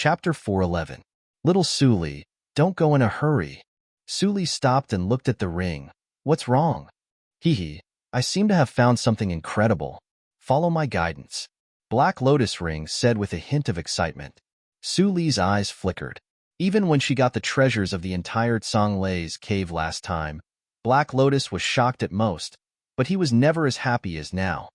Chapter 411. Little Suli, don't go in a hurry. Suli stopped and looked at the ring. What's wrong? Hee, I seem to have found something incredible. Follow my guidance. Black Lotus Ring said with a hint of excitement. Suli's eyes flickered. Even when she got the treasures of the entire Tsanglei's cave last time, Black Lotus was shocked at most, but he was never as happy as now.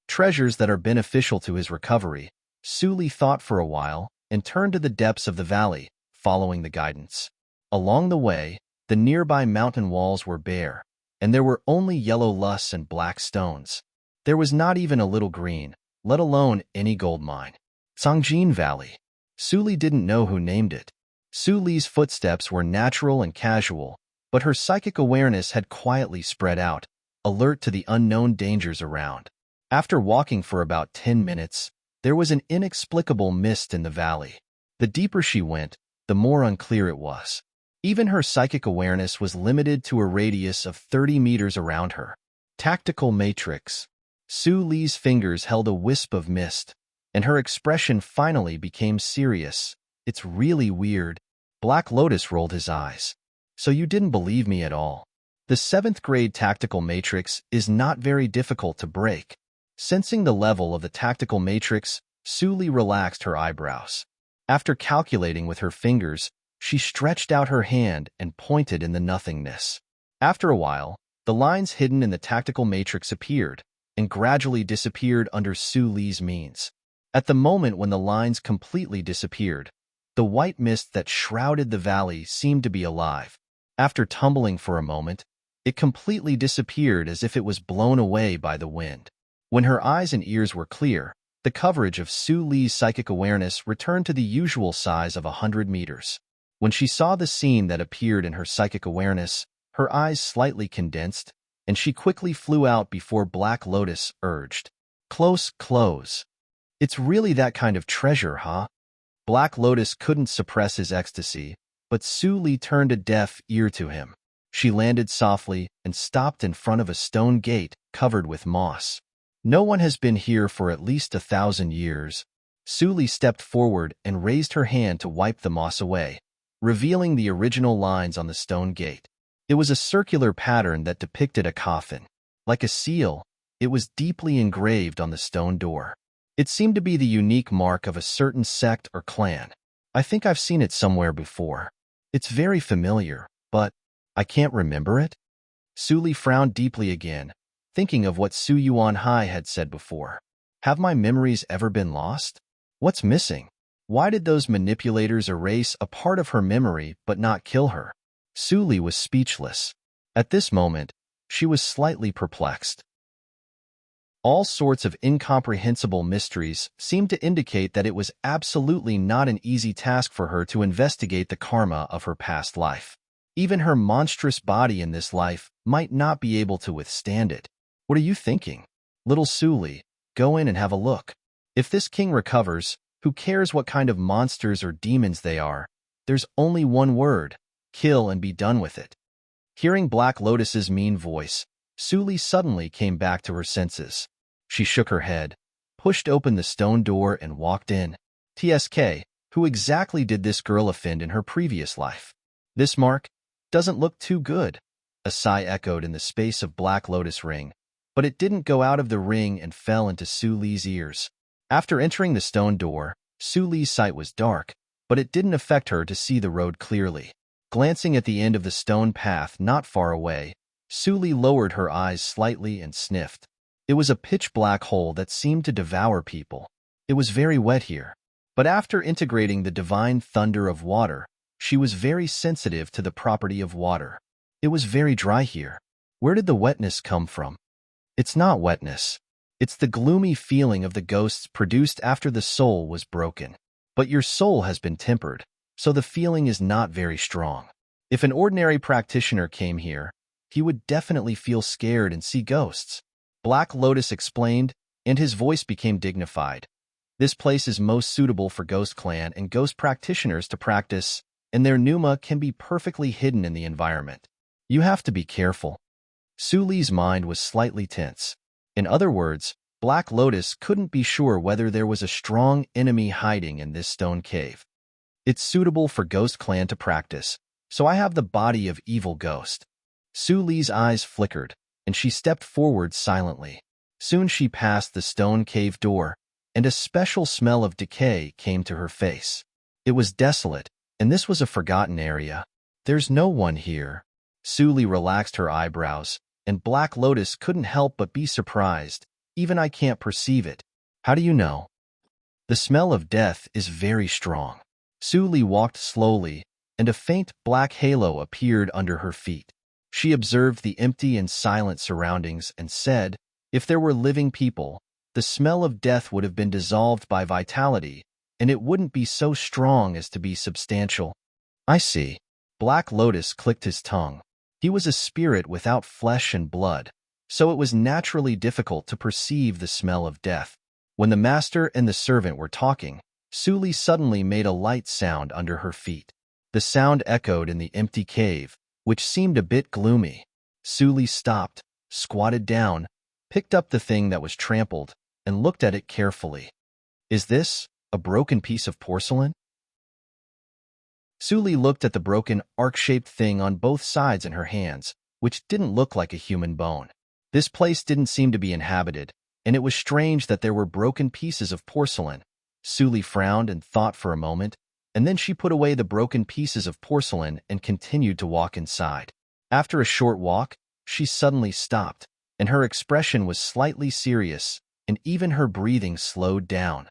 Treasures that are beneficial to his recovery. Suli thought for a while and turned to the depths of the valley, following the guidance. Along the way, the nearby mountain walls were bare, and there were only yellow lusts and black stones. There was not even a little green, let alone any gold mine. Songjin Valley. Suli didn't know who named it. Suli's footsteps were natural and casual, but her psychic awareness had quietly spread out, alert to the unknown dangers around. After walking for about 10 minutes, there was an inexplicable mist in the valley. The deeper she went, the more unclear it was. Even her psychic awareness was limited to a radius of 30 meters around her. Tactical matrix. Suli's fingers held a wisp of mist, and her expression finally became serious. It's really weird. Black Lotus rolled his eyes. So you didn't believe me at all. The 7th grade tactical matrix is not very difficult to break. Sensing the level of the tactical matrix, Suli relaxed her eyebrows. After calculating with her fingers, she stretched out her hand and pointed in the nothingness. After a while, the lines hidden in the tactical matrix appeared and gradually disappeared under Suli's means. At the moment when the lines completely disappeared, the white mist that shrouded the valley seemed to be alive. After tumbling for a moment, it completely disappeared as if it was blown away by the wind. When her eyes and ears were clear, the coverage of Suli's psychic awareness returned to the usual size of 100 meters. When she saw the scene that appeared in her psychic awareness, her eyes slightly condensed, and she quickly flew out before Black Lotus urged. Close. It's really that kind of treasure, huh? Black Lotus couldn't suppress his ecstasy, but Suli turned a deaf ear to him. She landed softly and stopped in front of a stone gate covered with moss. No one has been here for at least 1,000 years. Suli stepped forward and raised her hand to wipe the moss away, revealing the original lines on the stone gate. It was a circular pattern that depicted a coffin. Like a seal, it was deeply engraved on the stone door. It seemed to be the unique mark of a certain sect or clan. I think I've seen it somewhere before. It's very familiar, but I can't remember it. Suli frowned deeply again, thinking of what Su Yuan Hai had said before. Have my memories ever been lost? What's missing? Why did those manipulators erase a part of her memory but not kill her? Suli was speechless. At this moment, she was slightly perplexed. All sorts of incomprehensible mysteries seemed to indicate that it was absolutely not an easy task for her to investigate the karma of her past life. Even her monstrous body in this life might not be able to withstand it. What are you thinking? Little Suli, go in and have a look. If this king recovers, who cares what kind of monsters or demons they are? There's only one word: kill and be done with it. Hearing Black Lotus's mean voice, Suli suddenly came back to her senses. She shook her head, pushed open the stone door and walked in. TSK, who exactly did this girl offend in her previous life? This mark doesn't look too good. A sigh echoed in the space of Black Lotus Ring, but it didn't go out of the ring and fell into Suli's ears. After entering the stone door, Suli's sight was dark, but it didn't affect her to see the road clearly. Glancing at the end of the stone path not far away, Suli lowered her eyes slightly and sniffed. It was a pitch-black hole that seemed to devour people. It was very wet here, but after integrating the divine thunder of water, she was very sensitive to the property of water. It was very dry here. Where did the wetness come from? It's not wetness. It's the gloomy feeling of the ghosts produced after the soul was broken. But your soul has been tempered, so the feeling is not very strong. If an ordinary practitioner came here, he would definitely feel scared and see ghosts. Black Lotus explained, and his voice became dignified. This place is most suitable for Ghost Clan and Ghost practitioners to practice, and their pneuma can be perfectly hidden in the environment. You have to be careful. Suli's mind was slightly tense. In other words, Black Lotus couldn't be sure whether there was a strong enemy hiding in this stone cave. It's suitable for Ghost Clan to practice, so I have the body of evil ghost. Su Li's eyes flickered, and she stepped forward silently. Soon she passed the stone cave door, and a special smell of decay came to her face. It was desolate, and this was a forgotten area. There's no one here. Su Li relaxed her eyebrows, and Black Lotus couldn't help but be surprised. Even I can't perceive it. How do you know? The smell of death is very strong. Su Li walked slowly, and a faint black halo appeared under her feet. She observed the empty and silent surroundings and said, if there were living people, the smell of death would have been dissolved by vitality, and it wouldn't be so strong as to be substantial. I see. Black Lotus clicked his tongue. He was a spirit without flesh and blood, so it was naturally difficult to perceive the smell of death. When the master and the servant were talking, Su Li suddenly made a light sound under her feet. The sound echoed in the empty cave, which seemed a bit gloomy. Su Li stopped, squatted down, picked up the thing that was trampled, and looked at it carefully. Is this a broken piece of porcelain? Su Li looked at the broken, arc-shaped thing on both sides in her hands, which didn't look like a human bone. This place didn't seem to be inhabited, and it was strange that there were broken pieces of porcelain. Su Li frowned and thought for a moment, and then she put away the broken pieces of porcelain and continued to walk inside. After a short walk, she suddenly stopped, and her expression was slightly serious, and even her breathing slowed down.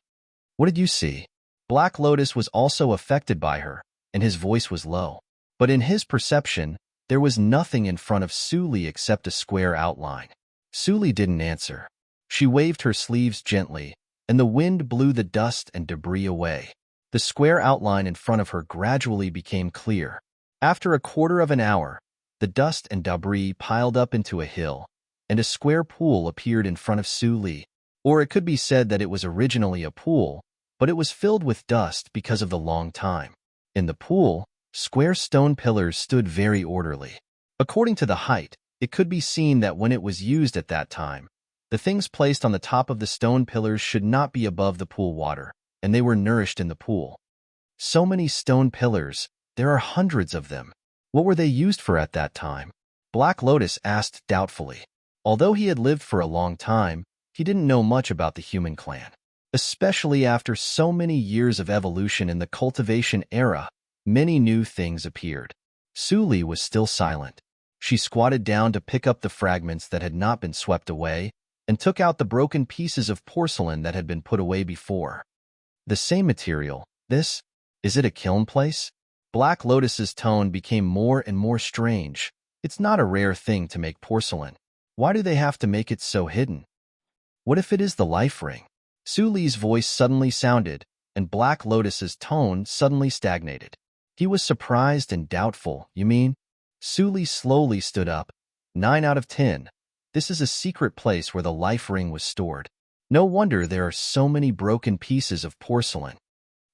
What did you see? Black Lotus was also affected by her, and his voice was low. But in his perception, there was nothing in front of Su Li except a square outline. Su Li didn't answer. She waved her sleeves gently, and the wind blew the dust and debris away. The square outline in front of her gradually became clear. After a quarter of an hour, the dust and debris piled up into a hill, and a square pool appeared in front of Su Li. Or it could be said that it was originally a pool, but it was filled with dust because of the long time. In the pool, square stone pillars stood very orderly. According to the height, it could be seen that when it was used at that time, the things placed on the top of the stone pillars should not be above the pool water, and they were nourished in the pool. So many stone pillars, there are hundreds of them. What were they used for at that time? Black Lotus asked doubtfully. Although he had lived for a long time, he didn't know much about the human clan. Especially after so many years of evolution in the cultivation era, many new things appeared. Su Li was still silent. She squatted down to pick up the fragments that had not been swept away, and took out the broken pieces of porcelain that had been put away before. The same material. Is it a kiln place? Black Lotus's tone became more and more strange. It's not a rare thing to make porcelain. Why do they have to make it so hidden? What if it is the life ring? Su Li's voice suddenly sounded, and Black Lotus's tone suddenly stagnated. He was surprised and doubtful. You mean? Su Li slowly stood up. 9 out of 10. This is a secret place where the life ring was stored. No wonder there are so many broken pieces of porcelain.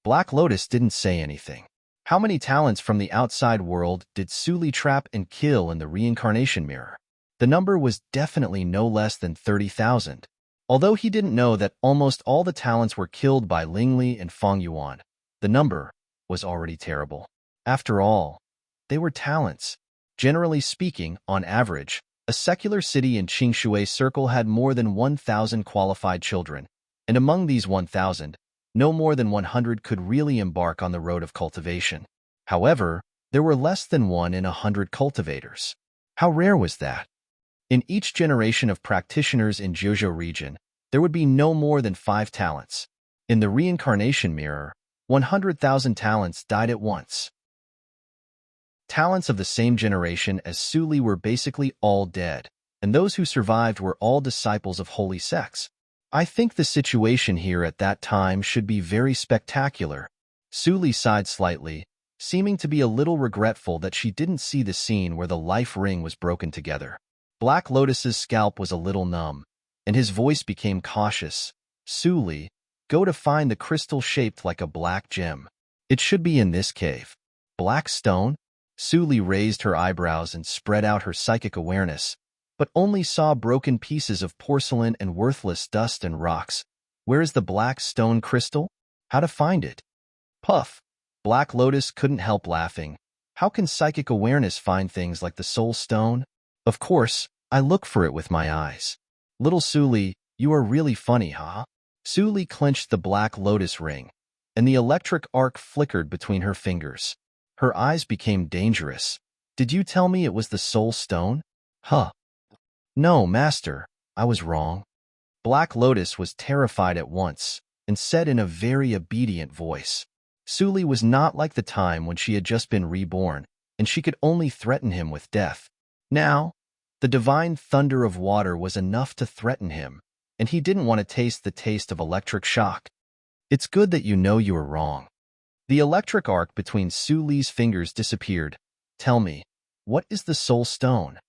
Black Lotus didn't say anything. How many talents from the outside world did Su Li trap and kill in the reincarnation mirror? The number was definitely no less than 30,000. Although he didn't know that almost all the talents were killed by Ling Li and Feng Yuan, the number was already terrible. After all, they were talents. Generally speaking, on average, a secular city in Qingshui Circle had more than 1,000 qualified children, and among these 1,000, no more than 100 could really embark on the road of cultivation. However, there were less than 1 in 100 cultivators. How rare was that? In each generation of practitioners in Jiuzhou region, there would be no more than 5 talents. In the reincarnation mirror, 100,000 talents died at once. Talents of the same generation as Su Li were basically all dead, and those who survived were all disciples of holy sects. I think the situation here at that time should be very spectacular. Su Li sighed slightly, seeming to be a little regretful that she didn't see the scene where the life ring was broken together. Black Lotus's scalp was a little numb, and his voice became cautious. Su Li, go to find the crystal shaped like a black gem. It should be in this cave. Black stone? Su Li raised her eyebrows and spread out her psychic awareness, but only saw broken pieces of porcelain and worthless dust and rocks. Where is the black stone crystal? How to find it? Puff! Black Lotus couldn't help laughing. How can psychic awareness find things like the soul stone? Of course, I look for it with my eyes. Little Suli, you are really funny, huh? Suli clenched the Black Lotus ring, and the electric arc flickered between her fingers. Her eyes became dangerous. Did you tell me it was the soul stone? Huh. No, master, I was wrong. Black Lotus was terrified at once and said in a very obedient voice. Suli was not like the time when she had just been reborn, and she could only threaten him with death. Now, the divine thunder of water was enough to threaten him, and he didn't want to taste the taste of electric shock. It's good that you know you were wrong. The electric arc between Suli's fingers disappeared. Tell me, what is the soul stone?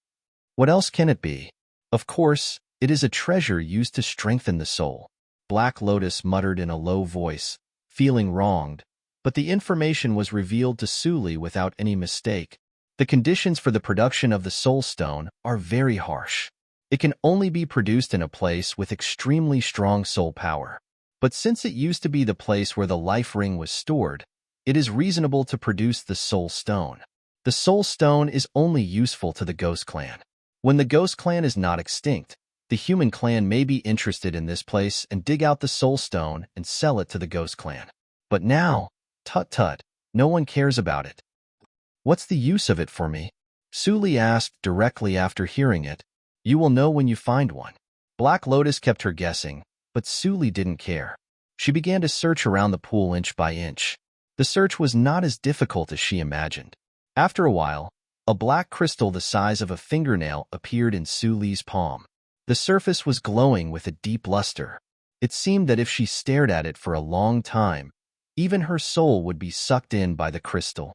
What else can it be? Of course, it is a treasure used to strengthen the soul. Black Lotus muttered in a low voice, feeling wronged, but the information was revealed to Suli without any mistake. The conditions for the production of the soul stone are very harsh. It can only be produced in a place with extremely strong soul power. But since it used to be the place where the life ring was stored, it is reasonable to produce the soul stone. The soul stone is only useful to the ghost clan. When the ghost clan is not extinct, the human clan may be interested in this place and dig out the soul stone and sell it to the ghost clan. But now, tut-tut, no one cares about it. What's the use of it for me? Suli asked directly after hearing it. You will know when you find one. Black Lotus kept her guessing, but Suli didn't care. She began to search around the pool inch by inch. The search was not as difficult as she imagined. After a while, a black crystal the size of a fingernail appeared in Suli's palm. The surface was glowing with a deep luster. It seemed that if she stared at it for a long time, even her soul would be sucked in by the crystal.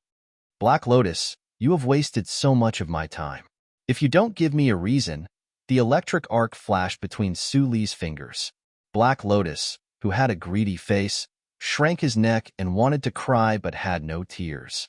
Black Lotus, you have wasted so much of my time. If you don't give me a reason, the electric arc flashed between Suli's fingers. Black Lotus, who had a greedy face, shrank his neck and wanted to cry but had no tears.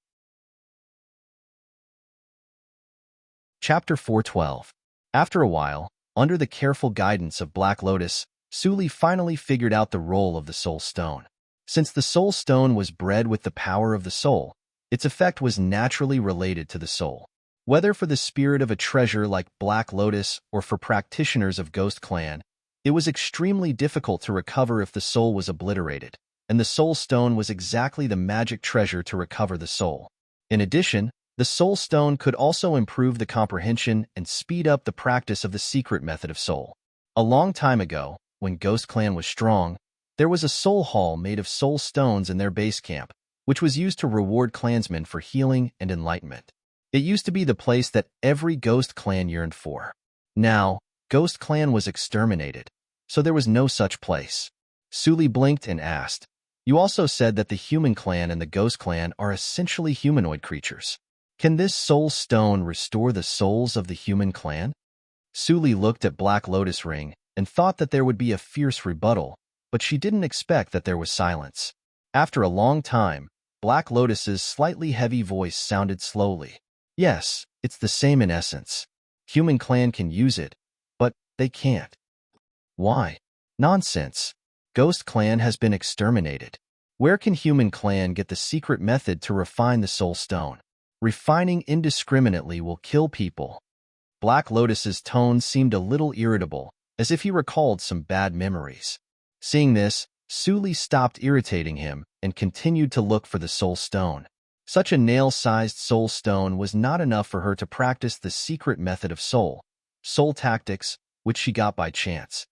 Chapter 412. After a while, under the careful guidance of Black Lotus, Suli finally figured out the role of the soul stone. Since the soul stone was bred with the power of the soul, its effect was naturally related to the soul. Whether for the spirit of a treasure like Black Lotus or for practitioners of Ghost Clan, it was extremely difficult to recover if the soul was obliterated, and the soul stone was exactly the magic treasure to recover the soul. In addition, the soul stone could also improve the comprehension and speed up the practice of the secret method of soul. A long time ago, when Ghost Clan was strong, there was a soul hall made of soul stones in their base camp, which was used to reward clansmen for healing and enlightenment. It used to be the place that every Ghost Clan yearned for. Now, Ghost Clan was exterminated, so there was no such place. Suli blinked and asked, You also said that the human clan and the Ghost Clan are essentially humanoid creatures. Can this soul stone restore the souls of the human clan? Suli looked at Black Lotus Ring and thought that there would be a fierce rebuttal, but she didn't expect that there was silence. After a long time, Black Lotus's slightly heavy voice sounded slowly. Yes, it's the same in essence. Human clan can use it, but they can't. Why? Nonsense. Ghost Clan has been exterminated. Where can human clan get the secret method to refine the soul stone? Refining indiscriminately will kill people. Black Lotus's tone seemed a little irritable, as if he recalled some bad memories. Seeing this, Suli stopped irritating him and continued to look for the soul stone. Such a nail-sized soul stone was not enough for her to practice the secret method of soul tactics, which she got by chance.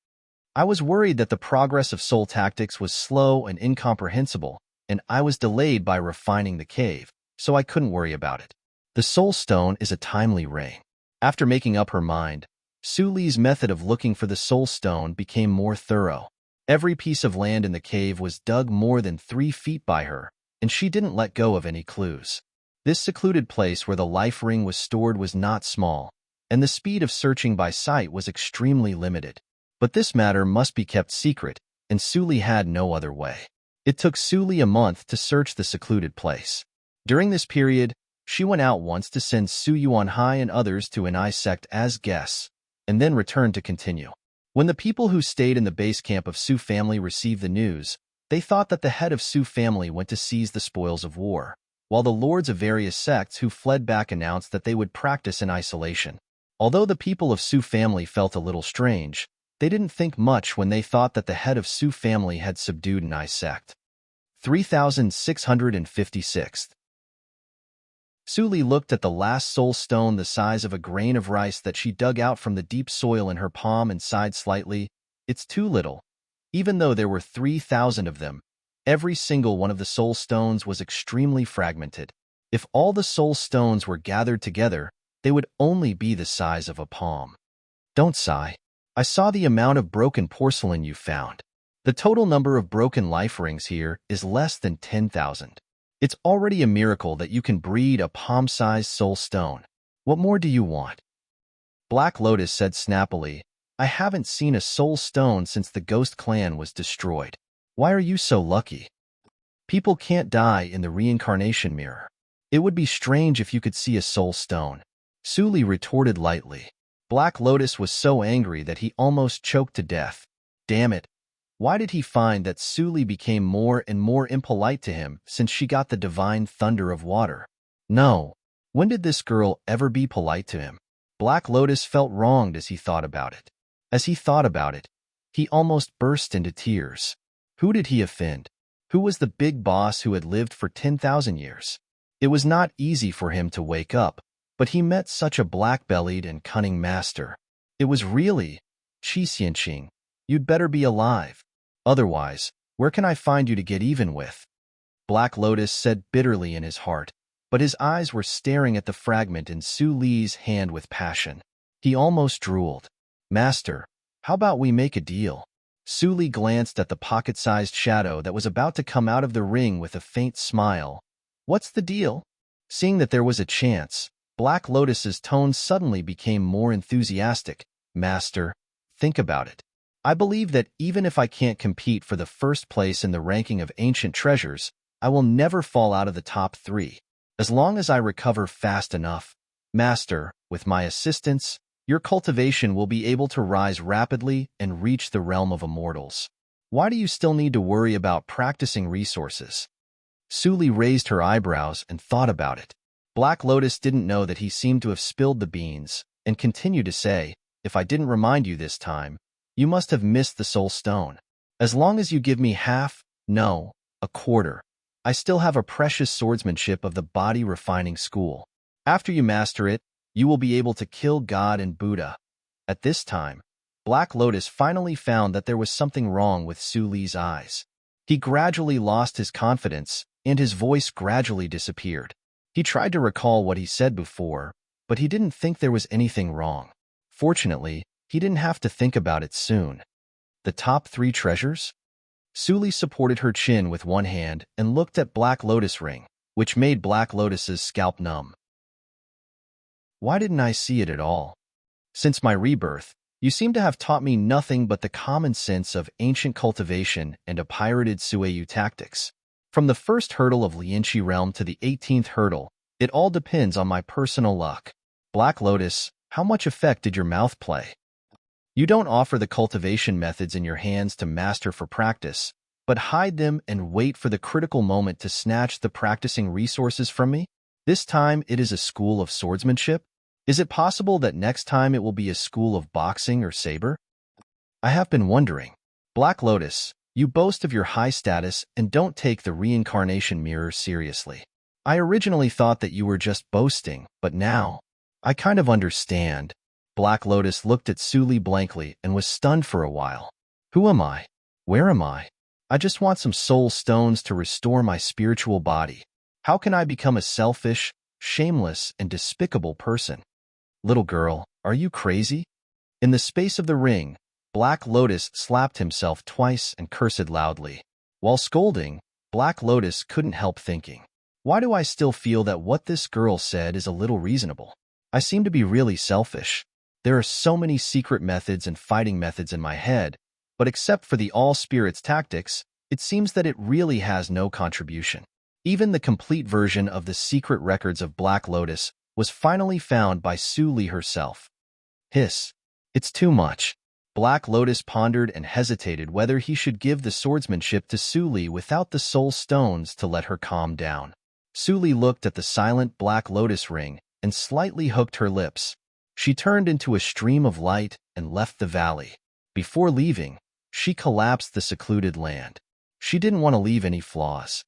I was worried that the progress of soul tactics was slow and incomprehensible, and I was delayed by refining the cave, so I couldn't worry about it. The soul stone is a timely ring. After making up her mind, Suli's method of looking for the soul stone became more thorough. Every piece of land in the cave was dug more than 3 feet by her, and she didn't let go of any clues. This secluded place where the life ring was stored was not small, and the speed of searching by sight was extremely limited. But this matter must be kept secret, and Suli had no other way. It took Suli a month to search the secluded place. During this period, she went out once to send Su Yuanhai and others to an sect as guests, and then returned to continue. When the people who stayed in the base camp of Su family received the news, They thought that the head of Su family went to seize the spoils of war, while the lords of various sects who fled back announced that they would practice in isolation. Although the people of Su family felt a little strange, they didn't think much when they thought that the head of Su family had subdued an I sect. 3656. Su Li looked at the last soul stone the size of a grain of rice that she dug out from the deep soil in her palm and sighed slightly. It's too little. Even though there were 3,000 of them, every single one of the soul stones was extremely fragmented. If all the soul stones were gathered together, they would only be the size of a palm. Don't sigh. I saw the amount of broken porcelain you found. The total number of broken life rings here is less than 10,000. It's already a miracle that you can breed a palm-sized soul stone. What more do you want? Black Lotus said snappily, I haven't seen a soul stone since the Ghost Clan was destroyed. Why are you so lucky? People can't die in the reincarnation mirror. It would be strange if you could see a soul stone. Su Li retorted lightly. Black Lotus was so angry that he almost choked to death. Damn it. Why did he find that Su Li became more and more impolite to him since she got the divine thunder of water? No. When did this girl ever be polite to him? Black Lotus felt wronged as he thought about it. As he thought about it, he almost burst into tears. Who did he offend? Who was the big boss who had lived for 10,000 years? It was not easy for him to wake up, but he met such a black-bellied and cunning master. It was really, Qi Xianqing, you'd better be alive. Otherwise, where can I find you to get even with? Black Lotus said bitterly in his heart, but his eyes were staring at the fragment in Su Li's hand with passion. He almost drooled. Master, how about we make a deal? Su Li glanced at the pocket-sized shadow that was about to come out of the ring with a faint smile. What's the deal? Seeing that there was a chance, Black Lotus's tone suddenly became more enthusiastic. Master, think about it. I believe that even if I can't compete for the first place in the ranking of ancient treasures, I will never fall out of the top 3. As long as I recover fast enough. Master, with my assistance, your cultivation will be able to rise rapidly and reach the realm of immortals. Why do you still need to worry about practicing resources? Su Li raised her eyebrows and thought about it. Black Lotus didn't know that he seemed to have spilled the beans, and continued to say, if I didn't remind you this time, you must have missed the soul stone. As long as you give me half, no, a quarter, I still have a precious swordsmanship of the body refining school. After you master it, you will be able to kill God and Buddha. At this time, Black Lotus finally found that there was something wrong with Su Li's eyes. He gradually lost his confidence, and his voice gradually disappeared. He tried to recall what he said before, but he didn't think there was anything wrong. Fortunately, he didn't have to think about it soon. The top 3 treasures? Su Li supported her chin with one hand and looked at Black Lotus ring, which made Black Lotus's scalp numb. Why didn't I see it at all? Since my rebirth, you seem to have taught me nothing but the common sense of ancient cultivation and a pirated Sueyu tactics. From the first hurdle of Lianqi realm to the 18th hurdle, it all depends on my personal luck. Black Lotus, how much effect did your mouth play? You don't offer the cultivation methods in your hands to master for practice, but hide them and wait for the critical moment to snatch the practicing resources from me? This time it is a school of swordsmanship? Is it possible that next time it will be a school of boxing or saber? I have been wondering. Black Lotus, you boast of your high status and don't take the reincarnation mirror seriously. I originally thought that you were just boasting, but now, I kind of understand. Black Lotus looked at Su Li blankly and was stunned for a while. Who am I? Where am I? I just want some soul stones to restore my spiritual body. How can I become a selfish, shameless, and despicable person? Little girl, are you crazy? In the space of the ring, Black Lotus slapped himself twice and cursed loudly. While scolding, Black Lotus couldn't help thinking, why do I still feel that what this girl said is a little reasonable? I seem to be really selfish. There are so many secret methods and fighting methods in my head, but except for the all-spirits tactics, it seems that it really has no contribution. Even the complete version of the secret records of Black Lotus was finally found by Su Li herself. Hiss. It's too much. Black Lotus pondered and hesitated whether he should give the swordsmanship to Suli without the soul stones to let her calm down. Suli looked at the silent Black Lotus ring and slightly hooked her lips. She turned into a stream of light and left the valley. Before leaving, she collapsed the secluded land. She didn't want to leave any flaws.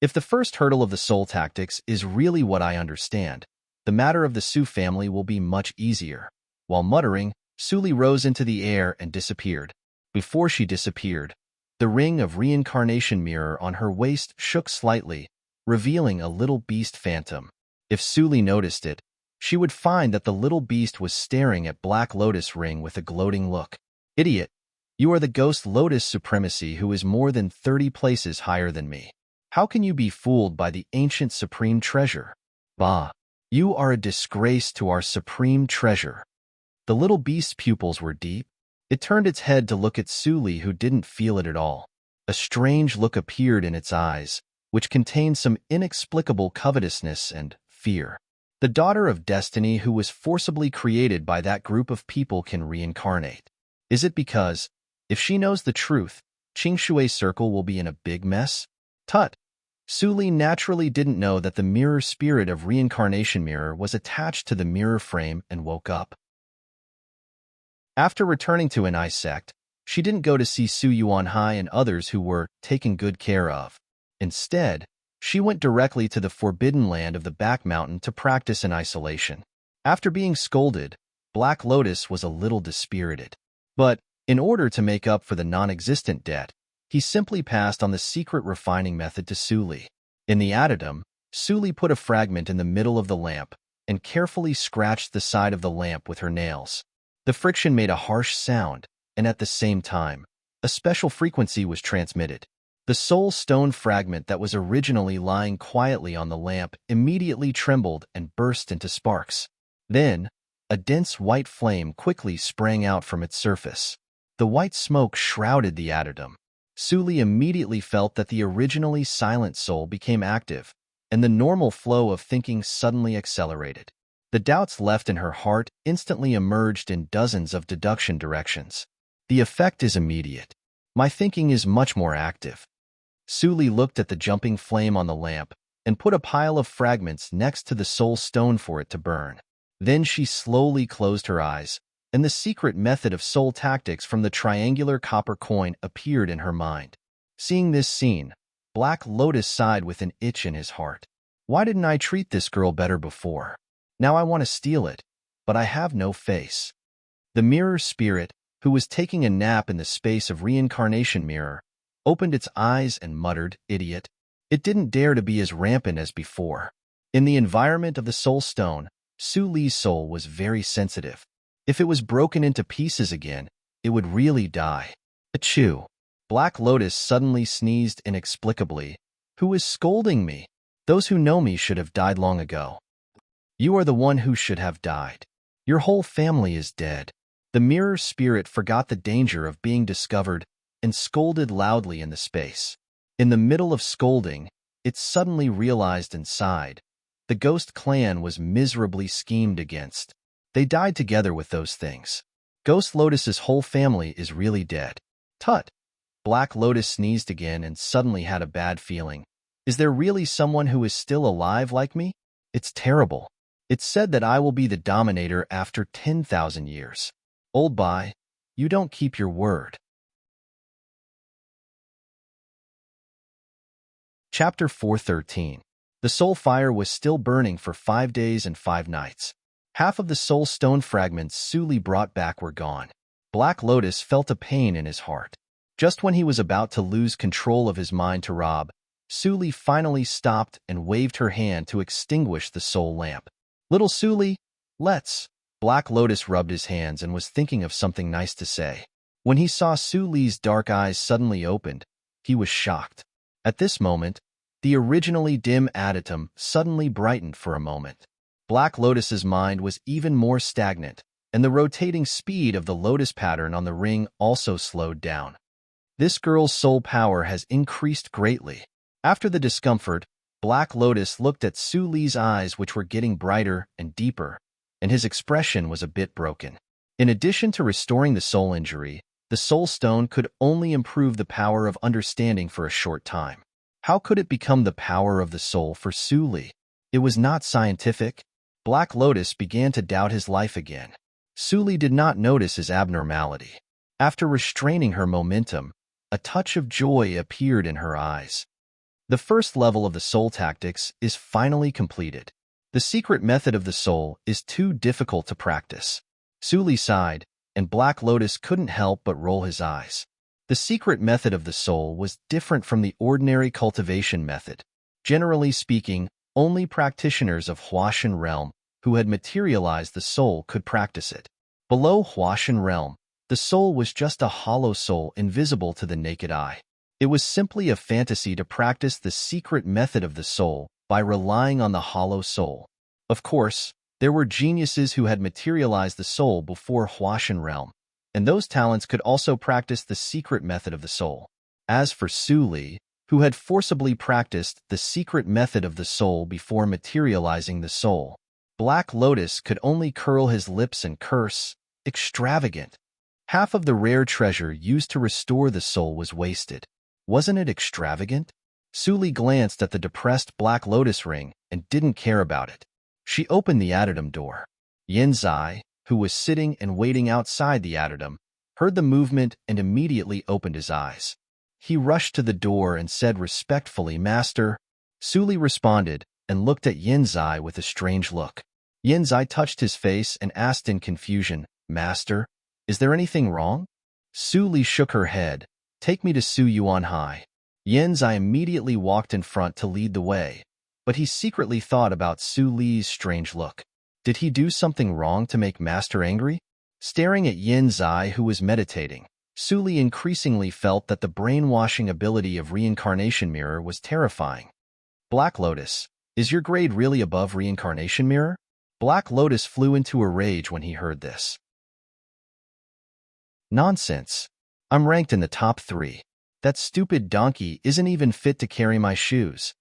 If the first hurdle of the soul tactics is really what I understand, the matter of the Su family will be much easier. While muttering, Suli rose into the air and disappeared. Before she disappeared, the ring of reincarnation mirror on her waist shook slightly, revealing a little beast phantom. If Suli noticed it, she would find that the little beast was staring at Black Lotus ring with a gloating look. Idiot! You are the ghost Lotus supremacy who is more than 30 places higher than me. How can you be fooled by the ancient supreme treasure? Bah! You are a disgrace to our supreme treasure. The little beast's pupils were deep. It turned its head to look at Suli, who didn't feel it at all. A strange look appeared in its eyes, which contained some inexplicable covetousness and fear. The daughter of destiny who was forcibly created by that group of people can reincarnate. Is it because, if she knows the truth, Qingshui Circle will be in a big mess? Tut! Suli naturally didn't know that the mirror spirit of reincarnation mirror was attached to the mirror frame and woke up. After returning to an ice sect, she didn't go to see Su Yuanhai and others who were taken good care of. Instead, she went directly to the forbidden land of the back mountain to practice in isolation. After being scolded, Black Lotus was a little dispirited. But, in order to make up for the non-existent debt, he simply passed on the secret refining method to Suli. In the addendum, Suli put a fragment in the middle of the lamp and carefully scratched the side of the lamp with her nails. The friction made a harsh sound, and at the same time, a special frequency was transmitted. The soul stone fragment that was originally lying quietly on the lamp immediately trembled and burst into sparks. Then, a dense white flame quickly sprang out from its surface. The white smoke shrouded the addendum. Suli immediately felt that the originally silent soul became active, and the normal flow of thinking suddenly accelerated. The doubts left in her heart instantly emerged in dozens of deduction directions. The effect is immediate. My thinking is much more active. Suli looked at the jumping flame on the lamp and put a pile of fragments next to the soul stone for it to burn. Then she slowly closed her eyes, and the secret method of soul tactics from the triangular copper coin appeared in her mind. Seeing this scene, Black Lotus sighed with an itch in his heart. Why didn't I treat this girl better before? Now I want to steal it, but I have no face. The mirror spirit, who was taking a nap in the space of reincarnation mirror, opened its eyes and muttered, "Idiot." It didn't dare to be as rampant as before. In the environment of the soul stone, Su Li's soul was very sensitive. If it was broken into pieces again, it would really die. Achoo! Black Lotus suddenly sneezed inexplicably. Who is scolding me? Those who know me should have died long ago. You are the one who should have died. Your whole family is dead. The mirror spirit forgot the danger of being discovered and scolded loudly in the space. In the middle of scolding, it suddenly realized and sighed. The ghost clan was miserably schemed against. They died together with those things. Ghost Lotus's whole family is really dead. Tut! Black Lotus sneezed again and suddenly had a bad feeling. Is there really someone who is still alive like me? It's terrible. It's said that I will be the dominator after 10,000 years. Old Bai, you don't keep your word. Chapter 413. The soul fire was still burning for 5 days and 5 nights. Half of the soul stone fragments Suli brought back were gone. Black Lotus felt a pain in his heart. Just when he was about to lose control of his mind to rob, Suli finally stopped and waved her hand to extinguish the soul lamp. Little Suli, let's. Black Lotus rubbed his hands and was thinking of something nice to say. When he saw Suli's dark eyes suddenly opened, he was shocked. At this moment, the originally dim adytum suddenly brightened for a moment. Black Lotus's mind was even more stagnant, and the rotating speed of the lotus pattern on the ring also slowed down. This girl's soul power has increased greatly. After the discomfort, Black Lotus looked at Suli's eyes, which were getting brighter and deeper, and his expression was a bit broken. In addition to restoring the soul injury, the soul stone could only improve the power of understanding for a short time. How could it become the power of the soul for Su Li? It was not scientific. Black Lotus began to doubt his life again. Su Li did not notice his abnormality. After restraining her momentum, a touch of joy appeared in her eyes. The first level of the soul tactics is finally completed. The secret method of the soul is too difficult to practice. Su Li sighed, and Black Lotus couldn't help but roll his eyes. The secret method of the soul was different from the ordinary cultivation method. Generally speaking, only practitioners of Huashan realm who had materialized the soul could practice it. Below Huashan realm, the soul was just a hollow soul invisible to the naked eye. It was simply a fantasy to practice the secret method of the soul by relying on the hollow soul. Of course, there were geniuses who had materialized the soul before Huashan realm, and those talents could also practice the secret method of the soul. As for Su Li, who had forcibly practiced the secret method of the soul before materializing the soul, Black Lotus could only curl his lips and curse, extravagant. Half of the rare treasure used to restore the soul was wasted. Wasn't it extravagant? Su Li glanced at the depressed Black Lotus ring and didn't care about it. She opened the addendum door. Yin Zai, who was sitting and waiting outside the addendum, heard the movement and immediately opened his eyes. He rushed to the door and said respectfully, "Master." Su Li responded and looked at Yin Zai with a strange look. Yin Zai touched his face and asked in confusion, "Master, is there anything wrong?" Su Li shook her head. "Take me to Su Yuan Hai." Yin Zai immediately walked in front to lead the way, but he secretly thought about Su Li's strange look. Did he do something wrong to make Master angry? Staring at Yin Zai, who was meditating, Su Li increasingly felt that the brainwashing ability of Reincarnation Mirror was terrifying. Black Lotus, is your grade really above Reincarnation Mirror? Black Lotus flew into a rage when he heard this. Nonsense. I'm ranked in the top 3. That stupid donkey isn't even fit to carry my shoes.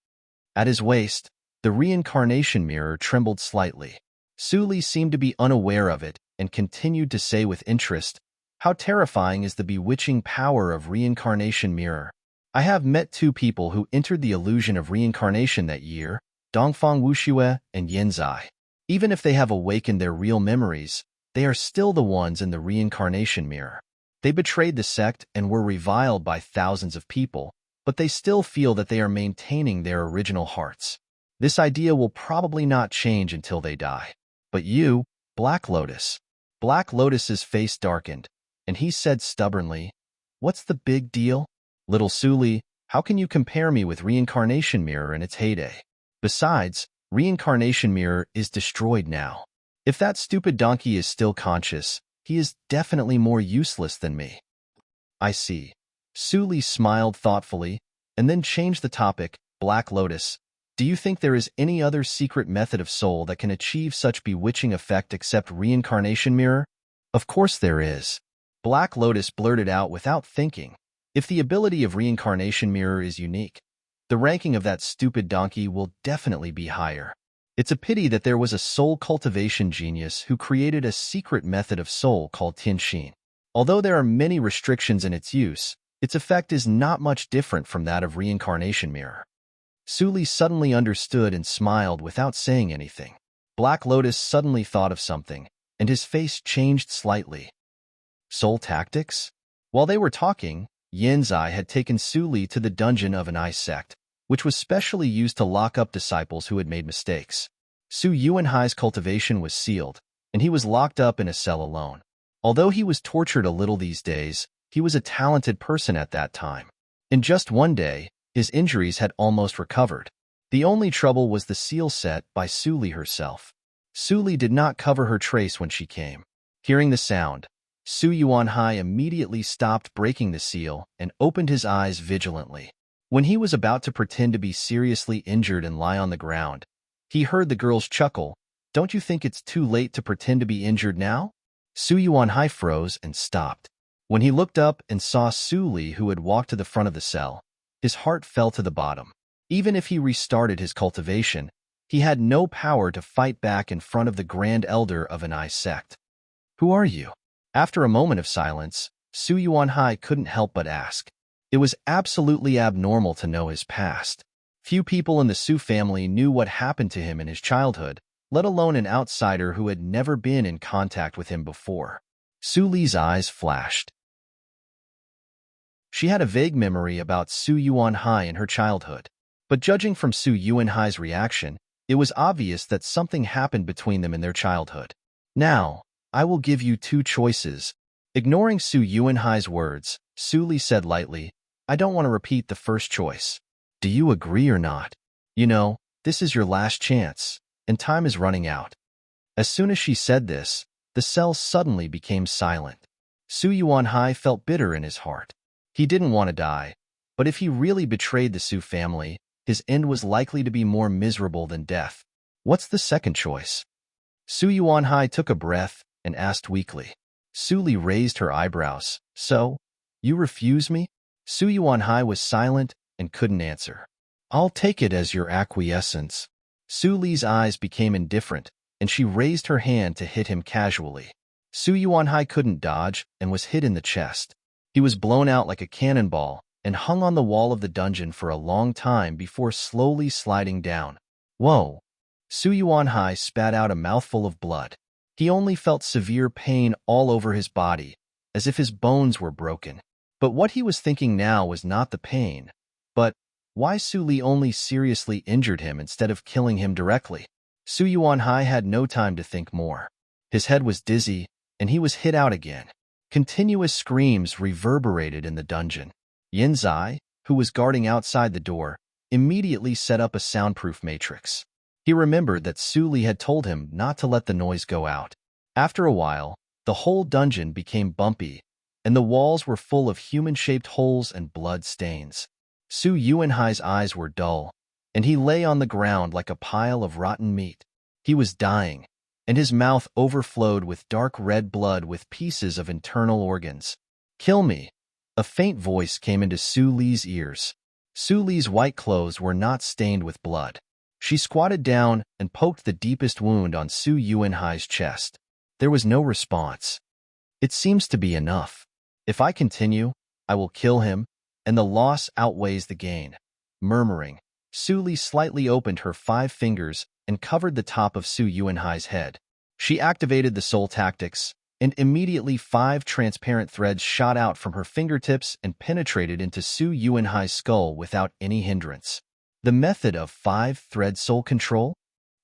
At his waist, the Reincarnation Mirror trembled slightly. Su Li seemed to be unaware of it and continued to say with interest, "How terrifying is the bewitching power of Reincarnation Mirror. I have met 2 people who entered the illusion of reincarnation that year, Dongfang Wuxue and Yin Zai. Even if they have awakened their real memories, they are still the ones in the Reincarnation Mirror. They betrayed the sect and were reviled by thousands of people, but they still feel that they are maintaining their original hearts. This idea will probably not change until they die. But you, Black Lotus." Black Lotus's face darkened, and he said stubbornly, "What's the big deal? Little Su Li, how can you compare me with Reincarnation Mirror in its heyday? Besides, Reincarnation Mirror is destroyed now. If that stupid donkey is still conscious, he is definitely more useless than me." "I see." Su Li smiled thoughtfully, and then changed the topic. "Black Lotus, do you think there is any other secret method of soul that can achieve such bewitching effect except Reincarnation Mirror?" "Of course there is." Black Lotus blurted out without thinking. If the ability of Reincarnation Mirror is unique, the ranking of that stupid donkey will definitely be higher. It's a pity that there was a soul cultivation genius who created a secret method of soul called Tianxin. Although there are many restrictions in its use, its effect is not much different from that of Reincarnation Mirror. Su Li suddenly understood and smiled without saying anything. Black Lotus suddenly thought of something, and his face changed slightly. Soul tactics? While they were talking, Yin Zai had taken Su Li to the dungeon of an ice sect, which was specially used to lock up disciples who had made mistakes. Su Yuanhai's cultivation was sealed, and he was locked up in a cell alone. Although he was tortured a little these days, he was a talented person at that time. In just one day, his injuries had almost recovered. The only trouble was the seal set by Su Li herself. Su Li did not cover her trace when she came. Hearing the sound, Su Yuanhai immediately stopped breaking the seal and opened his eyes vigilantly. When he was about to pretend to be seriously injured and lie on the ground, he heard the girl's chuckle. "Don't you think it's too late to pretend to be injured now?" Su Yuanhai froze and stopped. When he looked up and saw Su Li, who had walked to the front of the cell, his heart fell to the bottom. Even if he restarted his cultivation, he had no power to fight back in front of the Grand Elder of an ice sect. "Who are you?" After a moment of silence, Su Yuanhai couldn't help but ask. It was absolutely abnormal to know his past. Few people in the Su family knew what happened to him in his childhood, let alone an outsider who had never been in contact with him before. Su Li's eyes flashed. She had a vague memory about Su Yuanhai in her childhood, but judging from Su Yuanhai's reaction, it was obvious that something happened between them in their childhood. Now, I will give you two choices. Ignoring Su Yuanhai's words, Su Li said lightly, I don't want to repeat the first choice. Do you agree or not? You know, this is your last chance, and time is running out. As soon as she said this, the cell suddenly became silent. Su Yuanhai felt bitter in his heart. He didn't want to die, but if he really betrayed the Su family, his end was likely to be more miserable than death. What's the second choice? Su Yuanhai took a breath and asked weakly. Su Li raised her eyebrows. So, you refuse me? Su Yuanhai was silent and couldn't answer. I'll take it as your acquiescence. Su Li's eyes became indifferent, and she raised her hand to hit him casually. Su Yuanhai couldn't dodge and was hit in the chest. He was blown out like a cannonball and hung on the wall of the dungeon for a long time before slowly sliding down. Whoa! Su Yuanhai spat out a mouthful of blood. He only felt severe pain all over his body, as if his bones were broken. But what he was thinking now was not the pain, but why Su Li only seriously injured him instead of killing him directly. Su Yuanhai had no time to think more. His head was dizzy, and he was hit out again. Continuous screams reverberated in the dungeon. Yin Zai, who was guarding outside the door, immediately set up a soundproof matrix. He remembered that Su Li had told him not to let the noise go out. After a while, the whole dungeon became bumpy, and the walls were full of human-shaped holes and blood stains. Su Yuanhai's eyes were dull, and he lay on the ground like a pile of rotten meat. He was dying, and his mouth overflowed with dark red blood with pieces of internal organs. Kill me! A faint voice came into Su Li's ears. Su Li's white clothes were not stained with blood. She squatted down and poked the deepest wound on Su Yuanhai's chest. There was no response. It seems to be enough. If I continue, I will kill him, and the loss outweighs the gain. Murmuring, Su Li slightly opened her 5 fingers and covered the top of Su Yuanhai's head. She activated the soul tactics, and immediately 5 transparent threads shot out from her fingertips and penetrated into Su Yuanhai's skull without any hindrance. The method of 5-thread soul control?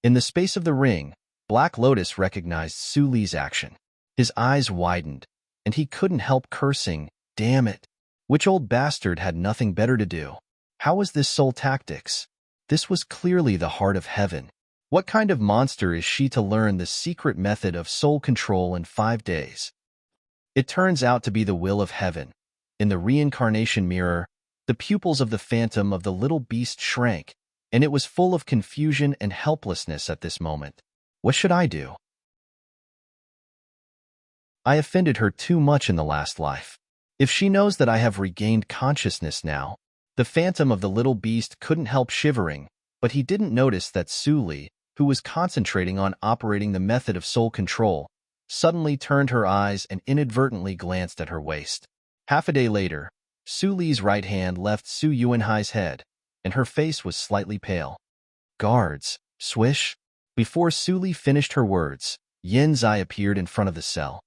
In the space of the ring, Black Lotus recognized Su Li's action. His eyes widened, and he couldn't help cursing, damn it. Which old bastard had nothing better to do? How was this soul tactics? This was clearly the heart of heaven. What kind of monster is she to learn the secret method of soul control in 5 days? It turns out to be the will of heaven. In the reincarnation mirror, the pupils of the phantom of the little beast shrank, and it was full of confusion and helplessness at this moment. What should I do? I offended her too much in the last life. If she knows that I have regained consciousness now, the phantom of the little beast couldn't help shivering, but he didn't notice that Su Li, who was concentrating on operating the method of soul control, suddenly turned her eyes and inadvertently glanced at her waist. Half a day later, Su Li's right hand left Su Yuanhai's head, and her face was slightly pale. Guards, swish. Before Su Li finished her words, Yin Zai appeared in front of the cell.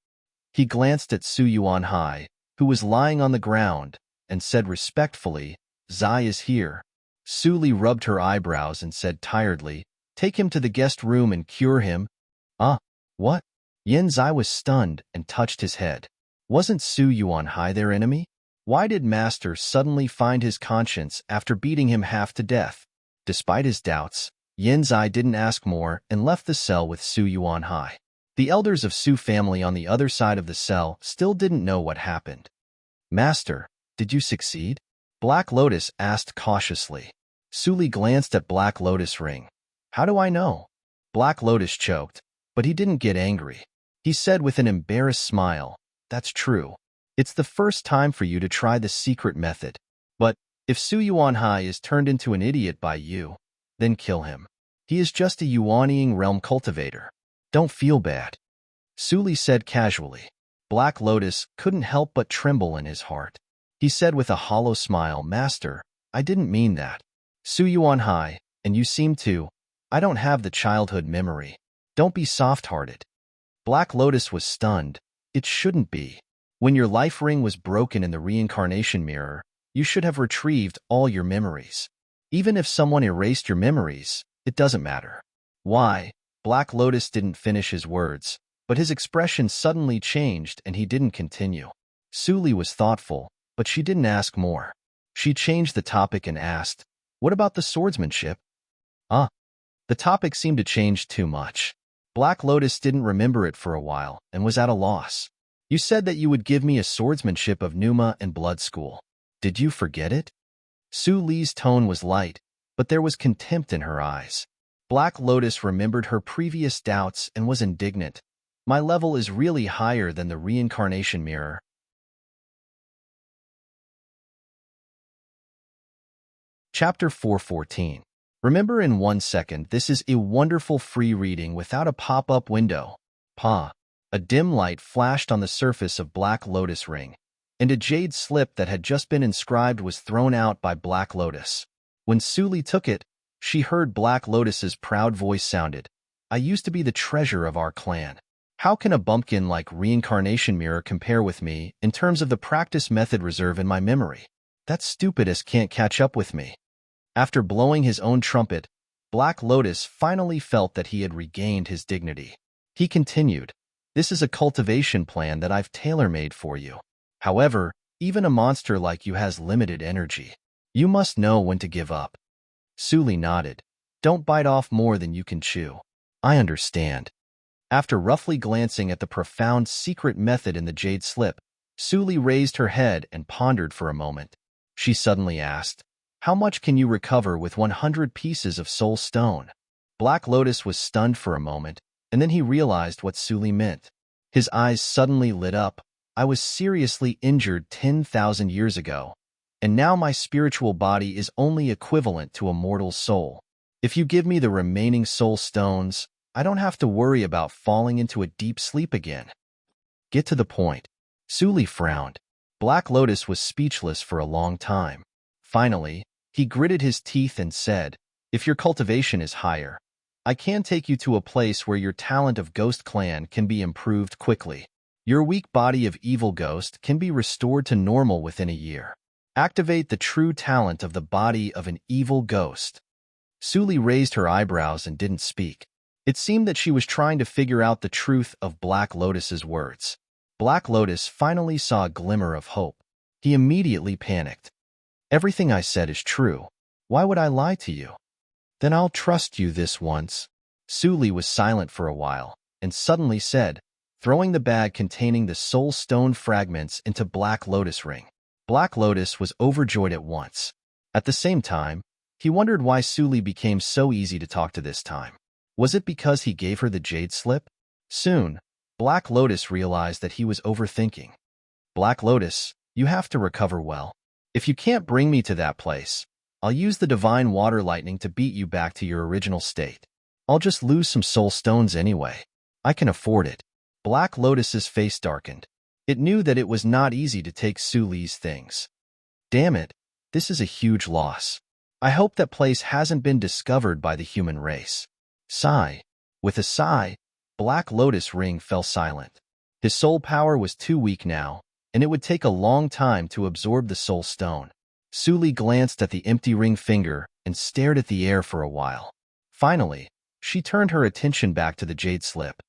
He glanced at Su Yuanhai, who was lying on the ground, and said respectfully, Zai is here. Su Li rubbed her eyebrows and said tiredly, take him to the guest room and cure him. What? Yin Zai was stunned and touched his head. Wasn't Su Yuanhai their enemy? Why did Master suddenly find his conscience after beating him half to death? Despite his doubts, Yin Zai didn't ask more and left the cell with Su Yuanhai. The elders of Su family on the other side of the cell still didn't know what happened. Master, did you succeed? Black Lotus asked cautiously. Su Li glanced at Black Lotus' ring. How do I know? Black Lotus choked, but he didn't get angry. He said with an embarrassed smile, that's true. It's the first time for you to try the secret method. But if Su Yuanhai is turned into an idiot by you, then kill him. He is just a Yuanying realm cultivator. Don't feel bad. Su Li said casually. Black Lotus couldn't help but tremble in his heart. He said with a hollow smile, "Master, I didn't mean that. Su Yuan Hai, and you seem to. I don't have the childhood memory. Don't be soft-hearted." Black Lotus was stunned. It shouldn't be. When your life ring was broken in the reincarnation mirror, you should have retrieved all your memories. Even if someone erased your memories, it doesn't matter. Why? Black Lotus didn't finish his words, but his expression suddenly changed and he didn't continue. Suli was thoughtful, but she didn't ask more. She changed the topic and asked, "What about the swordsmanship?" The topic seemed to change too much. Black Lotus didn't remember it for a while and was at a loss. "You said that you would give me a swordsmanship of Pneuma and Blood School. Did you forget it?" Su Li's tone was light, but there was contempt in her eyes. Black Lotus remembered her previous doubts and was indignant. "My level is really higher than the reincarnation mirror." Chapter 414. Remember in 1 second, this is a wonderful free reading without a pop-up window. A dim light flashed on the surface of Black Lotus ring, and a jade slip that had just been inscribed was thrown out by Black Lotus. When Suli took it, she heard Black Lotus's proud voice sounded, "I used to be the treasure of our clan. How can a bumpkin like reincarnation mirror compare with me in terms of the practice method reserve in my memory? That stupidest can't catch up with me." After blowing his own trumpet, Black Lotus finally felt that he had regained his dignity. He continued, "This is a cultivation plan that I've tailor-made for you. However, even a monster like you has limited energy. You must know when to give up." Suli nodded. "Don't bite off more than you can chew." "I understand." After roughly glancing at the profound secret method in the jade slip, Suli raised her head and pondered for a moment. She suddenly asked, "How much can you recover with 100 pieces of soul stone?" Black Lotus was stunned for a moment, and then he realized what Suli meant. His eyes suddenly lit up. "I was seriously injured 10,000 years ago, and now my spiritual body is only equivalent to a mortal soul. If you give me the remaining soul stones, I don't have to worry about falling into a deep sleep again." "Get to the point." Suli frowned. Black Lotus was speechless for a long time. Finally, he gritted his teeth and said, "If your cultivation is higher, I can take you to a place where your talent of Ghost Clan can be improved quickly. Your weak body of Evil Ghost can be restored to normal within a year. Activate the true talent of the body of an Evil Ghost." Suli raised her eyebrows and didn't speak. It seemed that she was trying to figure out the truth of Black Lotus's words. Black Lotus finally saw a glimmer of hope. He immediately panicked. "Everything I said is true. Why would I lie to you?" "Then I'll trust you this once." Suli was silent for a while, and suddenly said, throwing the bag containing the soul stone fragments into Black Lotus ring. Black Lotus was overjoyed at once. At the same time, he wondered why Suli became so easy to talk to this time. Was it because he gave her the jade slip? Soon, Black Lotus realized that he was overthinking. "Black Lotus, you have to recover well. If you can't bring me to that place, I'll use the divine water lightning to beat you back to your original state. I'll just lose some soul stones anyway. I can afford it." Black Lotus's face darkened. It knew that it was not easy to take Suli's things. "Damn it, this is a huge loss. I hope that place hasn't been discovered by the human race." Sigh. With a sigh, Black Lotus ring fell silent. His soul power was too weak now, and it would take a long time to absorb the soul stone. Suli glanced at the empty ring finger and stared at the air for a while. Finally, she turned her attention back to the jade slip.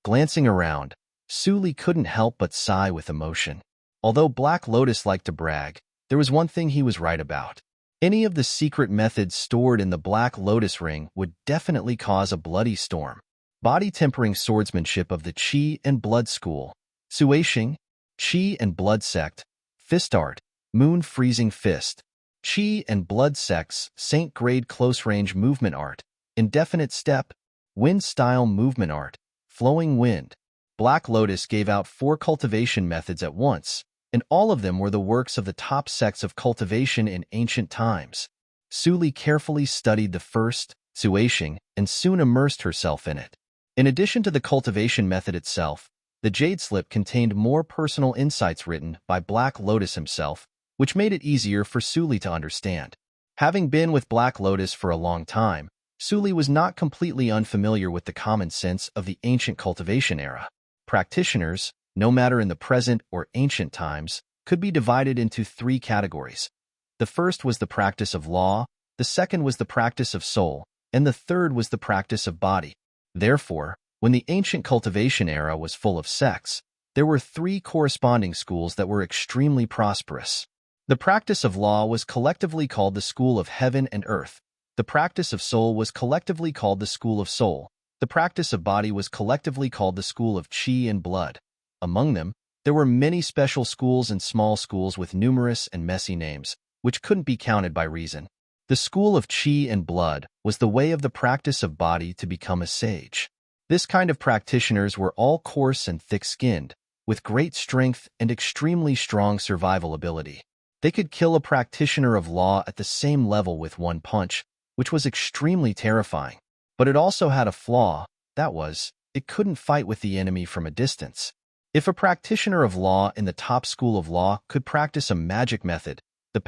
Glancing around, Suli couldn't help but sigh with emotion. Although Black Lotus liked to brag, there was one thing he was right about. Any of the secret methods stored in the Black Lotus ring would definitely cause a bloody storm. Body-tempering swordsmanship of the Qi and Blood School, Suishing, Qi and Blood Sect, Fist Art, Moon Freezing Fist, Qi and Blood Sects, Saint Grade Close Range Movement Art, Indefinite Step, Wind Style Movement Art, Flowing Wind. Black Lotus gave out 4 cultivation methods at once, and all of them were the works of the top sects of cultivation in ancient times. Suli carefully studied the first, Suishing, and soon immersed herself in it. In addition to the cultivation method itself, the Jade Slip contained more personal insights written by Black Lotus himself, which made it easier for Suli to understand. Having been with Black Lotus for a long time, Suli was not completely unfamiliar with the common sense of the ancient cultivation era. Practitioners, no matter in the present or ancient times, could be divided into three categories. The first was the practice of law, the second was the practice of soul, and the third was the practice of body. Therefore, when the ancient cultivation era was full of sects, there were three corresponding schools that were extremely prosperous. The practice of law was collectively called the school of heaven and earth. The practice of soul was collectively called the school of soul. The practice of body was collectively called the school of chi and blood. Among them, there were many special schools and small schools with numerous and messy names, which couldn't be counted by reason. The school of chi and blood was the way of the practice of body to become a sage. This kind of practitioners were all coarse and thick-skinned, with great strength and extremely strong survival ability. They could kill a practitioner of law at the same level with one punch, which was extremely terrifying. But it also had a flaw, that was, it couldn't fight with the enemy from a distance. If a practitioner of law in the top school of law could practice a magic method, the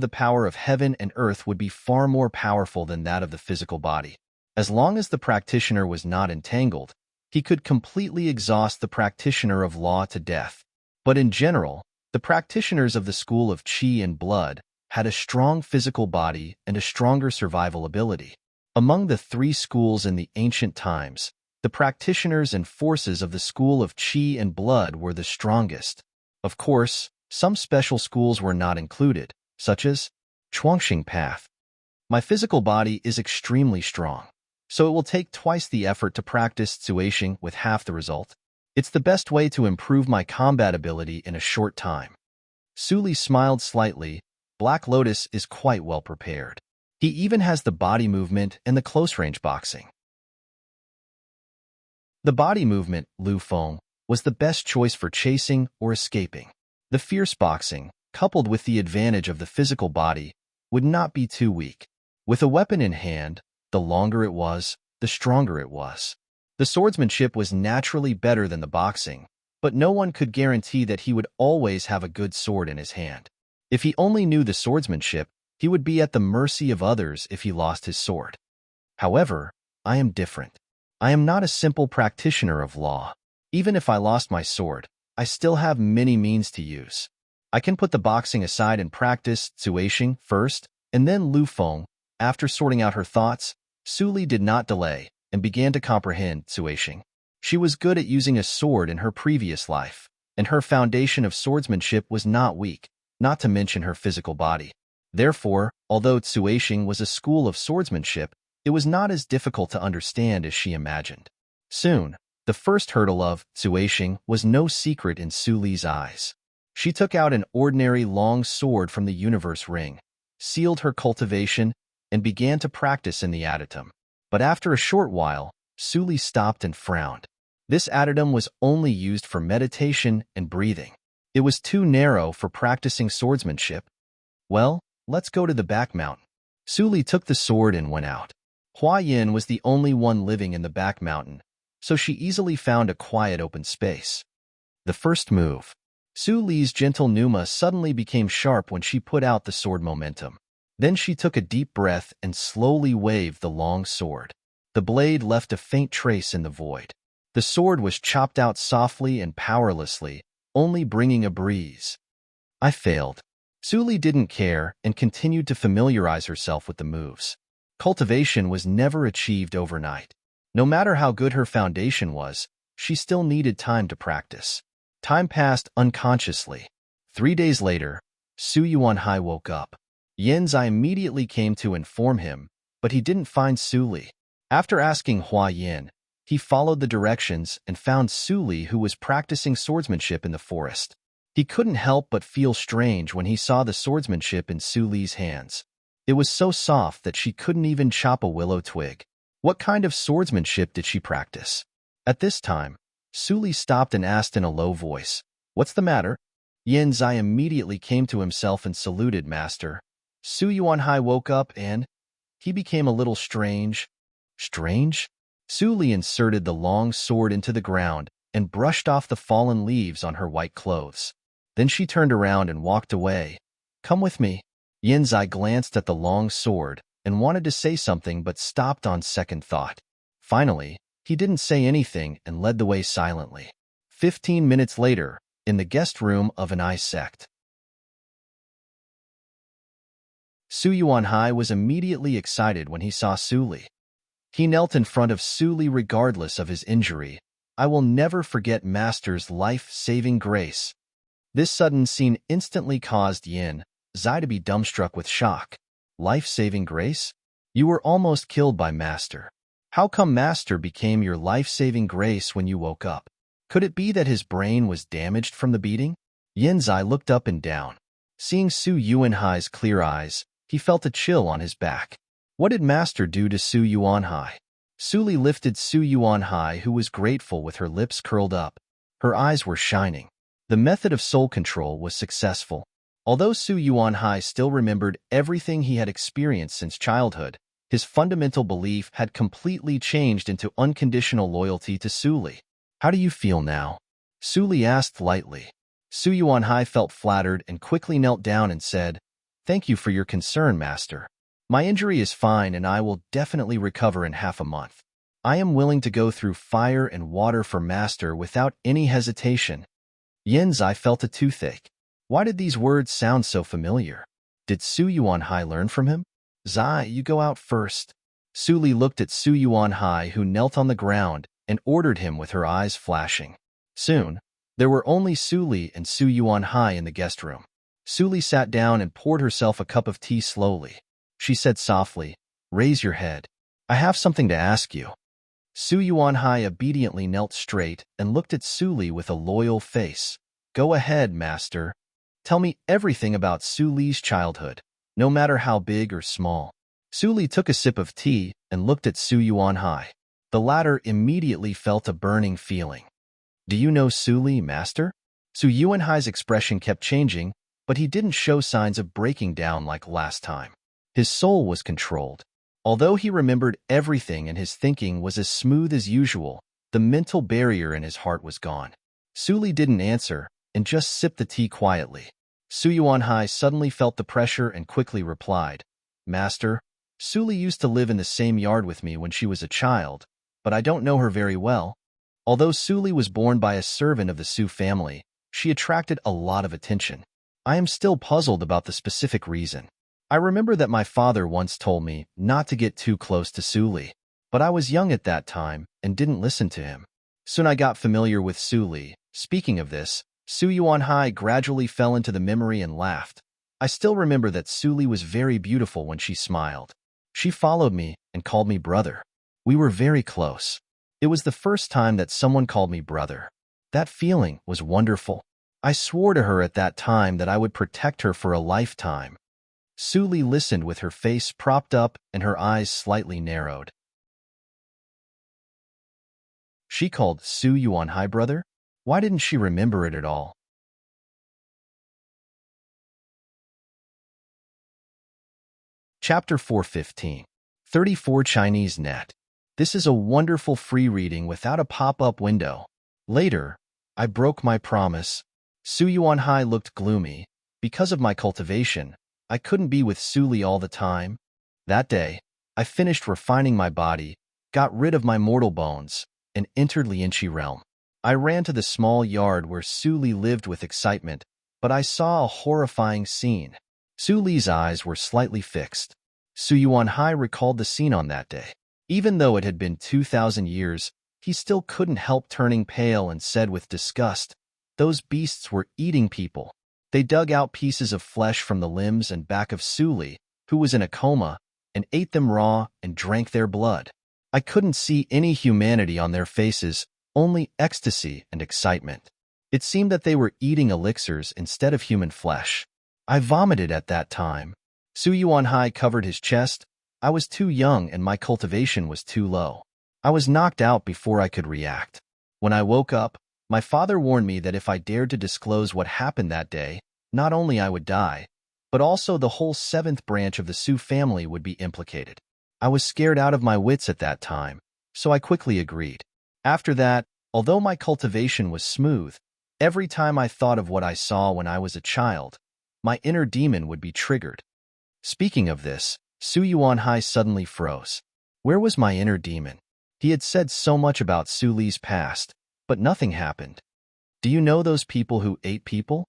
power of heaven and earth would be far more powerful than that of the physical body. As long as the practitioner was not entangled, he could completely exhaust the practitioner of law to death. But in general, the practitioners of the school of chi and blood had a strong physical body and a stronger survival ability. Among the three schools in the ancient times, the practitioners and forces of the school of chi and blood were the strongest. Of course, some special schools were not included, such as Chuangxing Path. My physical body is extremely strong, so it will take twice the effort to practice Tsuishing with half the result. It's the best way to improve my combat ability in a short time. Suli smiled slightly. Black Lotus is quite well prepared. He even has the body movement and the close-range boxing. The body movement, Lu Feng, was the best choice for chasing or escaping. The fierce boxing, coupled with the advantage of the physical body, would not be too weak. With a weapon in hand, the longer it was, the stronger it was. The swordsmanship was naturally better than the boxing, but no one could guarantee that he would always have a good sword in his hand. If he only knew the swordsmanship, he would be at the mercy of others if he lost his sword. However, I am different. I am not a simple practitioner of law. Even if I lost my sword, I still have many means to use. I can put the boxing aside and practice Tsuishing first, and then Lu Feng. After sorting out her thoughts, Suli did not delay and began to comprehend Tsuishing. She was good at using a sword in her previous life, and her foundation of swordsmanship was not weak, not to mention her physical body. Therefore, although Tsuishing was a school of swordsmanship, it was not as difficult to understand as she imagined. Soon, the first hurdle of Tsuishing was no secret in Suli's eyes. She took out an ordinary long sword from the universe ring, sealed her cultivation, and began to practice in the adytum. But after a short while, Suli stopped and frowned. This adytum was only used for meditation and breathing. It was too narrow for practicing swordsmanship. Well, let's go to the back mountain. Suli took the sword and went out. Hua Yin was the only one living in the back mountain, so she easily found a quiet open space. The first move. Suli's gentle Numa suddenly became sharp when she put out the sword momentum. Then she took a deep breath and slowly waved the long sword. The blade left a faint trace in the void. The sword was chopped out softly and powerlessly, only bringing a breeze. I failed. Suli didn't care and continued to familiarize herself with the moves. Cultivation was never achieved overnight. No matter how good her foundation was, she still needed time to practice. Time passed unconsciously. 3 days later, Su Yuanhai woke up. Yenzai immediately came to inform him, but he didn't find Suli. After asking Hua Yin, he followed the directions and found Suli, who was practicing swordsmanship in the forest. He couldn't help but feel strange when he saw the swordsmanship in Suli's hands. It was so soft that she couldn't even chop a willow twig. What kind of swordsmanship did she practice? At this time, Suli stopped and asked in a low voice, "What's the matter?" Yenzai immediately came to himself and saluted, "Master." Su Yuanhai woke up and he became a little strange. Strange? Su Li inserted the long sword into the ground and brushed off the fallen leaves on her white clothes. Then she turned around and walked away. Come with me. Yin Zai glanced at the long sword and wanted to say something but stopped on second thought. Finally, he didn't say anything and led the way silently. 15 minutes later, in the guest room of an eye sect. Su Yuanhai was immediately excited when he saw Su Li. He knelt in front of Su Li regardless of his injury. I will never forget Master's life-saving grace. This sudden scene instantly caused Yin Zai to be dumbstruck with shock. Life-saving grace? You were almost killed by Master. How come Master became your life-saving grace when you woke up? Could it be that his brain was damaged from the beating? Yin Zai looked up and down. Seeing Su Yuanhai's clear eyes, he felt a chill on his back. What did Master do to Su Yuanhai? Su Li lifted Su Yuanhai, who was grateful with her lips curled up. Her eyes were shining. The method of soul control was successful. Although Su Yuanhai still remembered everything he had experienced since childhood, his fundamental belief had completely changed into unconditional loyalty to Su Li. How do you feel now? Su Li asked lightly. Su Yuanhai felt flattered and quickly knelt down and said, Thank you for your concern, Master. My injury is fine and I will definitely recover in half a month. I am willing to go through fire and water for Master without any hesitation. Yin Zai felt a toothache. Why did these words sound so familiar? Did Su Yuanhai learn from him? Zai, you go out first. Su Li looked at Su Yuanhai, who knelt on the ground, and ordered him with her eyes flashing. Soon, there were only Su Li and Su Yuanhai in the guest room. Su Li sat down and poured herself a cup of tea slowly. She said softly, Raise your head. I have something to ask you. Su Yuanhai obediently knelt straight and looked at Su Li with a loyal face. Go ahead, Master. Tell me everything about Su Li's childhood, no matter how big or small. Su Li took a sip of tea and looked at Su Yuanhai. The latter immediately felt a burning feeling. Do you know Su Li, Master? Su Yuanhai's expression kept changing, but he didn't show signs of breaking down like last time. His soul was controlled. Although he remembered everything and his thinking was as smooth as usual, the mental barrier in his heart was gone. Su Li didn't answer and just sipped the tea quietly. Su Yuanhai suddenly felt the pressure and quickly replied, Master, Su Li used to live in the same yard with me when she was a child, but I don't know her very well. Although Su Li was born by a servant of the Su family, she attracted a lot of attention. I am still puzzled about the specific reason. I remember that my father once told me not to get too close to Su Li, but I was young at that time and didn't listen to him. Soon I got familiar with Su Li. Speaking of this, Su Yuanhai gradually fell into the memory and laughed. I still remember that Su Li was very beautiful when she smiled. She followed me and called me brother. We were very close. It was the first time that someone called me brother. That feeling was wonderful. I swore to her at that time that I would protect her for a lifetime. Su Li listened with her face propped up and her eyes slightly narrowed. She called Su Yuanhai brother? Why didn't she remember it at all? Chapter 415. 34 Chinese Net. This is a wonderful free reading without a pop-up window. Later, I broke my promise. Su Yuanhai looked gloomy. Because of my cultivation, I couldn't be with Su Li all the time. That day, I finished refining my body, got rid of my mortal bones, and entered Lianqi realm. I ran to the small yard where Su Li lived with excitement, but I saw a horrifying scene. Su Li's eyes were slightly fixed. Su Yuanhai recalled the scene on that day. Even though it had been 2,000 years, he still couldn't help turning pale and said with disgust, Those beasts were eating people. They dug out pieces of flesh from the limbs and back of Su Li, who was in a coma, and ate them raw and drank their blood. I couldn't see any humanity on their faces, only ecstasy and excitement. It seemed that they were eating elixirs instead of human flesh. I vomited at that time. Su Yuanhai covered his chest. I was too young and my cultivation was too low. I was knocked out before I could react. When I woke up, my father warned me that if I dared to disclose what happened that day, not only I would die, but also the whole 7th branch of the Su family would be implicated. I was scared out of my wits at that time, so I quickly agreed. After that, although my cultivation was smooth, every time I thought of what I saw when I was a child, my inner demon would be triggered. Speaking of this, Su Yuanhai suddenly froze. Where was my inner demon? He had said so much about Su Li's past, but nothing happened. Do you know those people who ate people?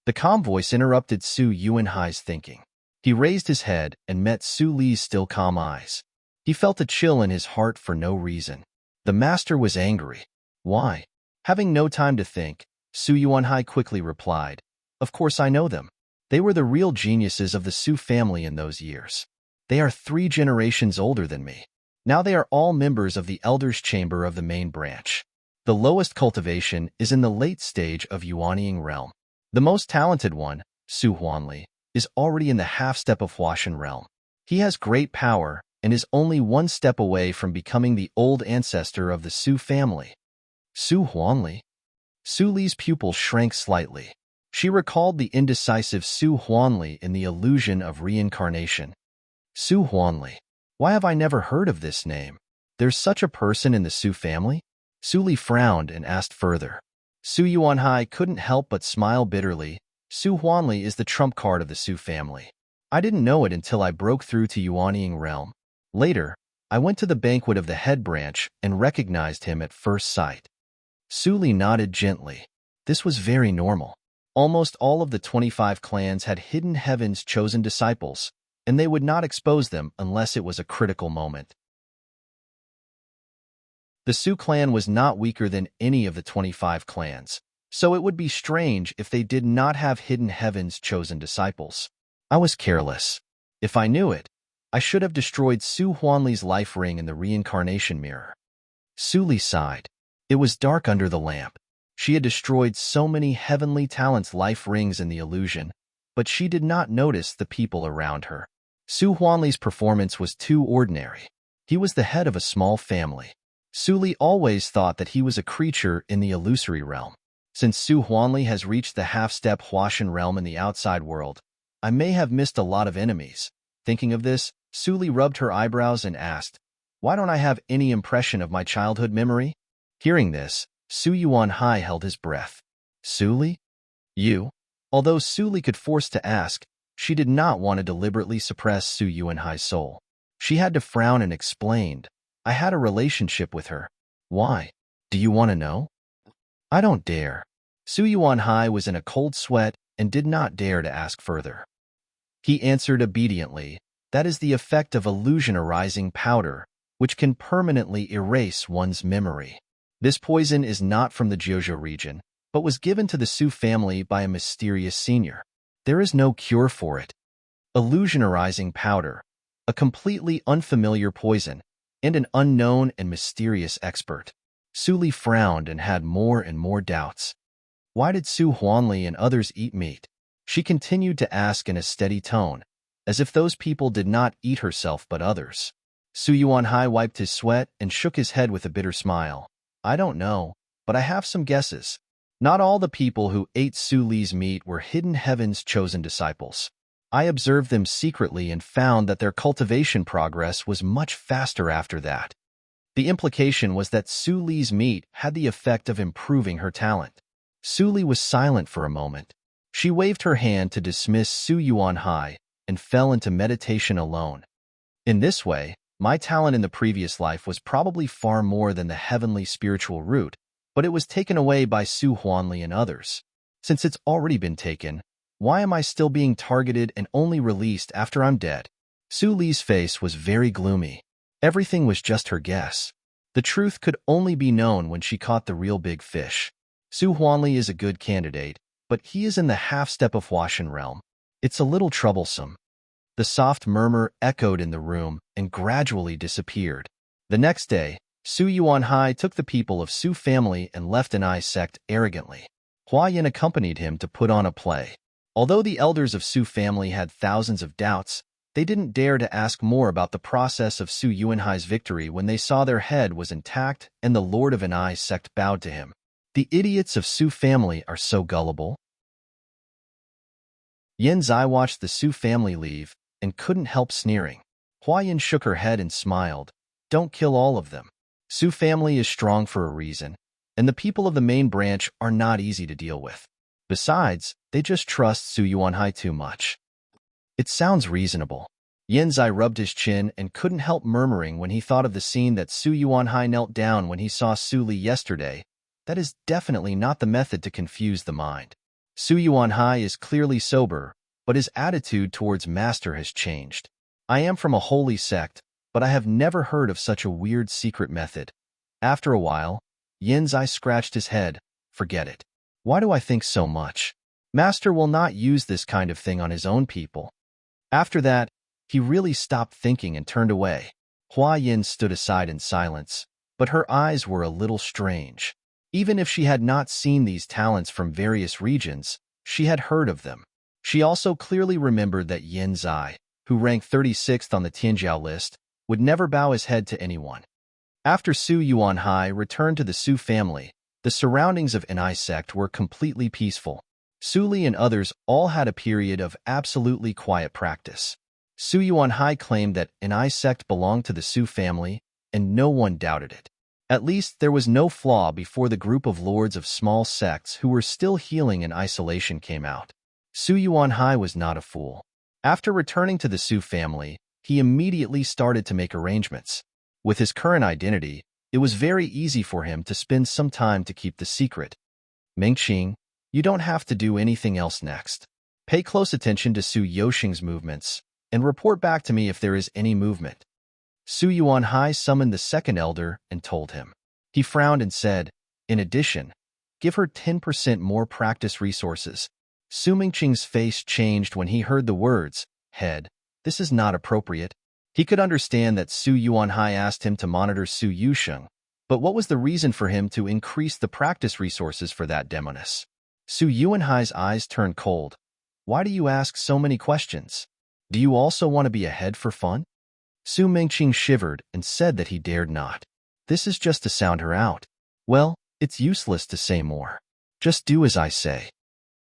The calm voice interrupted Su Yuanhai's thinking. He raised his head and met Su Li's still calm eyes. He felt a chill in his heart for no reason. The master was angry. Why? Having no time to think, Su Yuanhai quickly replied, "Of course I know them. They were the real geniuses of the Su family in those years. They are 3 generations older than me. Now they are all members of the Elders' Chamber of the main branch. The lowest cultivation is in the late stage of Yuanying realm. The most talented one, Su Huanli, is already in the half-step of Huashan realm. He has great power and is only 1 step away from becoming the old ancestor of the Su family." Su Huanli? Su Li's pupil shrank slightly. She recalled the indecisive Su Huanli in the illusion of reincarnation. Su Huanli. Why have I never heard of this name? There's such a person in the Su family? Su Li frowned and asked further. Su Yuanhai couldn't help but smile bitterly. Su Huanli is the trump card of the Su family. I didn't know it until I broke through to Yuanying realm. Later, I went to the banquet of the head branch and recognized him at first sight. Su Li nodded gently. This was very normal. Almost all of the 25 clans had hidden heaven's chosen disciples, and they would not expose them unless it was a critical moment. The Su clan was not weaker than any of the 25 clans, so it would be strange if they did not have hidden heaven's chosen disciples. I was careless. If I knew it, I should have destroyed Su Huanli's life ring in the reincarnation mirror. Su Li sighed. It was dark under the lamp. She had destroyed so many heavenly talents' life rings in the illusion, but she did not notice the people around her. Su Huanli's performance was too ordinary. He was the head of a small family. Su Li always thought that he was a creature in the illusory realm. Since Su Huanli has reached the half-step Huashan realm in the outside world, I may have missed a lot of enemies. Thinking of this, Su Li rubbed her eyebrows and asked, "Why don't I have any impression of my childhood memory?" Hearing this, Su Yuanhai held his breath. Su Li? You? Although Su Li could force to ask, she did not want to deliberately suppress Su Yuanhai's soul. She had to frown and explained, "I had a relationship with her." "Why? Do you want to know?" "I don't dare." Su Yuanhai was in a cold sweat and did not dare to ask further. He answered obediently, "That is the effect of illusion-arising powder, which can permanently erase one's memory. This poison is not from the Jiuzhou region, but was given to the Su family by a mysterious senior. There is no cure for it. Illusion-arising powder, a completely unfamiliar poison, and an unknown and mysterious expert." Su Li frowned and had more and more doubts. Why did Su Huanli and others eat meat? She continued to ask in a steady tone, as if those people did not eat herself but others. Su Yuanhai wiped his sweat and shook his head with a bitter smile. "I don't know, but I have some guesses. Not all the people who ate Su Li's meat were hidden heaven's chosen disciples. I observed them secretly and found that their cultivation progress was much faster after that." The implication was that Su Li's meat had the effect of improving her talent. Su Li was silent for a moment. She waved her hand to dismiss Su Yuanhai and fell into meditation alone. In this way, my talent in the previous life was probably far more than the heavenly spiritual root, but it was taken away by Su Huanli and others. Since it's already been taken, why am I still being targeted and only released after I'm dead? Su Li's face was very gloomy. Everything was just her guess. The truth could only be known when she caught the real big fish. Su Huanli is a good candidate, but he is in the half-step of Huashan realm. It's a little troublesome. The soft murmur echoed in the room and gradually disappeared. The next day, Su Yuanhai took the people of Su family and left an eye sect arrogantly. Hua Yin accompanied him to put on a play. Although the elders of Su family had thousands of doubts, they didn't dare to ask more about the process of Su Yuanhai's victory when they saw their head was intact and the lord of an eye sect bowed to him. The idiots of Su family are so gullible. Yin Zai watched the Su family leave and couldn't help sneering. Hua Yin shook her head and smiled. "Don't kill all of them." Su family is strong for a reason, and the people of the main branch are not easy to deal with. Besides, they just trust Su Yuanhai too much. It sounds reasonable. Yanzai rubbed his chin and couldn't help murmuring when he thought of the scene that Su Yuanhai knelt down when he saw Su Li yesterday. That is definitely not the method to confuse the mind. Su Yuanhai is clearly sober, but his attitude towards Master has changed. I am from a holy sect, but I have never heard of such a weird secret method. After a while, Yanzai scratched his head. Forget it. Why do I think so much? Master will not use this kind of thing on his own people. After that, he really stopped thinking and turned away. Hua Yin stood aside in silence, but her eyes were a little strange. Even if she had not seen these talents from various regions, she had heard of them. She also clearly remembered that Yanzai, who ranked 36th on the Tianjiao list, would never bow his head to anyone. After Su Yuanhai returned to the Su family, the surroundings of Enrich sect were completely peaceful. Su Li and others all had a period of absolutely quiet practice. Su Yuanhai claimed that Enrich sect belonged to the Su family, and no one doubted it. At least there was no flaw before the group of lords of small sects who were still healing in isolation came out. Su Yuanhai was not a fool. After returning to the Su family, he immediately started to make arrangements. With his current identity, it was very easy for him to spend some time to keep the secret. Mengqing, you don't have to do anything else next. Pay close attention to Su Yoxing's movements, and report back to me if there is any movement. Su Yuanhai summoned the second elder and told him. He frowned and said, in addition, give her 10% more practice resources. Su Mingqing's face changed when he heard the words, head, this is not appropriate. He could understand that Su Yuanhai asked him to monitor Su Yusheng, but what was the reason for him to increase the practice resources for that demoness? Su Yuanhai's eyes turned cold. Why do you ask so many questions? Do you also want to be a head for fun? Su Mingqing shivered and said that he dared not. This is just to sound her out. Well, it's useless to say more. Just do as I say.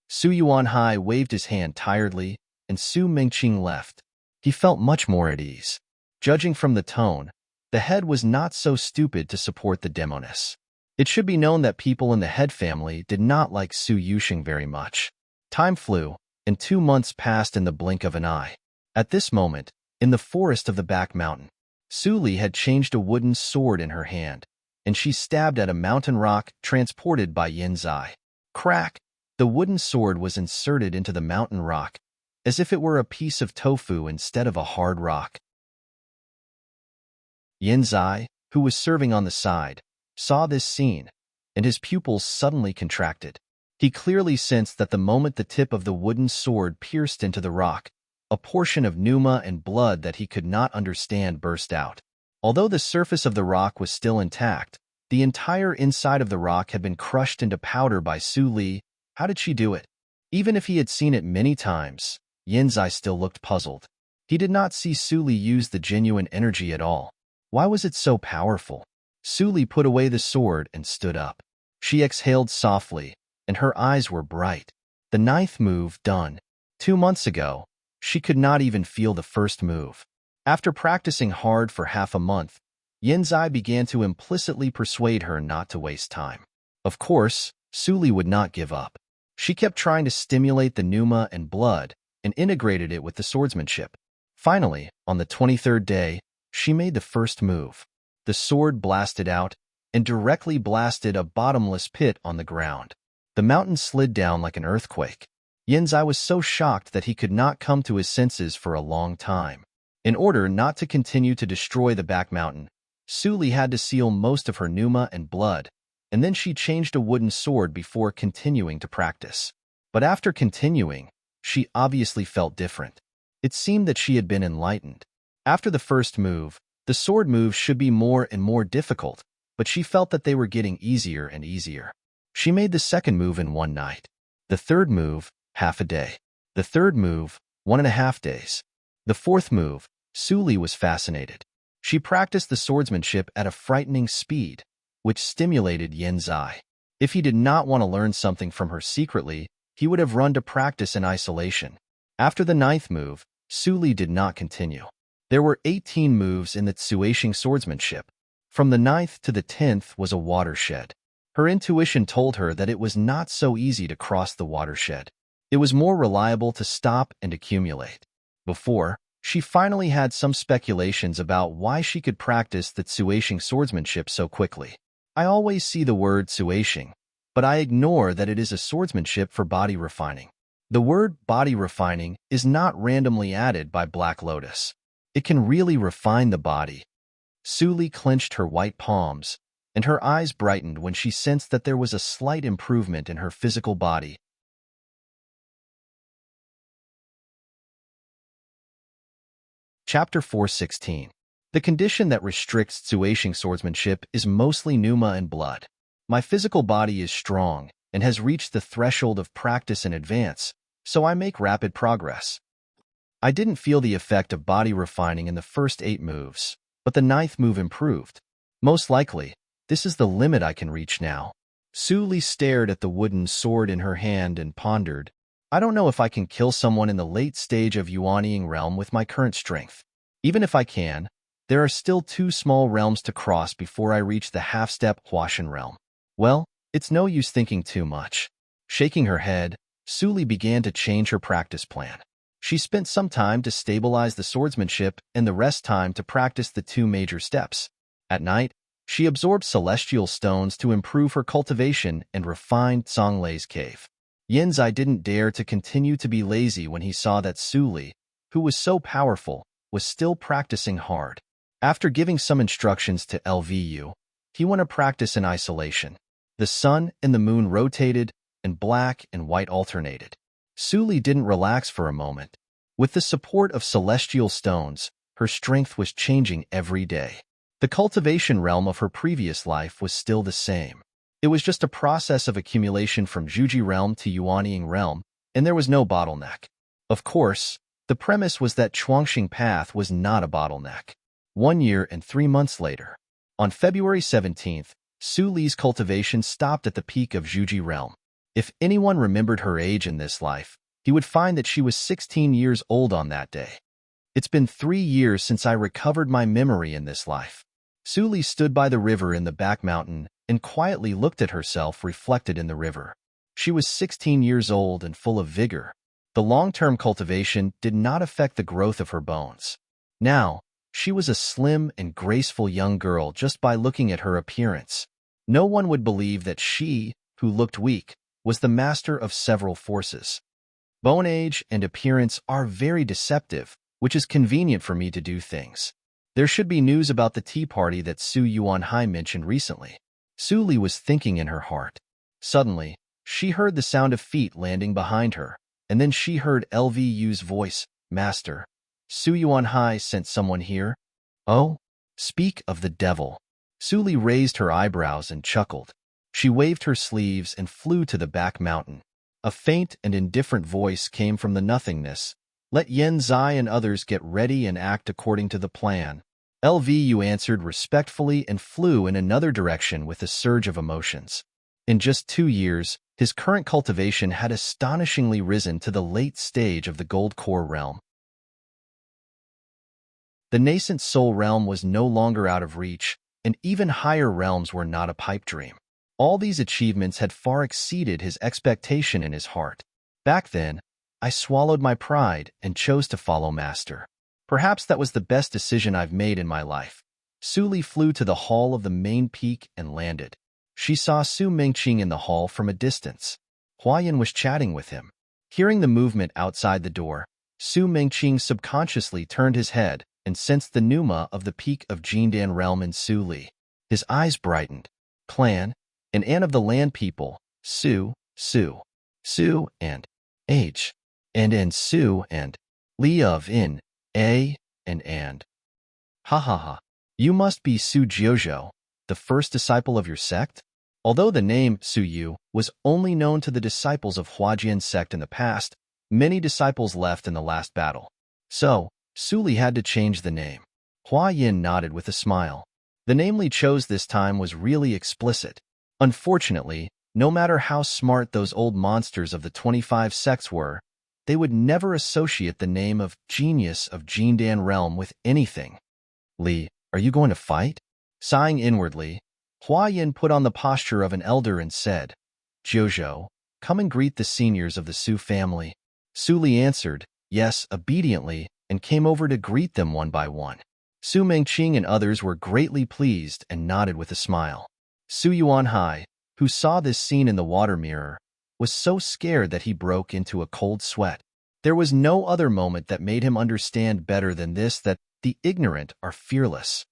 Su Yuanhai waved his hand tiredly, and Su Mingqing left. He felt much more at ease. Judging from the tone, the head was not so stupid to support the demoness. It should be known that people in the head family did not like Su Yusheng very much. Time flew, and 2 months passed in the blink of an eye. At this moment, in the forest of the back mountain, Su Li had changed a wooden sword in her hand, and she stabbed at a mountain rock transported by Yanzai. Crack! The wooden sword was inserted into the mountain rock, as if it were a piece of tofu instead of a hard rock. Yanzai, who was serving on the side, saw this scene, and his pupils suddenly contracted. He clearly sensed that the moment the tip of the wooden sword pierced into the rock, a portion of pneuma and blood that he could not understand burst out. Although the surface of the rock was still intact, the entire inside of the rock had been crushed into powder by Su Li. How did she do it? Even if he had seen it many times, Yanzai still looked puzzled. He did not see Su Li use the genuine energy at all. Why was it so powerful? Su Li put away the sword and stood up. She exhaled softly, and her eyes were bright. The 9th move done. 2 months ago, she could not even feel the first move. After practicing hard for half a month, Yanzai began to implicitly persuade her not to waste time. Of course, Su Li would not give up. She kept trying to stimulate the pneuma and blood and integrated it with the swordsmanship. Finally, on the 23rd day, she made the first move. The sword blasted out and directly blasted a bottomless pit on the ground. The mountain slid down like an earthquake. Yanzai was so shocked that he could not come to his senses for a long time. In order not to continue to destroy the back mountain, Su Li had to seal most of her pneuma and blood, and then she changed a wooden sword before continuing to practice. But after continuing, she obviously felt different. It seemed that she had been enlightened. After the first move, the sword moves should be more and more difficult, but she felt that they were getting easier and easier. She made the second move in 1 night. The third move, half a day. The third move, 1.5 days. The fourth move, Su Li was fascinated. She practiced the swordsmanship at a frightening speed, which stimulated Yanzai. If he did not want to learn something from her secretly, he would have run to practice in isolation. After the 9th move, Su Li did not continue. There were 18 moves in the Tsuashing swordsmanship. From the 9th to the 10th was a watershed. Her intuition told her that it was not so easy to cross the watershed. It was more reliable to stop and accumulate. Before, she finally had some speculations about why she could practice the Tsuashing swordsmanship so quickly. I always see the word Tsuashing, but I ignore that it is a swordsmanship for body refining. The word body refining is not randomly added by Black Lotus. It can really refine the body. Su clenched her white palms, and her eyes brightened when she sensed that there was a slight improvement in her physical body. Chapter 416. The condition that restricts Tsuashing swordsmanship is mostly pneuma and blood. My physical body is strong and has reached the threshold of practice and advance, so I make rapid progress. I didn't feel the effect of body refining in the first 8 moves, but the 9th move improved. Most likely, this is the limit I can reach now. Su stared at the wooden sword in her hand and pondered, I don't know if I can kill someone in the late stage of Yuanying realm with my current strength. Even if I can, there are still 2 small realms to cross before I reach the half-step Huashan realm. Well, it's no use thinking too much. Shaking her head, Su began to change her practice plan. She spent some time to stabilize the swordsmanship and the rest time to practice the 2 major steps. At night, she absorbed celestial stones to improve her cultivation and refined Songlei's cave. Yinzai didn't dare to continue to be lazy when he saw that Su, who was so powerful, was still practicing hard. After giving some instructions to LVU, he went to practice in isolation. The sun and the moon rotated, and black and white alternated. Su didn't relax for a moment. With the support of celestial stones, her strength was changing every day. The cultivation realm of her previous life was still the same. It was just a process of accumulation from Zhuji realm to Yuanying realm, and there was no bottleneck. Of course, the premise was that Chuangxing path was not a bottleneck. 1 year and 3 months later, on February 17th, Suli's cultivation stopped at the peak of Zhuji realm. If anyone remembered her age in this life, he would find that she was 16 years old on that day. It's been 3 years since I recovered my memory in this life. Su stood by the river in the back mountain and quietly looked at herself reflected in the river. She was 16 years old and full of vigor. The long-term cultivation did not affect the growth of her bones. Now, she was a slim and graceful young girl just by looking at her appearance. No one would believe that she, who looked weak, was the master of several forces. Bone age and appearance are very deceptive, which is convenient for me to do things. There should be news about the tea party that Su Yuanhai mentioned recently. Su was thinking in her heart. Suddenly, she heard the sound of feet landing behind her, and then she heard LVU's voice, Master. Su Yuanhai sent someone here? Oh? Speak of the devil. Su raised her eyebrows and chuckled. She waved her sleeves and flew to the back mountain. A faint and indifferent voice came from the nothingness. Let Yen Zai and others get ready and act according to the plan. LVU answered respectfully and flew in another direction with a surge of emotions. In just 2 years, his current cultivation had astonishingly risen to the late stage of the Gold Core realm. The nascent soul realm was no longer out of reach, and even higher realms were not a pipe dream. All these achievements had far exceeded his expectation in his heart. Back then, I swallowed my pride and chose to follow Master. Perhaps that was the best decision I've made in my life. Su flew to the hall of the main peak and landed. She saw Su Mingqing in the hall from a distance. Huayan was chatting with him. Hearing the movement outside the door, Su Mingqing subconsciously turned his head and sensed the pneuma of the peak of Jindan realm in Su. His eyes brightened. Clan, and An of the land people, Su, and H, and Su, and Li of In, A, and. Ha ha ha. You must be Su Jiuzhou, the first disciple of your sect? Although the name Su Yu was only known to the disciples of Huajian sect in the past, many disciples left in the last battle. So, Su Li had to change the name. Hua Yin nodded with a smile. The name Li chose this time was really explicit. Unfortunately, no matter how smart those old monsters of the 25 sects were, they would never associate the name of Genius of Jindan Realm with anything. Li, are you going to fight? Sighing inwardly, Hua Yin put on the posture of an elder and said, "Jojo, come and greet the seniors of the Su family." Su Li answered, yes, obediently, and came over to greet them one by one. Su Mengqing and others were greatly pleased and nodded with a smile. Su Yuanhai, who saw this scene in the water mirror, was so scared that he broke into a cold sweat. There was no other moment that made him understand better than this that the ignorant are fearless.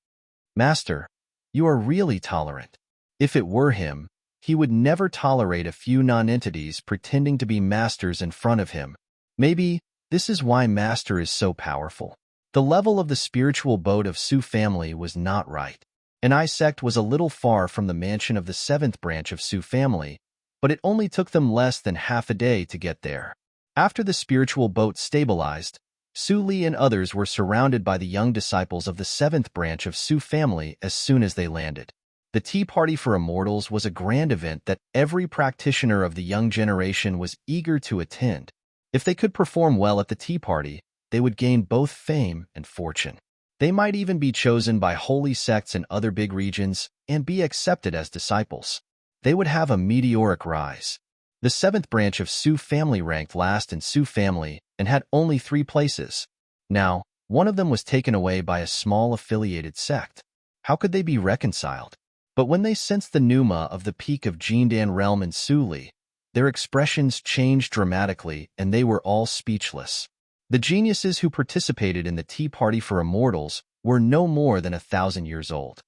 Master, you are really tolerant. If it were him, he would never tolerate a few non-entities pretending to be masters in front of him. Maybe this is why Master is so powerful. The level of the spiritual boat of Su family was not right. An eye sect was a little far from the mansion of the 7th branch of Su family, but it only took them less than half a day to get there. After the spiritual boat stabilized, Su Li and others were surrounded by the young disciples of the 7th branch of Su family as soon as they landed. The Tea Party for Immortals was a grand event that every practitioner of the young generation was eager to attend. If they could perform well at the tea party, they would gain both fame and fortune. They might even be chosen by holy sects in other big regions and be accepted as disciples. They would have a meteoric rise. The 7th branch of Su family ranked last in Su family and had only 3 places. Now, one of them was taken away by a small affiliated sect. How could they be reconciled? But when they sensed the pneuma of the peak of Jindan realm in Su Li, their expressions changed dramatically and they were all speechless. The geniuses who participated in the Tea Party for Immortals were no more than 1,000 years old.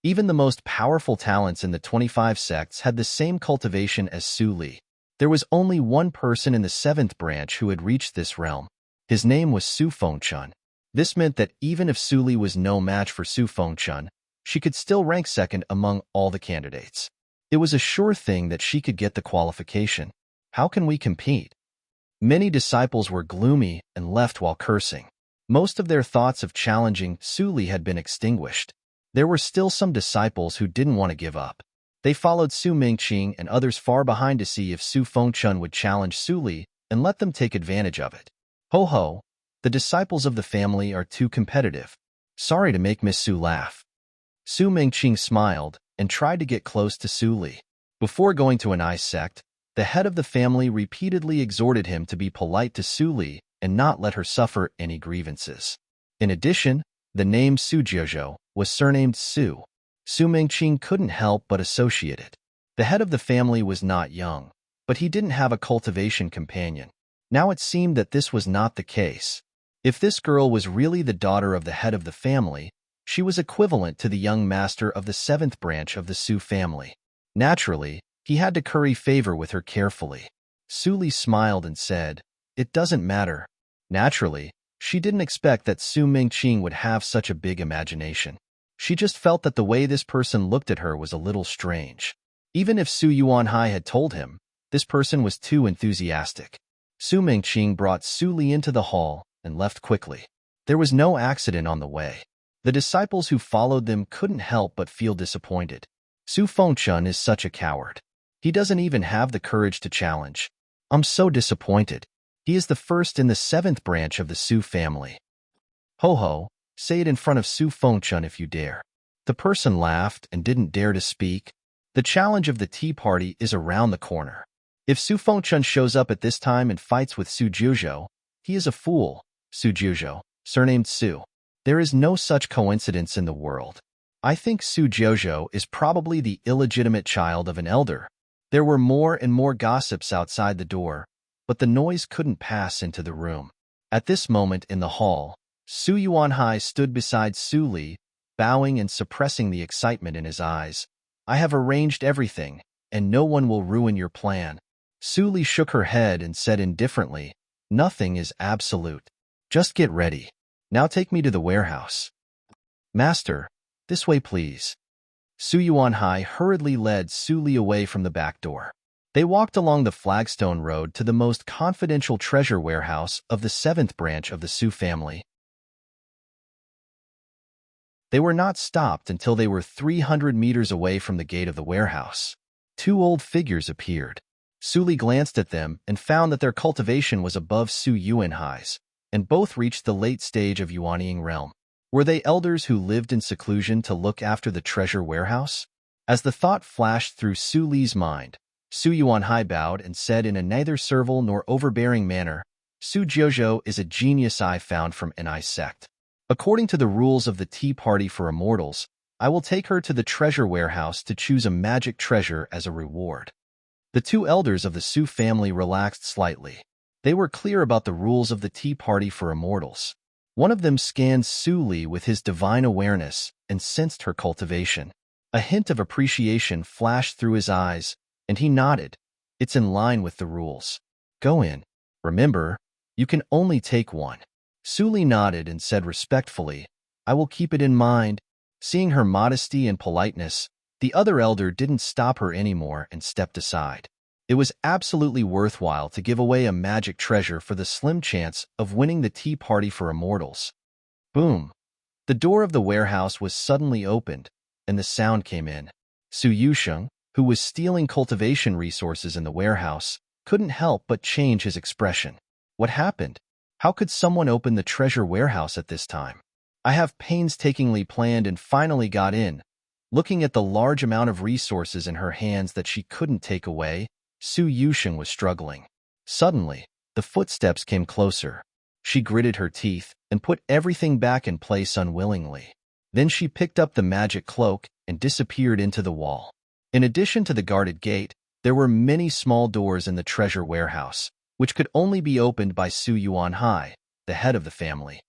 Even the most powerful talents in the 25 sects had the same cultivation as Su Li. There was only one person in the 7th branch who had reached this realm. His name was Su Fengchun. This meant that even if Su Li was no match for Su Fengchun, she could still rank second among all the candidates. It was a sure thing that she could get the qualification. How can we compete? Many disciples were gloomy and left while cursing. Most of their thoughts of challenging Su Li had been extinguished. There were still some disciples who didn't want to give up. They followed Su Mingqing and others far behind to see if Su Fengchun would challenge Su Li and let them take advantage of it. Ho ho! The disciples of the family are too competitive. Sorry to make Miss Su laugh. Su Mingqing smiled and tried to get close to Su Li. Before going to an eye sect, the head of the family repeatedly exhorted him to be polite to Su Li and not let her suffer any grievances. In addition, the name Su Jojo was surnamed Su. Su Mingqing couldn't help but associate it. The head of the family was not young, but he didn't have a cultivation companion. Now it seemed that this was not the case. If this girl was really the daughter of the head of the family, she was equivalent to the young master of the 7th branch of the Su family. Naturally, he had to curry favor with her carefully. Su Li smiled and said, "It doesn't matter." Naturally, she didn't expect that Su Mingqing would have such a big imagination. She just felt that the way this person looked at her was a little strange. Even if Su Yuanhai had told him, this person was too enthusiastic. Su Mingqing brought Su Li into the hall and left quickly. There was no accident on the way. The disciples who followed them couldn't help but feel disappointed. Su Fengchun is such a coward. He doesn't even have the courage to challenge. I'm so disappointed. He is the first in the 7th branch of the Su family. Ho ho, say it in front of Su Fengchun if you dare. The person laughed and didn't dare to speak. The challenge of the tea party is around the corner. If Su Fengchun shows up at this time and fights with Su Jojo, he is a fool. Su Jojo, surnamed Su. There is no such coincidence in the world. I think Su Jojo is probably the illegitimate child of an elder. There were more and more gossips outside the door, but the noise couldn't pass into the room. At this moment in the hall, Su Yuanhai stood beside Su Li, bowing and suppressing the excitement in his eyes. I have arranged everything, and no one will ruin your plan. Su Li shook her head and said indifferently, nothing is absolute. Just get ready. Now take me to the warehouse. Master, this way please. Su Yuanhai hurriedly led Su Li away from the back door. They walked along the flagstone road to the most confidential treasure warehouse of the 7th branch of the Su family. They were not stopped until they were 300 meters away from the gate of the warehouse. 2 old figures appeared. Su Li glanced at them and found that their cultivation was above Su Yuanhai's, and both reached the late stage of Yuanying realm. Were they elders who lived in seclusion to look after the treasure warehouse? As the thought flashed through Su Li's mind, Su Yuanhai bowed and said in a neither servile nor overbearing manner, Su Jiuzhou is a genius I found from Ni sect. According to the rules of the Tea Party for Immortals, I will take her to the treasure warehouse to choose a magic treasure as a reward. The two elders of the Su family relaxed slightly. They were clear about the rules of the Tea Party for Immortals. One of them scanned Su Li with his divine awareness and sensed her cultivation. A hint of appreciation flashed through his eyes, and he nodded. It's in line with the rules. Go in. Remember, you can only take one. Su Li nodded and said respectfully, I will keep it in mind. Seeing her modesty and politeness, the other elder didn't stop her anymore and stepped aside. It was absolutely worthwhile to give away a magic treasure for the slim chance of winning the Tea Party for Immortals. Boom! The door of the warehouse was suddenly opened, and the sound came in. Su Yusheng, who was stealing cultivation resources in the warehouse, couldn't help but change his expression. What happened? How could someone open the treasure warehouse at this time? I have painstakingly planned and finally got in. Looking at the large amount of resources in her hands that she couldn't take away, Su Yusheng was struggling. Suddenly, the footsteps came closer. She gritted her teeth and put everything back in place unwillingly. Then she picked up the magic cloak and disappeared into the wall. In addition to the guarded gate, there were many small doors in the treasure warehouse, which could only be opened by Su Yuanhai, the head of the family.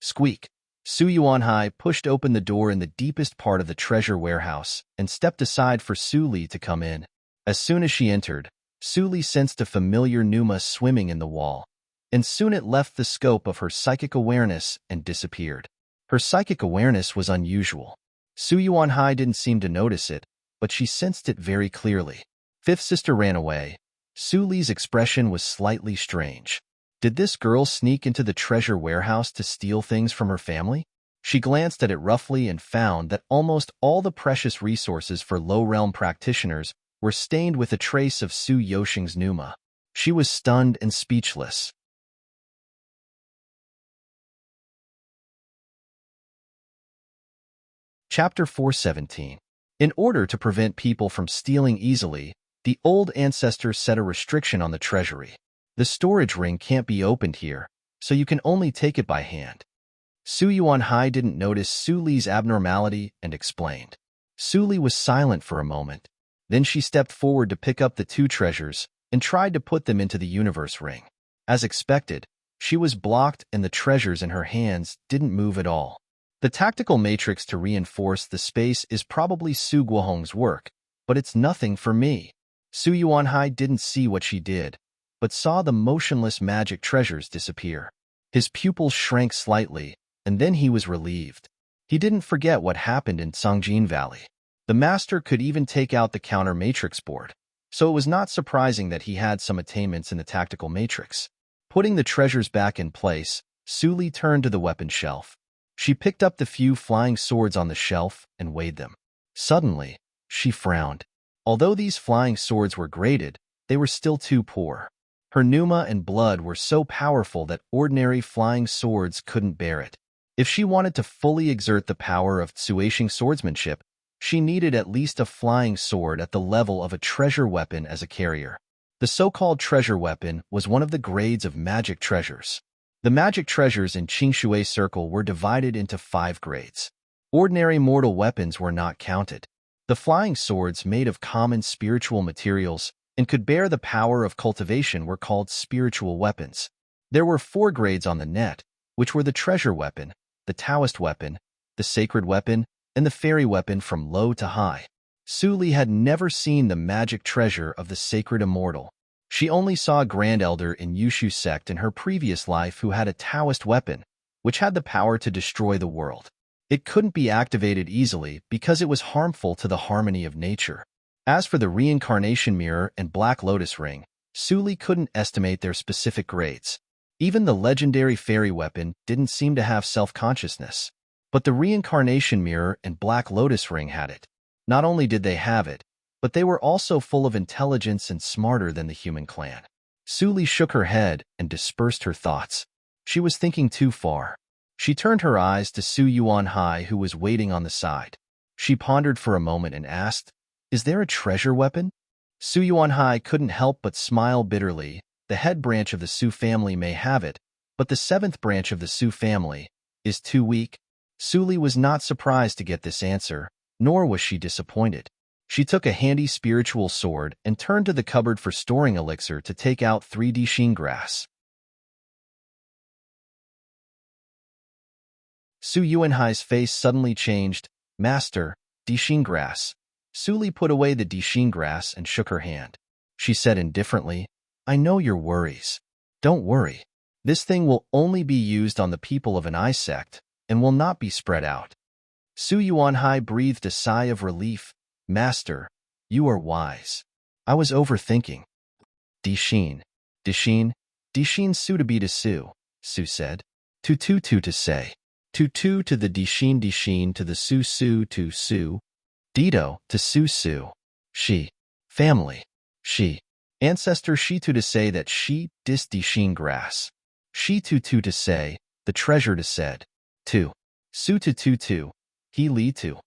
Squeak! Su Yuanhai pushed open the door in the deepest part of the treasure warehouse and stepped aside for Su Li to come in. As soon as she entered, Su Li sensed a familiar pneuma swimming in the wall, and soon it left the scope of her psychic awareness and disappeared. Her psychic awareness was unusual. Su Yuanhai didn't seem to notice it, but she sensed it very clearly. Fifth sister ran away. Su Li's expression was slightly strange. Did this girl sneak into the treasure warehouse to steal things from her family? She glanced at it roughly and found that almost all the precious resources for low-realm practitioners were stained with a trace of Su Yusheng's pneuma. She was stunned and speechless. Chapter 417. In order to prevent people from stealing easily, the old ancestors set a restriction on the treasury. The storage ring can't be opened here, so you can only take it by hand. Su Yuanhai didn't notice Su Li's abnormality and explained. Su Li was silent for a moment. Then she stepped forward to pick up the two treasures and tried to put them into the universe ring. As expected, she was blocked and the treasures in her hands didn't move at all. The tactical matrix to reinforce the space is probably Su Guohong's work, but it's nothing for me. Su Yuanhai didn't see what she did, but saw the motionless magic treasures disappear. His pupils shrank slightly, and then he was relieved. He didn't forget what happened in Songjin Valley. The master could even take out the counter matrix board, so it was not surprising that he had some attainments in the tactical matrix. Putting the treasures back in place, Su Li turned to the weapon shelf. She picked up the few flying swords on the shelf and weighed them. Suddenly, she frowned. Although these flying swords were graded, they were still too poor. Her pneuma and blood were so powerful that ordinary flying swords couldn't bear it. If she wanted to fully exert the power of Tsueshing swordsmanship, she needed at least a flying sword at the level of a treasure weapon as a carrier. The so-called treasure weapon was one of the grades of magic treasures. The magic treasures in Qingshui Circle were divided into 5 grades. Ordinary mortal weapons were not counted. The flying swords made of common spiritual materials and could bear the power of cultivation were called spiritual weapons. There were 4 grades on the net, which were the treasure weapon, the Taoist weapon, the sacred weapon, and the fairy weapon from low to high. Su Li had never seen the magic treasure of the sacred immortal. She only saw a grand elder in Yushu sect in her previous life who had a Taoist weapon, which had the power to destroy the world. It couldn't be activated easily because it was harmful to the harmony of nature. As for the reincarnation mirror and black lotus ring, Su Li couldn't estimate their specific grades. Even the legendary fairy weapon didn't seem to have self-consciousness. But the reincarnation mirror and black lotus ring had it. Not only did they have it, but they were also full of intelligence and smarter than the human clan. Su Li shook her head and dispersed her thoughts. She was thinking too far. She turned her eyes to Su Yuanhai, who was waiting on the side. She pondered for a moment and asked, "Is there a treasure weapon?" Su Yuanhai couldn't help but smile bitterly. The head branch of the Su family may have it, but the seventh branch of the Su family is too weak. Su Li was not surprised to get this answer, nor was she disappointed. She took a handy spiritual sword and turned to the cupboard for storing elixir to take out 3 Dixin grass. Su Yuanhai's face suddenly changed. "Master, Dixin grass." Su Li put away the Dixin grass and shook her hand. She said indifferently, "I know your worries. Don't worry. This thing will only be used on the people of an eye sect and will not be spread out." Su Yuanhai breathed a sigh of relief. "Master, you are wise. I was overthinking." Dixin. Dixin Su to be to Su, Su said. Tu to say. Tu to the Dixin to the Su to Su. Dito to Su. She. Family. She. Ancestor Shi to say that she dis Dixin grass. Shi to say, the treasure to said. Tu. Su to. He Li to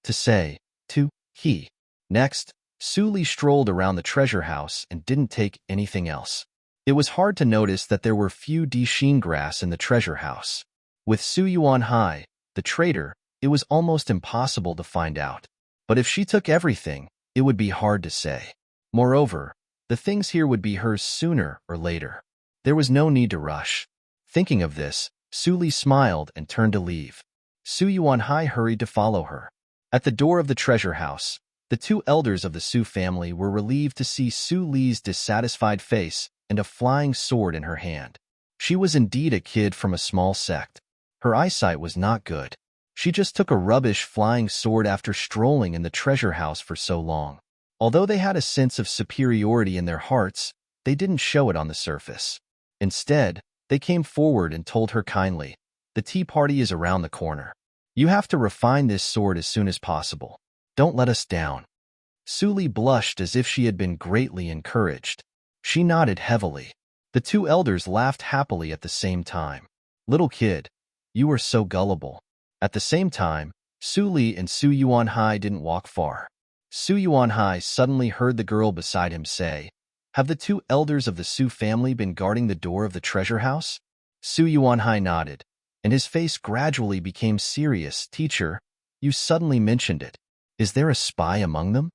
say. Tu. He. Next, Su Li strolled around the treasure house and didn't take anything else. It was hard to notice that there were few Dixin grass in the treasure house. With Su Yuanhai, the trader, it was almost impossible to find out. But if she took everything, it would be hard to say. Moreover, the things here would be hers sooner or later. There was no need to rush. Thinking of this, Su Li smiled and turned to leave. Su Yuanhai hurried to follow her. At the door of the treasure house, the 2 elders of the Su family were relieved to see Su Li's dissatisfied face and a flying sword in her hand. She was indeed a kid from a small sect. Her eyesight was not good. She just took a rubbish flying sword after strolling in the treasure house for so long. Although they had a sense of superiority in their hearts, they didn't show it on the surface. Instead, they came forward and told her kindly, "The tea party is around the corner. You have to refine this sword as soon as possible. Don't let us down." Su Li blushed as if she had been greatly encouraged. She nodded heavily. The 2 elders laughed happily at the same time. "Little kid, you are so gullible." At the same time, Su Li and Su Yuanhai didn't walk far. Su Yuanhai suddenly heard the girl beside him say, "Have the 2 elders of the Su family been guarding the door of the treasure house?" Su Yuanhai nodded, and his face gradually became serious. "Teacher, you suddenly mentioned it. Is there a spy among them?"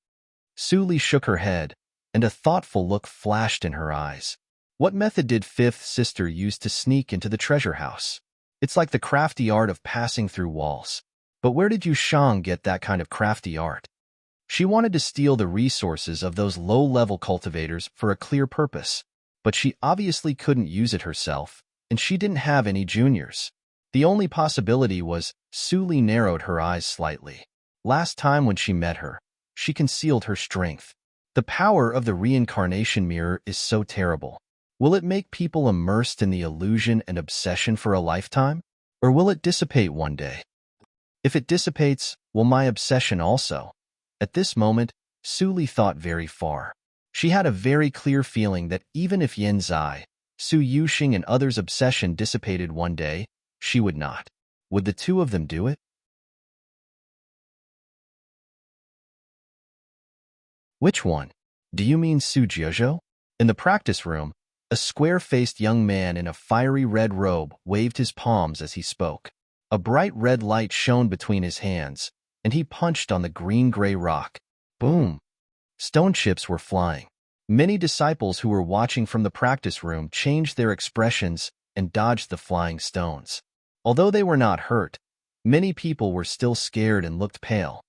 Su Li shook her head, and a thoughtful look flashed in her eyes. "What method did 5th sister use to sneak into the treasure house? It's like the crafty art of passing through walls. But where did Yu Shang get that kind of crafty art?" She wanted to steal the resources of those low-level cultivators for a clear purpose, but she obviously couldn't use it herself, and she didn't have any juniors. The only possibility was Su Li narrowed her eyes slightly. Last time when she met her, she concealed her strength. The power of the reincarnation mirror is so terrible. Will it make people immersed in the illusion and obsession for a lifetime? Or will it dissipate one day? If it dissipates, will my obsession also? At this moment, Su Li thought very far. She had a very clear feeling that even if Yin Zai, Su Yuxing and others' obsession dissipated one day, she would not. Would the 2 of them do it? Which one? Do you mean Su Jiuzhou? In the practice room, a square-faced young man in a fiery red robe waved his palms as he spoke. A bright red light shone between his hands, and he punched on the green-gray rock. Boom! Stone chips were flying. Many disciples who were watching from the practice room changed their expressions and dodged the flying stones. Although they were not hurt, many people were still scared and looked pale.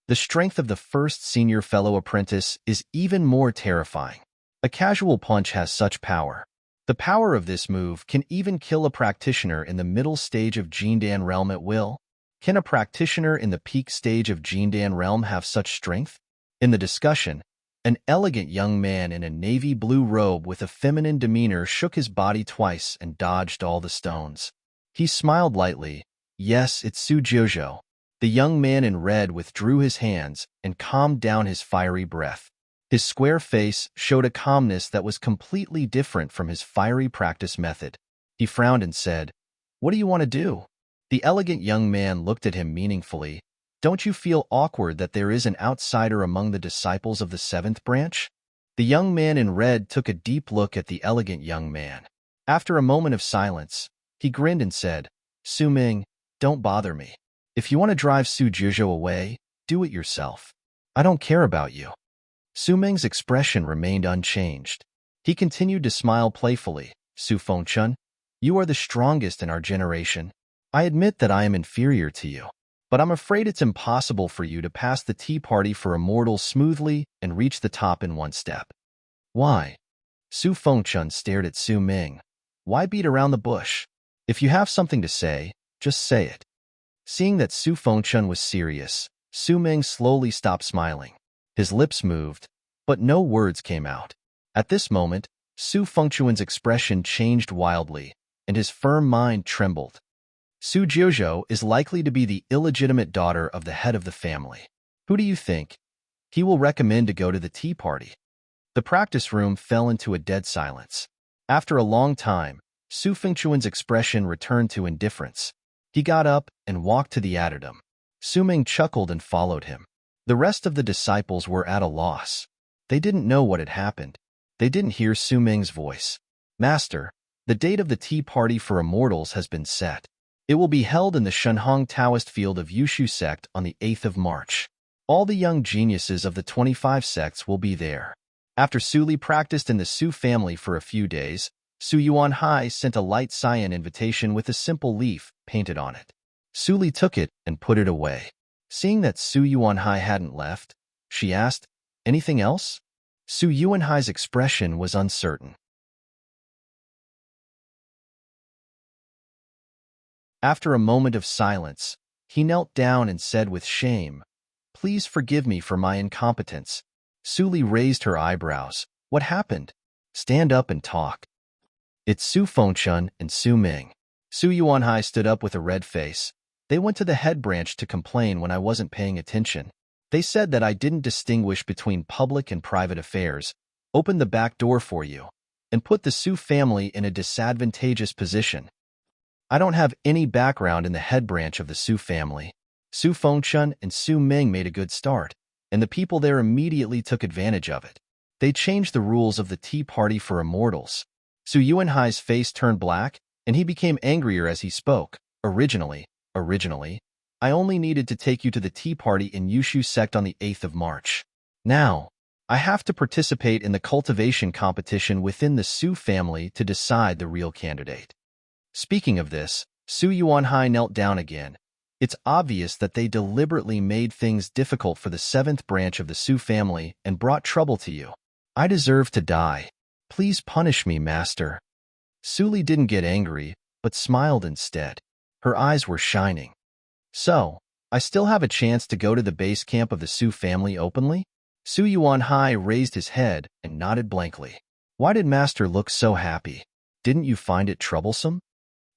The strength of the first senior fellow apprentice is even more terrifying. A casual punch has such power. The power of this move can even kill a practitioner in the middle stage of Jindan realm at will. Can a practitioner in the peak stage of Jindan realm have such strength? In the discussion, an elegant young man in a navy blue robe with a feminine demeanor shook his body twice and dodged all the stones. He smiled lightly. "Yes, it's Su Jiuzhou." The young man in red withdrew his hands and calmed down his fiery breath. His square face showed a calmness that was completely different from his fiery practice method. He frowned and said, "What do you want to do?" The elegant young man looked at him meaningfully. Don't you feel awkward that there is an outsider among the disciples of the seventh branch? The young man in red took a deep look at the elegant young man. After a moment of silence, he grinned and said, Su Ming, don't bother me. If you want to drive Su Jizhou away, do it yourself. I don't care about you. Su Ming's expression remained unchanged. He continued to smile playfully. Su Fengchun, you are the strongest in our generation. I admit that I am inferior to you, but I'm afraid it's impossible for you to pass the tea party for immortals smoothly and reach the top in one step. Why? Su Fengchun stared at Su Ming. Why beat around the bush? If you have something to say, just say it. Seeing that Su Fengchun was serious, Su Ming slowly stopped smiling. His lips moved, but no words came out. At this moment, Su Fengchun's expression changed wildly, and his firm mind trembled. Su Jizhou is likely to be the illegitimate daughter of the head of the family. Who do you think? He will recommend to go to the tea party. The practice room fell into a dead silence. After a long time, Su Fengchun's expression returned to indifference. He got up and walked to the addendum. Su Ming chuckled and followed him. The rest of the disciples were at a loss. They didn't know what had happened. They didn't hear Su Ming's voice. Master, the date of the tea party for immortals has been set. It will be held in the Shenhong Taoist field of Yushu sect on the 8th of March. All the young geniuses of the 25 sects will be there. After Su Li practiced in the Su family for a few days, Su Yuanhai sent a light cyan invitation with a simple leaf painted on it. Su Li took it and put it away. Seeing that Su Yuanhai hadn't left, she asked, anything else? Su Yuanhai's expression was uncertain. After a moment of silence, he knelt down and said with shame, Please forgive me for my incompetence. Su Li raised her eyebrows. What happened? Stand up and talk. It's Su Fengchun and Su Ming. Su Yuanhai stood up with a red face. They went to the head branch to complain when I wasn't paying attention. They said that I didn't distinguish between public and private affairs, opened the back door for you, and put the Su family in a disadvantageous position. I don't have any background in the head branch of the Su family. Su Fengchun and Su Ming made a good start, and the people there immediately took advantage of it. They changed the rules of the tea party for immortals. Su Yuanhai's face turned black, and he became angrier as he spoke. Originally, I only needed to take you to the tea party in Yushu sect on the 8th of March. Now, I have to participate in the cultivation competition within the Su family to decide the real candidate. Speaking of this, Su Yuanhai knelt down again. It's obvious that they deliberately made things difficult for the seventh branch of the Su family and brought trouble to you. I deserve to die. Please punish me, master. Su Li didn't get angry, but smiled instead. Her eyes were shining. So, I still have a chance to go to the base camp of the Su family openly? Su Yuanhai raised his head and nodded blankly. Why did master look so happy? Didn't you find it troublesome?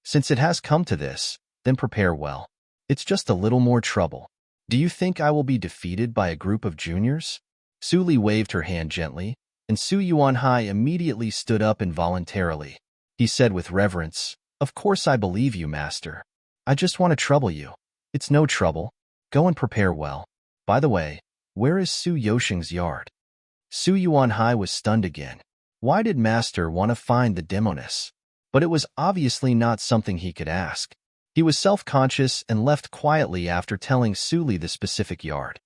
Since it has come to this, then prepare well. It's just a little more trouble. Do you think I will be defeated by a group of juniors? Su Li waved her hand gently, and Su Yuanhai immediately stood up involuntarily. He said with reverence, Of course I believe you, master. I just want to trouble you. It's no trouble. Go and prepare well. By the way, where is Su Yoshing's yard? Su Yuanhai was stunned again. Why did master want to find the demoness? But it was obviously not something he could ask. He was self-conscious and left quietly after telling Su Li the specific yard.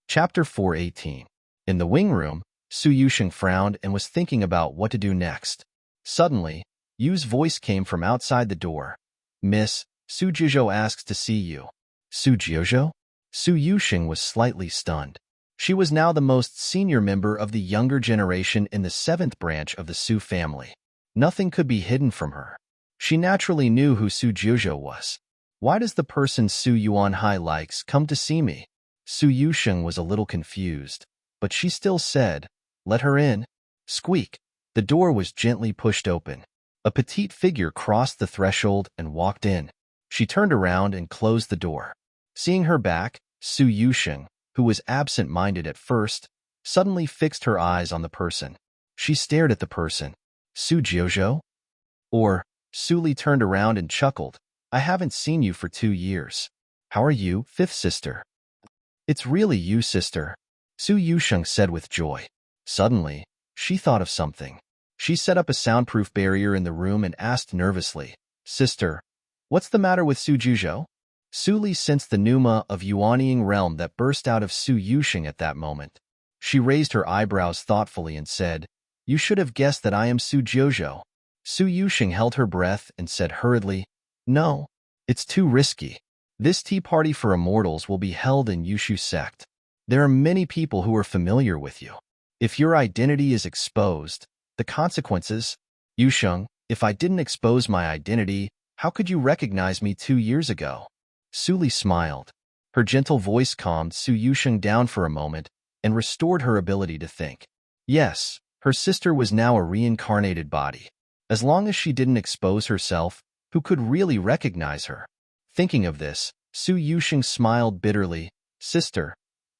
Chapter 418. In the wing room, Su Yushing frowned and was thinking about what to do next. Suddenly, Yu's voice came from outside the door. Miss, Su Jizhou asks to see you. Su Jizhou? Su Yushing was slightly stunned. She was now the most senior member of the younger generation in the seventh branch of the Su family. Nothing could be hidden from her. She naturally knew who Su Jizhou was. Why does the person Su Yuanhai likes come to see me? Su Yusheng was a little confused, but she still said, Let her in. Squeak. The door was gently pushed open. A petite figure crossed the threshold and walked in. She turned around and closed the door. Seeing her back, Su Yusheng, who was absent-minded at first, suddenly fixed her eyes on the person. She stared at the person. Su Jiuzhou? Or, Suli turned around and chuckled. I haven't seen you for 2 years. How are you, fifth sister? It's really you, sister, Su Yusheng said with joy. Suddenly, she thought of something. She set up a soundproof barrier in the room and asked nervously, Sister, what's the matter with Su Jiuzhou? Suli sensed the pneuma of Yuanying realm that burst out of Su Yusheng at that moment. She raised her eyebrows thoughtfully and said, You should have guessed that I am Su Jiuzhou. Su Yusheng held her breath and said hurriedly, No, it's too risky. This tea party for immortals will be held in Yushu sect. There are many people who are familiar with you. If your identity is exposed, the consequences… Yusheng, if I didn't expose my identity, how could you recognize me 2 years ago? Suli smiled. Her gentle voice calmed Su Yusheng down for a moment and restored her ability to think. Yes, her sister was now a reincarnated body. As long as she didn't expose herself, who could really recognize her? Thinking of this, Su Yusheng smiled bitterly. Sister,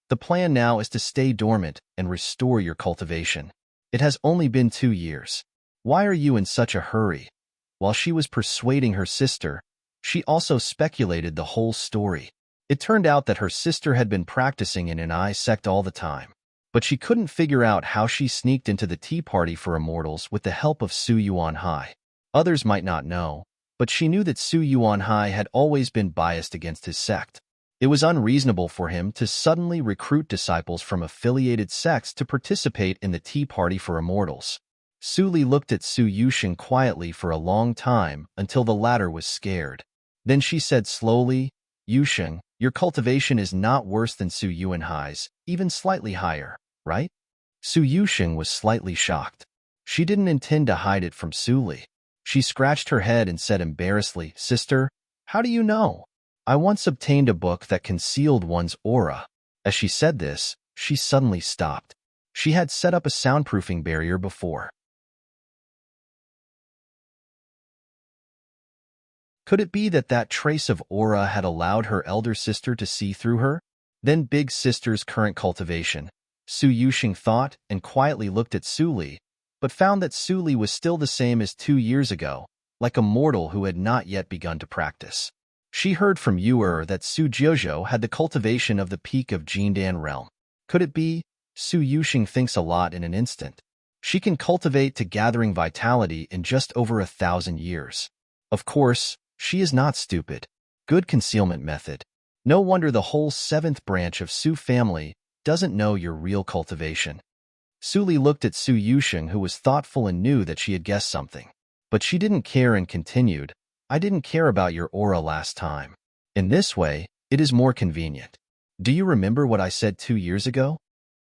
the plan now is to stay dormant and restore your cultivation. It has only been 2 years. Why are you in such a hurry? While she was persuading her sister, she also speculated the whole story. It turned out that her sister had been practicing in an eye sect all the time, but she couldn't figure out how she sneaked into the tea party for immortals with the help of Su Yuanhai. Others might not know, but she knew that Su Yuanhai had always been biased against his sect. It was unreasonable for him to suddenly recruit disciples from affiliated sects to participate in the tea party for immortals. Suli looked at Su Yusheng quietly for a long time until the latter was scared. Then she said slowly, Yusheng, your cultivation is not worse than Su Yuanhai's, even slightly higher, right? Su Yusheng was slightly shocked. She didn't intend to hide it from Suli. She scratched her head and said embarrassedly, Sister, how do you know? I once obtained a book that concealed one's aura. As she said this, she suddenly stopped. She had set up a soundproofing barrier before. Could it be that that trace of aura had allowed her elder sister to see through her? Then big sister's current cultivation, Su Yusheng thought and quietly looked at Suli, but found that Suli was still the same as 2 years ago, like a mortal who had not yet begun to practice. She heard from Yuer that Su Jiuzhou had the cultivation of the peak of Jindan realm. Could it be? Su Yusheng thinks a lot in an instant. She can cultivate to gathering vitality in just over 1,000 years. Of course, she is not stupid. Good concealment method. No wonder the whole 7th branch of Su family doesn't know your real cultivation. Suli looked at Su Yusheng, who was thoughtful and knew that she had guessed something. But she didn't care and continued, I didn't care about your aura last time. In this way, it is more convenient. Do you remember what I said 2 years ago?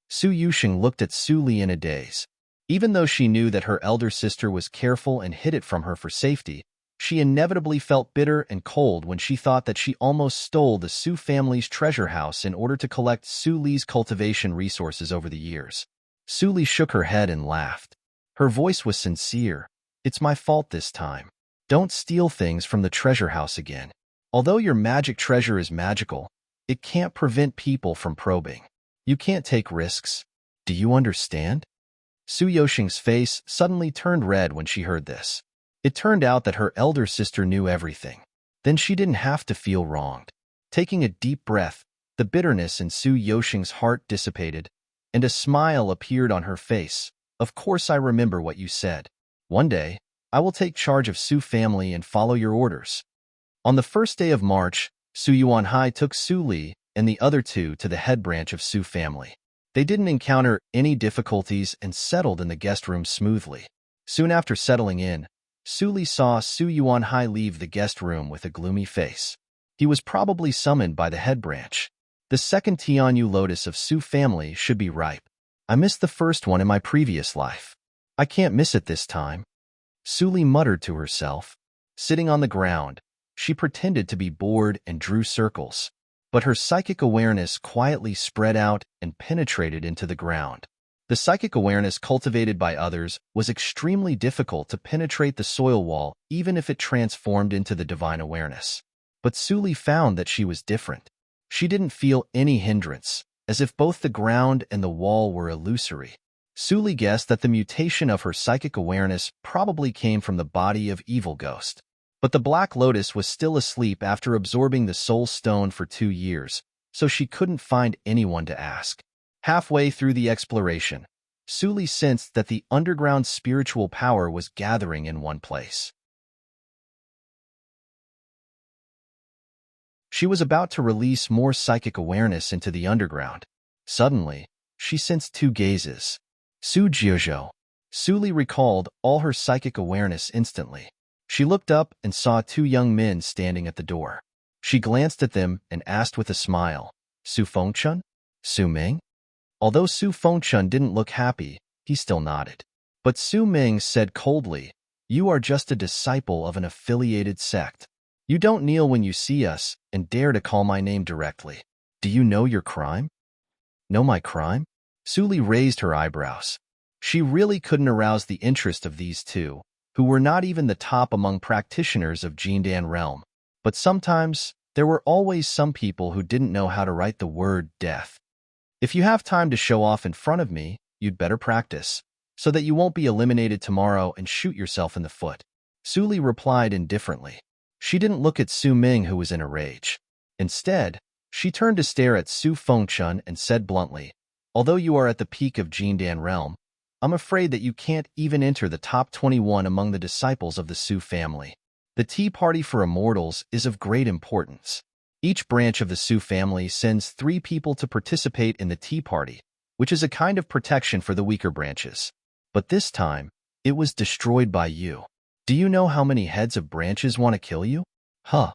Su Yusheng looked at Suli in a daze. Even though she knew that her elder sister was careful and hid it from her for safety, she inevitably felt bitter and cold when she thought that she almost stole the Su family's treasure house in order to collect Suli's cultivation resources over the years. Suli shook her head and laughed. Her voice was sincere. It's my fault this time. Don't steal things from the treasure house again. Although your magic treasure is magical, it can't prevent people from probing. You can't take risks. Do you understand? Su Yusheng's face suddenly turned red when she heard this. It turned out that her elder sister knew everything. Then she didn't have to feel wronged. Taking a deep breath, the bitterness in Su Yusheng's heart dissipated, and a smile appeared on her face. Of course I remember what you said. One day, I will take charge of Su family and follow your orders. On the first day of March, Su Yuanhai took Su Li and the other two to the head branch of Su family. They didn't encounter any difficulties and settled in the guest room smoothly. Soon after settling in, Su Li saw Su Yuanhai leave the guest room with a gloomy face. He was probably summoned by the head branch. The second Tianyu lotus of Su family should be ripe. I missed the first one in my previous life. I can't miss it this time. Suli muttered to herself. Sitting on the ground, she pretended to be bored and drew circles. But her psychic awareness quietly spread out and penetrated into the ground. The psychic awareness cultivated by others was extremely difficult to penetrate the soil wall even if it transformed into the divine awareness. But Suli found that she was different. She didn't feel any hindrance. as if both the ground and the wall were illusory. Suli guessed that the mutation of her psychic awareness probably came from the body of Evil Ghost. But the Black Lotus was still asleep after absorbing the Soul Stone for 2 years, so she couldn't find anyone to ask. Halfway through the exploration, Suli sensed that the underground spiritual power was gathering in one place. She was about to release more psychic awareness into the underground. Suddenly, she sensed 2 gazes. Su Jiuzhou. Suli recalled all her psychic awareness instantly. She looked up and saw 2 young men standing at the door. She glanced at them and asked with a smile, Su Fengchun? Su Ming? Although Su Fengchun didn't look happy, he still nodded. But Su Ming said coldly, "You are just a disciple of an affiliated sect. You don't kneel when you see us and dare to call my name directly. Do you know your crime?" "Know my crime?" Suli raised her eyebrows. She really couldn't arouse the interest of these 2, who were not even the top among practitioners of Jindan realm. But sometimes, there were always some people who didn't know how to write the word death. "If you have time to show off in front of me, you'd better practice, so that you won't be eliminated tomorrow and shoot yourself in the foot." Suli replied indifferently. She didn't look at Su Ming, who was in a rage. Instead, she turned to stare at Su Fengchun and said bluntly, "Although you are at the peak of Jindan realm, I'm afraid that you can't even enter the top 21 among the disciples of the Su family. The Tea Party for Immortals is of great importance. Each branch of the Su family sends 3 people to participate in the Tea Party, which is a kind of protection for the weaker branches. But this time, it was destroyed by you. Do you know how many heads of branches want to kill you?" Huh.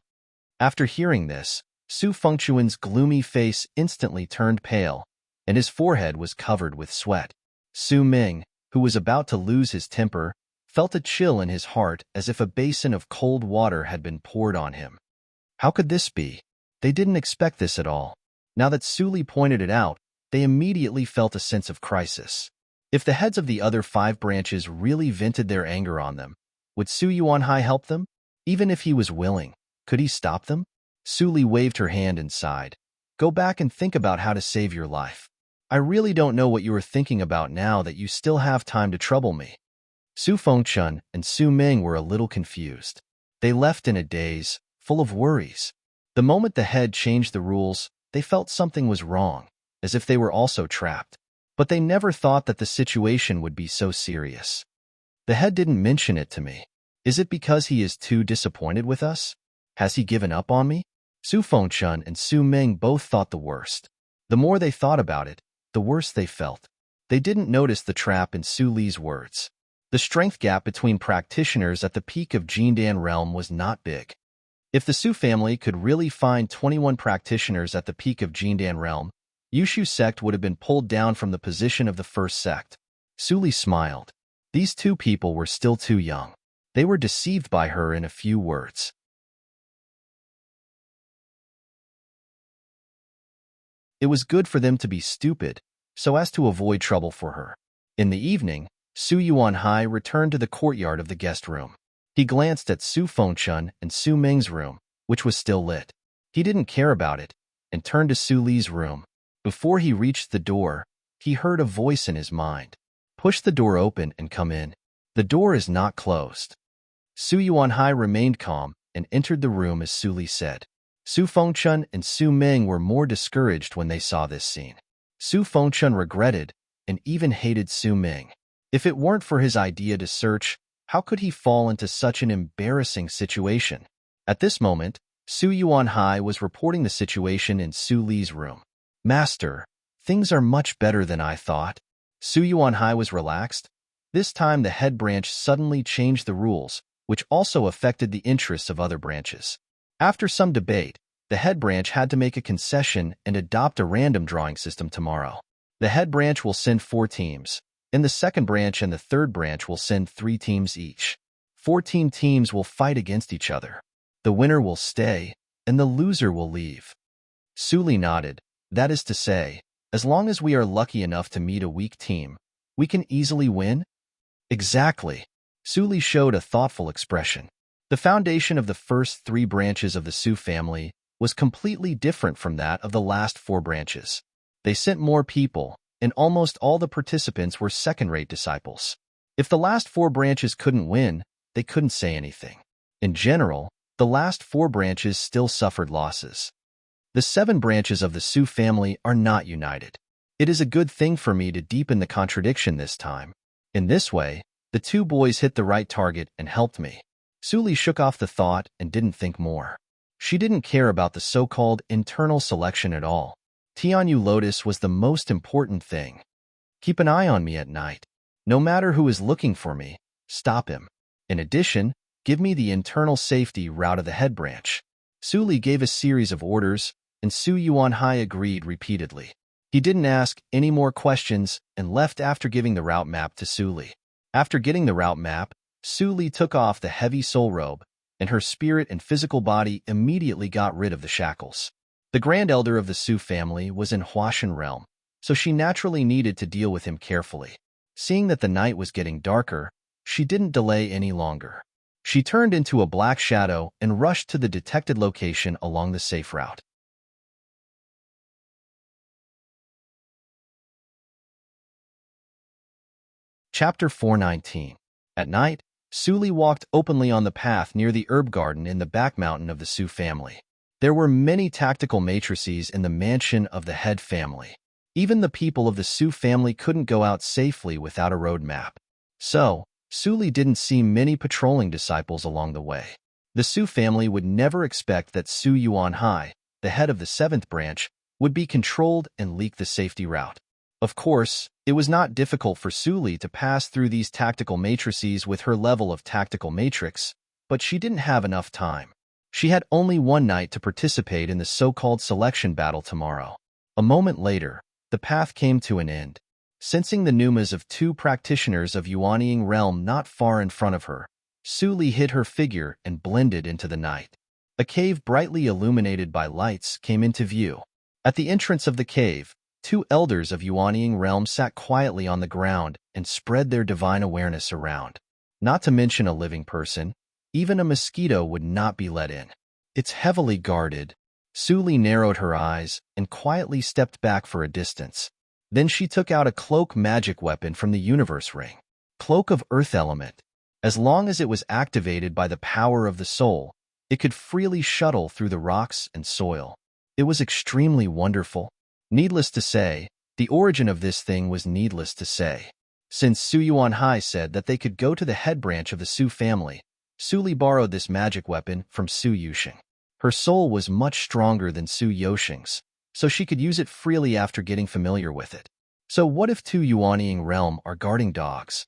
After hearing this, Su Fengchun's gloomy face instantly turned pale, and his forehead was covered with sweat. Su Ming, who was about to lose his temper, felt a chill in his heart as if a basin of cold water had been poured on him. How could this be? They didn't expect this at all. Now that Suli pointed it out, they immediately felt a sense of crisis. If the heads of the other 5 branches really vented their anger on them, would Su Yuanhai help them? Even if he was willing, could he stop them? Suli waved her hand and sighed. "Go back and think about how to save your life. I really don't know what you are thinking about now that you still have time to trouble me." Su Fengchun and Su Ming were a little confused. They left in a daze, full of worries. The moment the head changed the rules, they felt something was wrong, as if they were also trapped. But they never thought that the situation would be so serious. "The head didn't mention it to me. Is it because he is too disappointed with us? Has he given up on me?" Su Fengchun and Su Ming both thought the worst. The more they thought about it, the worse they felt. They didn't notice the trap in Su Li's words. The strength gap between practitioners at the peak of Jindan realm was not big. If the Su family could really find 21 practitioners at the peak of Jindan realm, Yushu sect would have been pulled down from the position of the first sect. Suli smiled. These 2 people were still too young. They were deceived by her in a few words. It was good for them to be stupid, so as to avoid trouble for her. In the evening, Su Yuanhai returned to the courtyard of the guest room. He glanced at Su Fengchun and Su Ming's room, which was still lit. He didn't care about it, and turned to Su Li's room. Before he reached the door, he heard a voice in his mind. "Push the door open and come in. The door is not closed." Su Yuanhai remained calm and entered the room as Su Li said. Su Fengchun and Su Ming were more discouraged when they saw this scene. Su Fengchun regretted and even hated Su Ming. If it weren't for his idea to search, how could he fall into such an embarrassing situation? At this moment, Su Yuanhai was reporting the situation in Su Li's room. "Master, things are much better than I thought." Su Yuanhai was relaxed. This time the head branch suddenly changed the rules, which also affected the interests of other branches. After some debate, the head branch had to make a concession and adopt a random drawing system tomorrow. The head branch will send 4 teams, and the second branch and the third branch will send 3 teams each. 14 teams will fight against each other. The winner will stay, and the loser will leave. Suli nodded. "That is to say, as long as we are lucky enough to meet a weak team, we can easily win?" "Exactly." Suli showed a thoughtful expression. The foundation of the first 3 branches of the Su family was completely different from that of the last 4 branches. They sent more people, and almost all the participants were second-rate disciples. If the last 4 branches couldn't win, they couldn't say anything. In general, the last 4 branches still suffered losses. The 7 branches of the Su family are not united. It is a good thing for me to deepen the contradiction this time. In this way, the 2 boys hit the right target and helped me. Suli shook off the thought and didn't think more. She didn't care about the so-called internal selection at all. Tianyu Lotus was the most important thing. Keep an eye on me at night. No matter who is looking for me, stop him. In addition, give me the internal safety route of the head branch. Suli gave a series of orders, and Su Yuanhai agreed repeatedly. He didn't ask any more questions and left after giving the route map to Suli. After getting the route map, Suli took off the heavy soul robe, and her spirit and physical body immediately got rid of the shackles. The Grand Elder of the Su family was in Huashan realm, so she naturally needed to deal with him carefully. Seeing that the night was getting darker, she didn't delay any longer. She turned into a black shadow and rushed to the detected location along the safe route. Chapter 419. At night, Suli walked openly on the path near the herb garden in the back mountain of the Su family. There were many tactical matrices in the mansion of the head family. Even the people of the Su family couldn't go out safely without a road map. So, Suli didn't see many patrolling disciples along the way. The Su family would never expect that Su Yuanhai, the head of the 7th branch, would be controlled and leak the safety route. Of course, it was not difficult for Suli to pass through these tactical matrices with her level of tactical matrix, but she didn't have enough time. She had only one night to participate in the so-called selection battle tomorrow. A moment later, the path came to an end. Sensing the pneumas of 2 practitioners of Yuanying realm not far in front of her, Suli hid her figure and blended into the night. A cave brightly illuminated by lights came into view. At the entrance of the cave, 2 elders of Yuanying realm sat quietly on the ground and spread their divine awareness around. Not to mention a living person, even a mosquito would not be let in. It's heavily guarded. Suli narrowed her eyes and quietly stepped back for a distance. Then she took out a cloak magic weapon from the universe ring. Cloak of Earth Element. As long as it was activated by the power of the soul, it could freely shuttle through the rocks and soil. It was extremely wonderful. Needless to say, the origin of this thing was needless to say. Since Su Yuanhai said that they could go to the head branch of the Su family, Suli borrowed this magic weapon from Su Yuxing. Her soul was much stronger than Su Yuxing's, so she could use it freely after getting familiar with it. So what if 2 Yuanying realm are guarding dogs?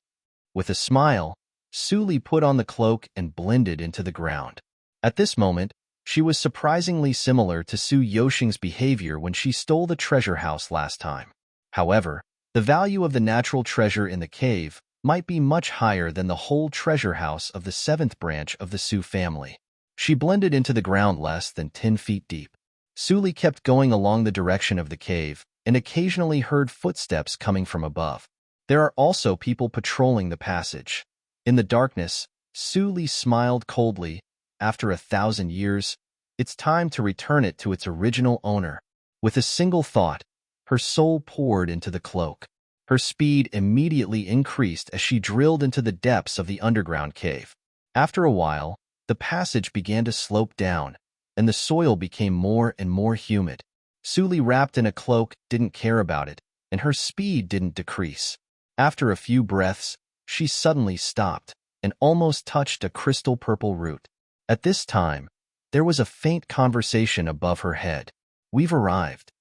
With a smile, Suli put on the cloak and blended into the ground. At this moment, she was surprisingly similar to Su Yuxing's behavior when she stole the treasure house last time. However, the value of the natural treasure in the cave might be much higher than the whole treasure house of the 7th branch of the Su family. She blended into the ground less than 10 feet deep. Suli kept going along the direction of the cave and occasionally heard footsteps coming from above. There are also people patrolling the passage. In the darkness, Suli smiled coldly. After 1,000 years, it's time to return it to its original owner. With a single thought, her soul poured into the cloak. Her speed immediately increased as she drilled into the depths of the underground cave. After a while, the passage began to slope down, and the soil became more and more humid. Suli, wrapped in a cloak, didn't care about it, and her speed didn't decrease. After a few breaths, she suddenly stopped and almost touched a crystal purple root. At this time, there was a faint conversation above her head. "We've arrived."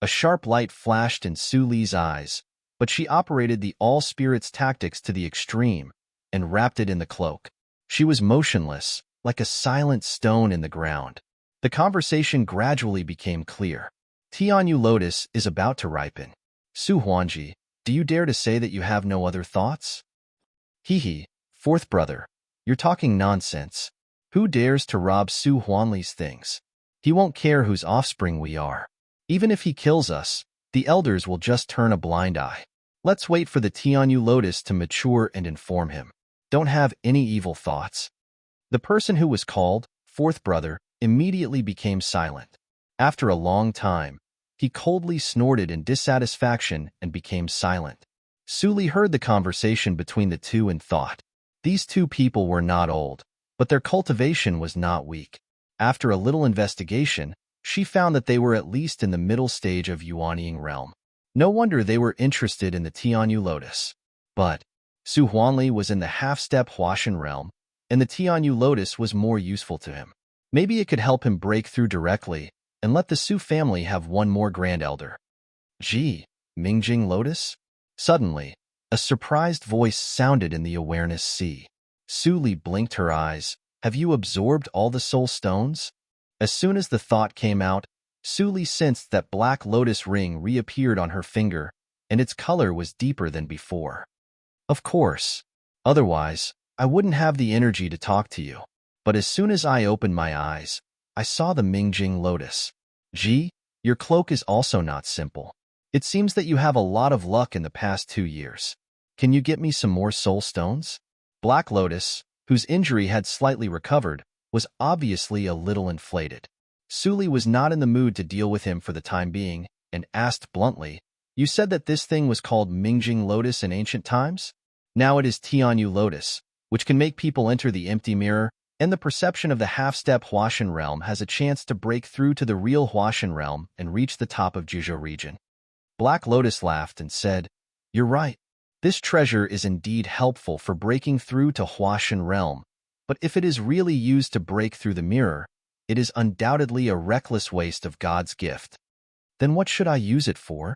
A sharp light flashed in Suli's eyes, but she operated the all-spirits tactics to the extreme and wrapped it in the cloak. She was motionless, like a silent stone in the ground. The conversation gradually became clear. Tianyu Lotus is about to ripen. Su Huanji, do you dare to say that you have no other thoughts? Hehe, 4th brother, you're talking nonsense. Who dares to rob Su Huanli's things? He won't care whose offspring we are. Even if he kills us, the elders will just turn a blind eye. Let's wait for the Tianyu Lotus to mature and inform him. Don't have any evil thoughts. The person who was called 4th brother immediately became silent. After a long time, he coldly snorted in dissatisfaction and became silent. Suli heard the conversation between the two and thought, these two people were not old, but their cultivation was not weak. After a little investigation, she found that they were at least in the middle stage of Yuanying realm. No wonder they were interested in the Tianyu lotus. But Su Huanli was in the half-step Huashan realm, and the Tianyu lotus was more useful to him. Maybe it could help him break through directly and let the Su family have one more grand elder. Gee, Mingjing lotus? Suddenly, a surprised voice sounded in the awareness sea. Suli blinked her eyes. Have you absorbed all the soul stones? As soon as the thought came out, Suli sensed that black lotus ring reappeared on her finger, and its color was deeper than before. Of course. Otherwise, I wouldn't have the energy to talk to you. But as soon as I opened my eyes, I saw the Mingjing lotus. Gee, your cloak is also not simple. It seems that you have a lot of luck in the past 2 years. Can you get me some more soul stones? Black Lotus, whose injury had slightly recovered, was obviously a little inflated. Suli was not in the mood to deal with him for the time being, and asked bluntly, you said that this thing was called Mingjing lotus in ancient times? Now it is Tianyu lotus, which can make people enter the empty mirror, and the perception of the half-step Huashan realm has a chance to break through to the real Huashan realm and reach the top of Juzhou region. Black Lotus laughed and said, you're right. This treasure is indeed helpful for breaking through to Huashan realm, but if it is really used to break through the mirror, it is undoubtedly a reckless waste of God's gift. Then what should I use it for?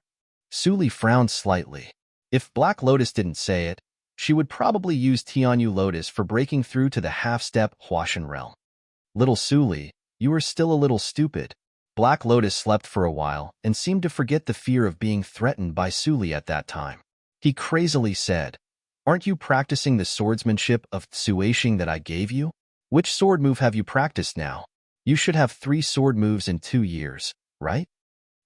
Suli frowned slightly. If Black Lotus didn't say it, she would probably use Tianyu Lotus for breaking through to the half-step Huashan realm. Little Suli, you are still a little stupid. Black Lotus slept for a while and seemed to forget the fear of being threatened by Suli at that time. He crazily said, aren't you practicing the swordsmanship of Tsuashing that I gave you? Which sword move have you practiced now? You should have 3 sword moves in 2 years, right?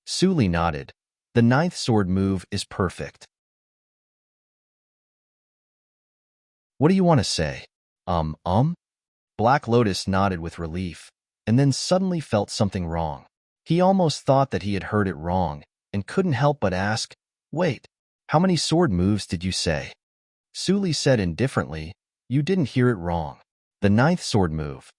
Suli nodded. The 9th sword move is perfect. What do you want to say? Black Lotus nodded with relief, and then suddenly felt something wrong. He almost thought that he had heard it wrong, and couldn't help but ask, wait, how many sword moves did you say? Suli said indifferently, you didn't hear it wrong. The 9th sword move.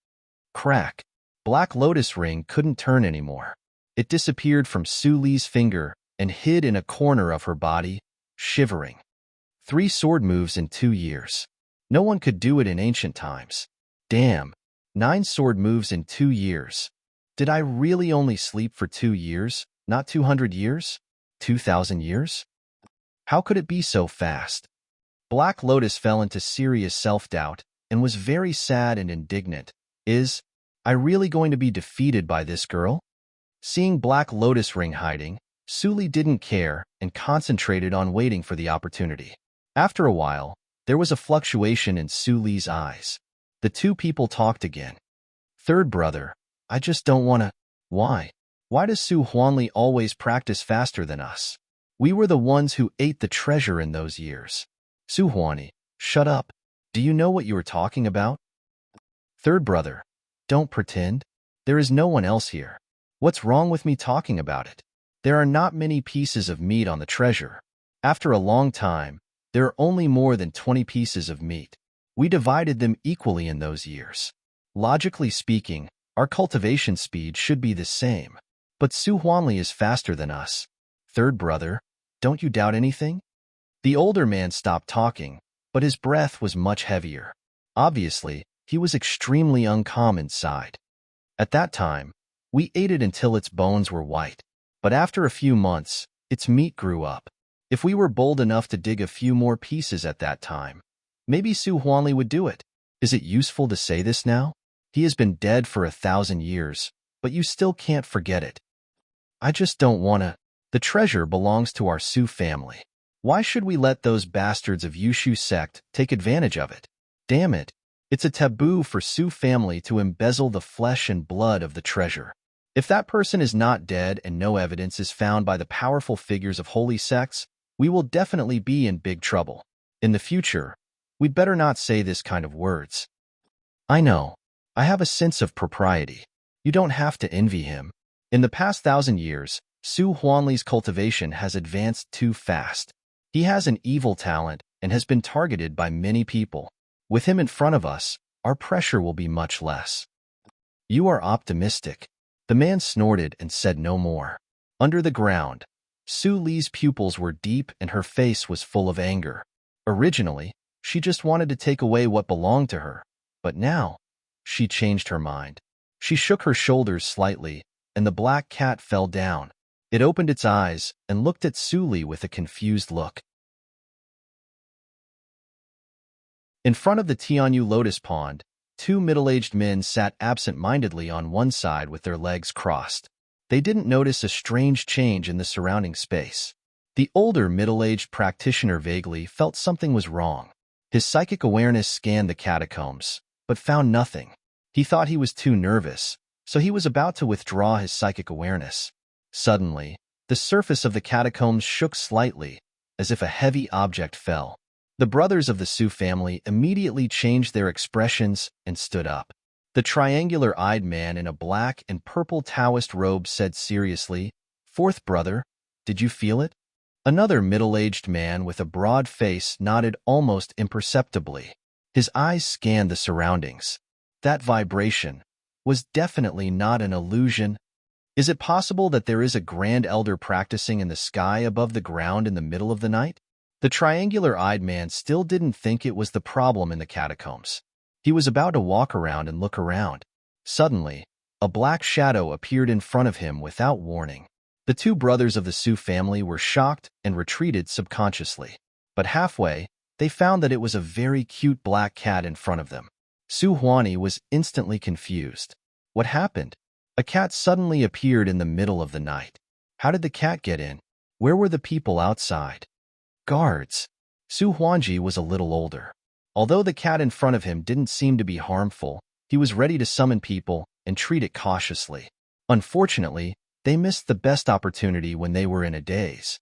Crack. Black Lotus ring couldn't turn anymore. It disappeared from Suli's finger and hid in a corner of her body, shivering. 3 sword moves in 2 years. No one could do it in ancient times. Damn. 9 sword moves in 2 years. Did I really only sleep for 2 years, not 200 years? 2,000 years? How could it be so fast? Black Lotus fell into serious self-doubt and was very sad and indignant. Is I really going to be defeated by this girl? Seeing Black Lotus ring hiding, Suli didn't care and concentrated on waiting for the opportunity. After a while, there was a fluctuation in Suli's eyes. The two people talked again. Third brother, I just don't want to. Why? Why does Su Huanli always practice faster than us? We were the ones who ate the treasure in those years. Su Huanli, shut up. Do you know what you are talking about? Third brother, don't pretend. There is no one else here. What's wrong with me talking about it? There are not many pieces of meat on the treasure. After a long time, there are only more than 20 pieces of meat. We divided them equally in those years. Logically speaking, our cultivation speed should be the same. But Su Huanli is faster than us. Third brother, don't you doubt anything? The older man stopped talking, but his breath was much heavier. Obviously, he was extremely uncalm inside. At that time, we ate it until its bones were white. But after a few months, its meat grew up. If we were bold enough to dig a few more pieces at that time, maybe Su Huanli would do it. Is it useful to say this now? He has been dead for 1,000 years, but you still can't forget it. I just don't want to. The treasure belongs to our Su family. Why should we let those bastards of Yushu sect take advantage of it? Damn it. It's a taboo for Su family to embezzle the flesh and blood of the treasure. If that person is not dead and no evidence is found by the powerful figures of holy sects, we will definitely be in big trouble. In the future, we'd better not say this kind of words. I know. I have a sense of propriety. You don't have to envy him. In the past 1,000 years, Su Huanli's cultivation has advanced too fast. He has an evil talent and has been targeted by many people. With him in front of us, our pressure will be much less. You are optimistic. The man snorted and said no more. Under the ground, Su Li's pupils were deep and her face was full of anger. Originally, she just wanted to take away what belonged to her, but now, she changed her mind. She shook her shoulders slightly, and the black cat fell down. It opened its eyes and looked at Su Li with a confused look. In front of the Tianyu lotus pond, two middle-aged men sat absent-mindedly on one side with their legs crossed. They didn't notice a strange change in the surrounding space. The older middle-aged practitioner vaguely felt something was wrong. His psychic awareness scanned the catacombs, but found nothing. He thought he was too nervous, so he was about to withdraw his psychic awareness. Suddenly, the surface of the catacombs shook slightly, as if a heavy object fell. The brothers of the Su family immediately changed their expressions and stood up. The triangular-eyed man in a black and purple Taoist robe said seriously, "Fourth brother, did you feel it?" Another middle-aged man with a broad face nodded almost imperceptibly. His eyes scanned the surroundings. That vibration was definitely not an illusion. Is it possible that there is a grand elder practicing in the sky above the ground in the middle of the night? The triangular-eyed man still didn't think it was the problem in the catacombs. He was about to walk around and look around. Suddenly, a black shadow appeared in front of him without warning. The two brothers of the Su family were shocked and retreated subconsciously. But halfway, they found that it was a very cute black cat in front of them. Su Huani was instantly confused. What happened? A cat suddenly appeared in the middle of the night. How did the cat get in? Where were the people outside? Guards. Su Huanji was a little older. Although the cat in front of him didn't seem to be harmful, he was ready to summon people and treat it cautiously. Unfortunately, they missed the best opportunity when they were in a daze.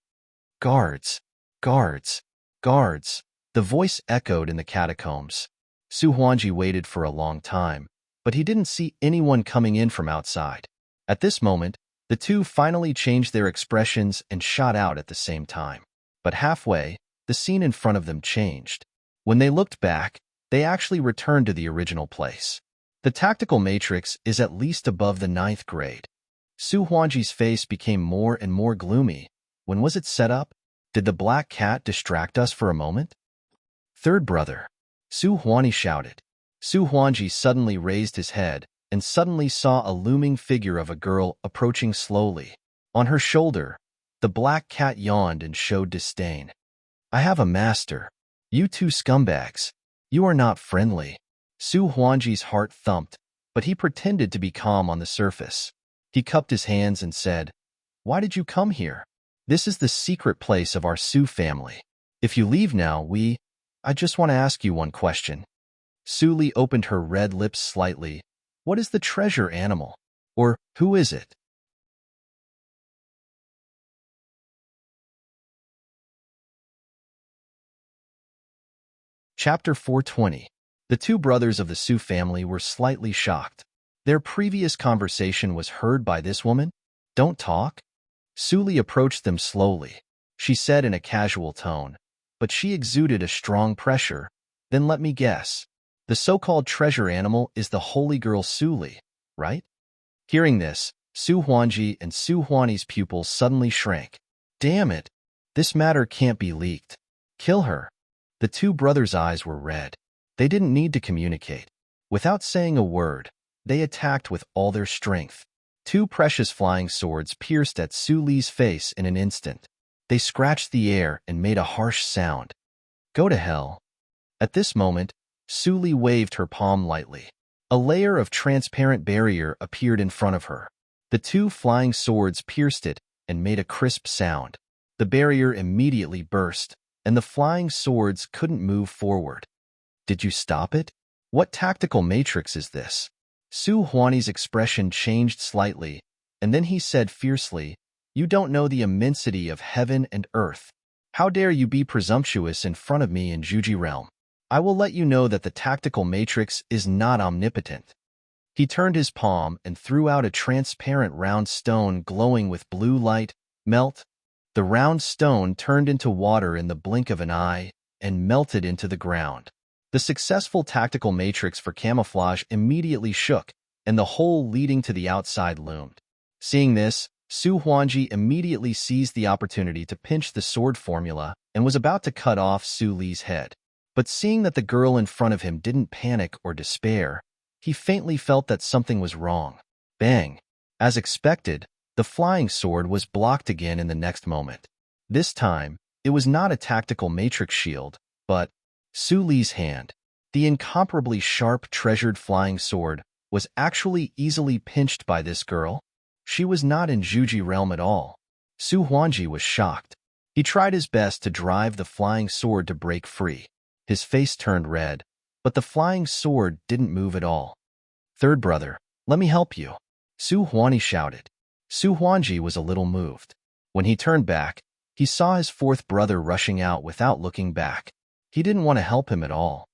Guards. Guards. Guards. The voice echoed in the catacombs. Su Huanji waited for a long time, but he didn't see anyone coming in from outside. At this moment, the two finally changed their expressions and shot out at the same time. But halfway, the scene in front of them changed. When they looked back, they actually returned to the original place. The tactical matrix is at least above the 9th grade. Su Huanji's face became more and more gloomy. When was it set up? Did the black cat distract us for a moment? Third brother. Su Huani shouted. Su Huanji suddenly raised his head and suddenly saw a looming figure of a girl approaching slowly. On her shoulder, the black cat yawned and showed disdain. I have a master. You two scumbags. You are not friendly. Su Huanji's heart thumped, but he pretended to be calm on the surface. He cupped his hands and said, Why did you come here? This is the secret place of our Su family. If you leave now, I just want to ask you one question. Su Li opened her red lips slightly. What is the treasure animal? Or who is it? Chapter 420. The two brothers of the Su family were slightly shocked. Their previous conversation was heard by this woman? Don't talk? Su Li approached them slowly. She said in a casual tone, but she exuded a strong pressure. Then let me guess. The so-called treasure animal is the holy girl Su Li, right? Hearing this, Su Huanji and Su Huani's pupils suddenly shrank. Damn it! This matter can't be leaked. Kill her. The two brothers' eyes were red. They didn't need to communicate. Without saying a word, they attacked with all their strength. Two precious flying swords pierced at Su Li's face in an instant. They scratched the air and made a harsh sound. Go to hell. At this moment, Su Li waved her palm lightly. A layer of transparent barrier appeared in front of her. The two flying swords pierced it and made a crisp sound. The barrier immediately burst, and the flying swords couldn't move forward. Did you stop it? What tactical matrix is this? Su Huani's expression changed slightly, and then he said fiercely, You don't know the immensity of heaven and earth. How dare you be presumptuous in front of me in Juji realm? I will let you know that the tactical matrix is not omnipotent. He turned his palm and threw out a transparent round stone glowing with blue light. Melt. The round stone turned into water in the blink of an eye and melted into the ground. The successful tactical matrix for camouflage immediately shook, and the hole leading to the outside loomed. Seeing this, Su Huangji immediately seized the opportunity to pinch the sword formula and was about to cut off Su Li's head. But seeing that the girl in front of him didn't panic or despair, he faintly felt that something was wrong. Bang! As expected, the flying sword was blocked again in the next moment. This time, it was not a tactical matrix shield, but Su Li's hand. The incomparably sharp, treasured flying sword was actually easily pinched by this girl. She was not in Zhuji realm at all. Su Huangji was shocked. He tried his best to drive the flying sword to break free. His face turned red, but the flying sword didn't move at all. "Third brother, let me help you," Su Huangji shouted. Su Huangji was a little moved. When he turned back, he saw his fourth brother rushing out without looking back. He didn't want to help him at all.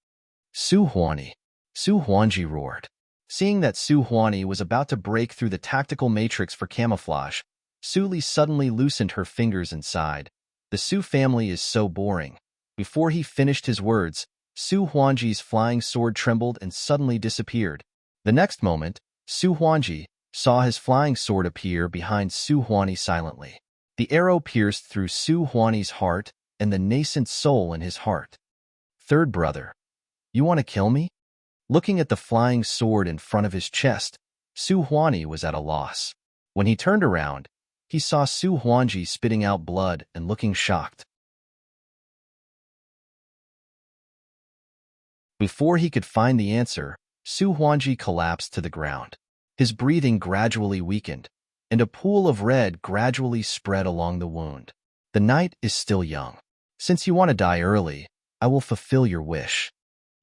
"Su Huangji!" Su Huangji roared. Seeing that Su Huangji was about to break through the tactical matrix for camouflage, Su Li suddenly loosened her fingers and sighed. "The Su family is so boring." Before he finished his words, Su Huangji's flying sword trembled and suddenly disappeared. The next moment, Su Huangji saw his flying sword appear behind Su Huangji silently. The arrow pierced through Su Huangji's heart and the nascent soul in his heart. "Third brother, you want to kill me?" Looking at the flying sword in front of his chest, Su Huangji was at a loss. When he turned around, he saw Su Huangji spitting out blood and looking shocked. Before he could find the answer, Su Huangji collapsed to the ground. His breathing gradually weakened, and a pool of red gradually spread along the wound. "The night is still young. Since you want to die early, I will fulfill your wish."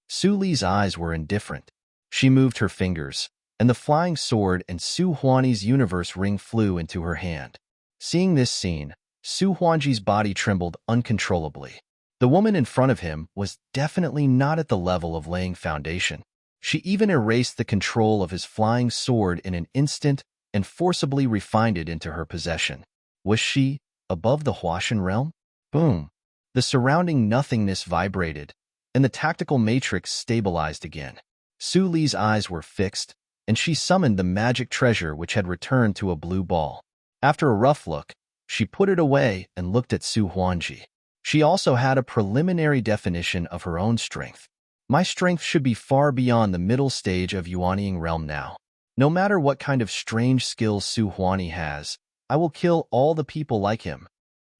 Su Li's eyes were indifferent. She moved her fingers, and the flying sword and Su Huangji's universe ring flew into her hand. Seeing this scene, Su Huangji's body trembled uncontrollably. The woman in front of him was definitely not at the level of laying foundation. She even erased the control of his flying sword in an instant and forcibly refined it into her possession. Was she above the Huashan realm? Boom! The surrounding nothingness vibrated, and the tactical matrix stabilized again. Su Li's eyes were fixed, and she summoned the magic treasure which had returned to a blue ball. After a rough look, she put it away and looked at Su Huangji. She also had a preliminary definition of her own strength. "My strength should be far beyond the middle stage of Yuanying realm now. No matter what kind of strange skills Su Huangji has, I will kill all the people like him."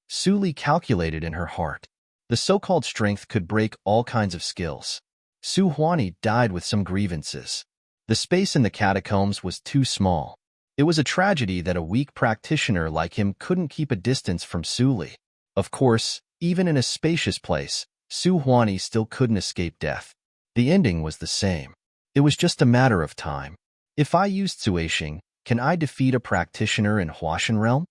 Su Li calculated in her heart. The so-called strength could break all kinds of skills. Su Huangji died with some grievances. The space in the catacombs was too small. It was a tragedy that a weak practitioner like him couldn't keep a distance from Su Li. Of course, even in a spacious place, Su Huangji still couldn't escape death. The ending was the same. It was just a matter of time. If I used Suishing, can I defeat a practitioner in Huashan realm?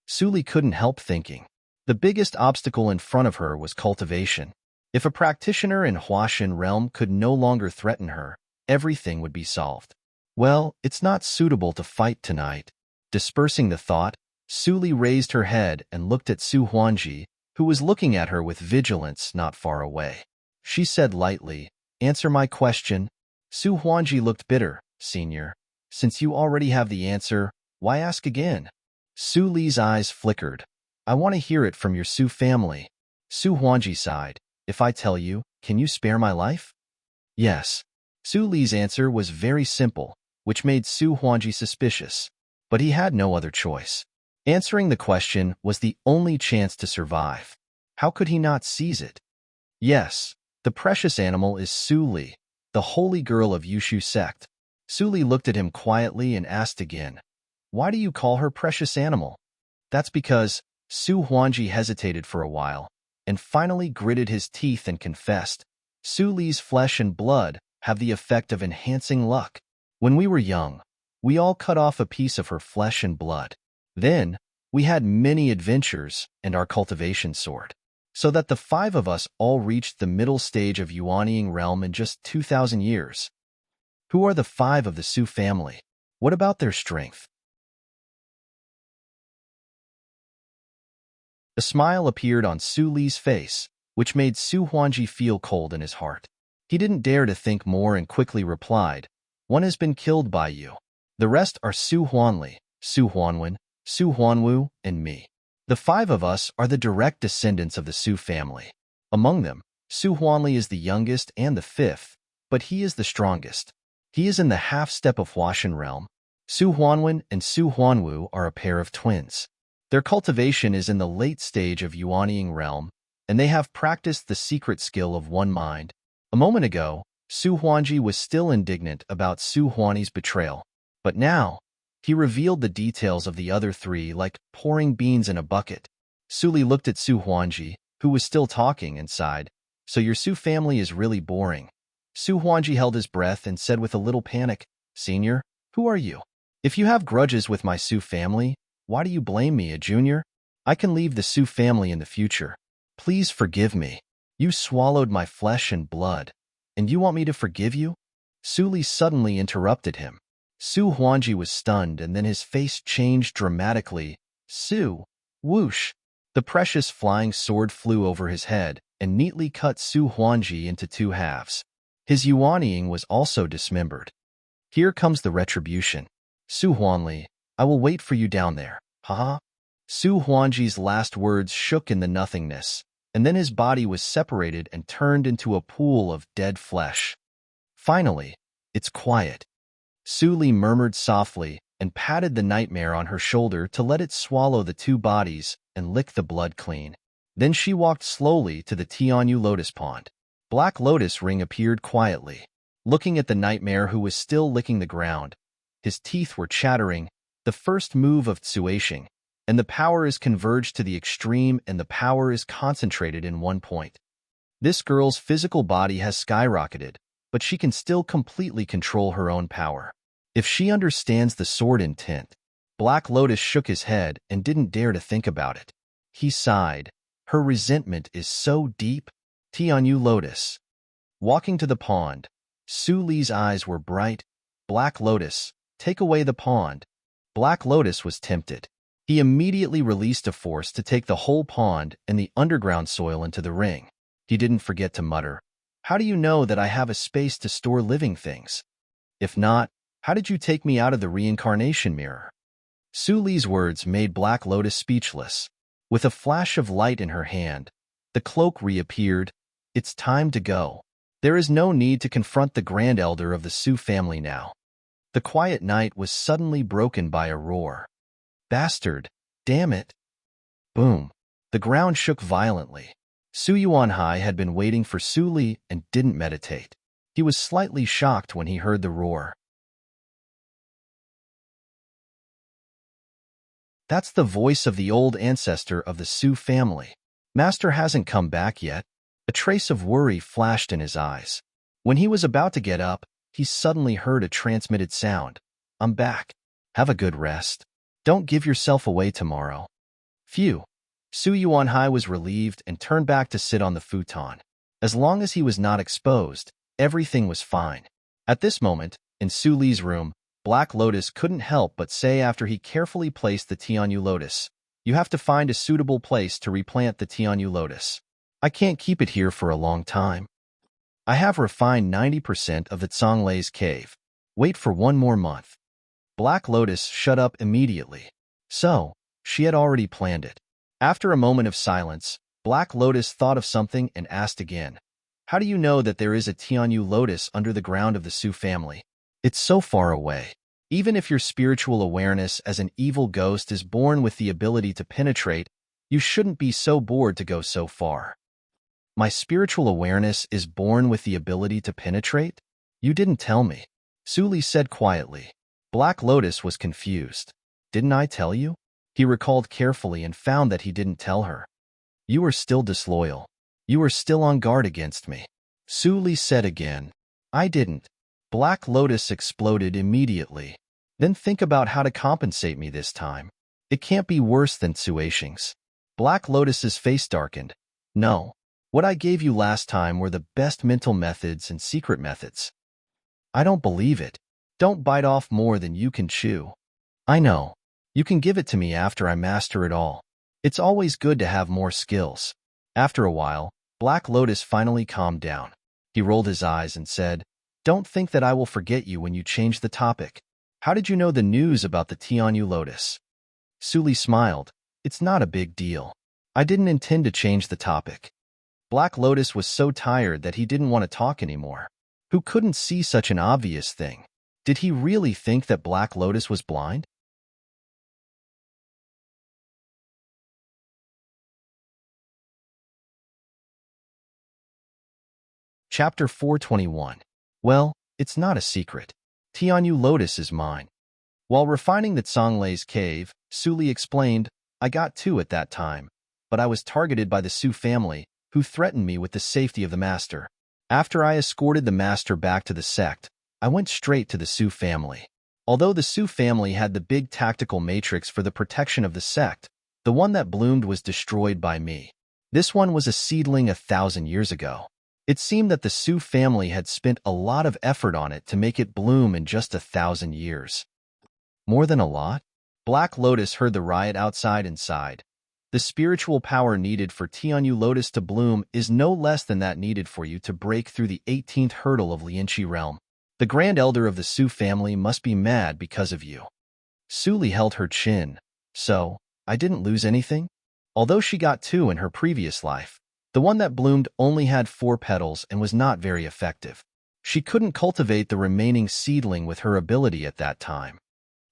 Su Li couldn't help thinking. The biggest obstacle in front of her was cultivation. If a practitioner in Huashan realm could no longer threaten her, everything would be solved. Well, it's not suitable to fight tonight. Dispersing the thought, Su Li raised her head and looked at Su Huangji, who was looking at her with vigilance not far away. She said lightly, "Answer my question." Su Huangji looked bitter. "Senior, since you already have the answer, why ask again?" Su Li's eyes flickered. "I want to hear it from your Su family." Su Huangji sighed. "If I tell you, can you spare my life?" "Yes." Su Li's answer was very simple, which made Su Huangji suspicious. But he had no other choice. Answering the question was the only chance to survive. How could he not seize it? Yes, the precious animal is Su Li, the holy girl of Yushu sect. Su Li looked at him quietly and asked again, "Why do you call her precious animal?" "That's because," Su Huangji hesitated for a while, and finally gritted his teeth and confessed, "Su Li's flesh and blood have the effect of enhancing luck. When we were young, we all cut off a piece of her flesh and blood. Then, we had many adventures and our cultivation soared, so that the 5 of us all reached the middle stage of Yuanying realm in just 2,000 years. Who are the 5 of the Su family? What about their strength? A smile appeared on Su Li's face, which made Su Huanji feel cold in his heart. He didn't dare to think more and quickly replied, "One has been killed by you. The rest are Su Huanli, Su Huanwen, Su Huanwu, and me. The 5 of us are the direct descendants of the Su family. Among them, Su Huanli is the youngest and the 5th, but he is the strongest. He is in the half-step of Huashan realm. Su Huanwen and Su Huanwu are a pair of twins. Their cultivation is in the late stage of Yuanying realm, and they have practiced the secret skill of one mind. A moment ago, Su Huanji was still indignant about Su Huani's betrayal, but now, he revealed the details of the other 3 like pouring beans in a bucket. Su Li looked at Su Huanji, who was still talking, and sighed, "So your Su family is really boring." Su Huanji held his breath and said with a little panic, "Senior, who are you? If you have grudges with my Su family, why do you blame me, a junior? I can leave the Su family in the future. Please forgive me. You swallowed my flesh and blood, and you want me to forgive you?" Su Li suddenly interrupted him. Su Huanji was stunned, and then his face changed dramatically. "Su!" Whoosh! The precious flying sword flew over his head and neatly cut Su Huanji into 2 halves. His yuanying was also dismembered. "Here comes the retribution. Su Huanli, I will wait for you down there. Haha." Su Huanji's last words shook in the nothingness, and then his body was separated and turned into a pool of dead flesh. Finally, it's quiet. Su Li murmured softly and patted the nightmare on her shoulder to let it swallow the 2 bodies and lick the blood clean. Then she walked slowly to the Tianyu lotus pond. Black Lotus Ring appeared quietly, looking at the nightmare who was still licking the ground. His teeth were chattering, the first move of Tsuashing, and the power is converged to the extreme and the power is concentrated in one point. This girl's physical body has skyrocketed, but she can still completely control her own power. If she understands the sword intent. Black Lotus shook his head and didn't dare to think about it. He sighed. Her resentment is so deep. Tianyu Lotus. Walking to the pond, Su Li's eyes were bright. "Black Lotus, take away the pond." Black Lotus was tempted. He immediately released a force to take the whole pond and the underground soil into the ring. He didn't forget to mutter, "How do you know that I have a space to store living things? If not, how did you take me out of the reincarnation mirror?" Su Li's words made Black Lotus speechless. With a flash of light in her hand, the cloak reappeared. "It's time to go. There is no need to confront the Grand Elder of the Su family now." The quiet night was suddenly broken by a roar. "Bastard! Damn it!" Boom! The ground shook violently. Su Yuanhai had been waiting for Su Li and didn't meditate. He was slightly shocked when he heard the roar. That's the voice of the old ancestor of the Su family. Master hasn't come back yet. A trace of worry flashed in his eyes. When he was about to get up, he suddenly heard a transmitted sound. "I'm back. Have a good rest. Don't give yourself away tomorrow." Phew. Su Yuanhai was relieved and turned back to sit on the futon. As long as he was not exposed, everything was fine. At this moment, in Su Li's room, Black Lotus couldn't help but say after he carefully placed the Tianyu lotus, "You have to find a suitable place to replant the Tianyu lotus. I can't keep it here for a long time. I have refined 90% of the Zhonglei's cave. Wait for 1 more month." Black Lotus shut up immediately. So, she had already planned it. After a moment of silence, Black Lotus thought of something and asked again, "How do you know that there is a Tianyu lotus under the ground of the Su family? It's so far away. Even if your spiritual awareness as an evil ghost is born with the ability to penetrate, you shouldn't be so bored to go so far." "My spiritual awareness is born with the ability to penetrate? You didn't tell me," Su Li said quietly. Black Lotus was confused. "Didn't I tell you?" He recalled carefully and found that he didn't tell her. "You are still disloyal. You are still on guard against me." Su Li said again. "I didn't." Black Lotus exploded immediately. "Then think about how to compensate me this time. It can't be worse than Tsuashing's." Black Lotus's face darkened. "No. What I gave you last time were the best mental methods and secret methods. I don't believe it. Don't bite off more than you can chew. I know. You can give it to me after I master it all. It's always good to have more skills. After a while, Black Lotus finally calmed down. He rolled his eyes and said, Don't think that I will forget you when you change the topic. How did you know the news about the Tianyu Lotus? Suli smiled. It's not a big deal. I didn't intend to change the topic. Black Lotus was so tired that he didn't want to talk anymore. Who couldn't see such an obvious thing? Did he really think that Black Lotus was blind? Chapter 421. Well, it's not a secret. Tianyu Lotus is mine. While refining the Tsanglei's cave, Suli explained, I got two at that time, but I was targeted by the Su family, who threatened me with the safety of the master. After I escorted the master back to the sect, I went straight to the Su family. Although the Su family had the big tactical matrix for the protection of the sect, the one that bloomed was destroyed by me. This one was a seedling 1,000 years ago. It seemed that the Su family had spent a lot of effort on it to make it bloom in just 1,000 years. More than a lot? Black Lotus heard the riot outside and sighed. The spiritual power needed for Tianyu Lotus to bloom is no less than that needed for you to break through the 18th hurdle of Lianqi realm. The Grand Elder of the Su family must be mad because of you. Suli held her chin. So, I didn't lose anything? Although she got two in her previous life, the one that bloomed only had 4 petals and was not very effective. She couldn't cultivate the remaining seedling with her ability at that time.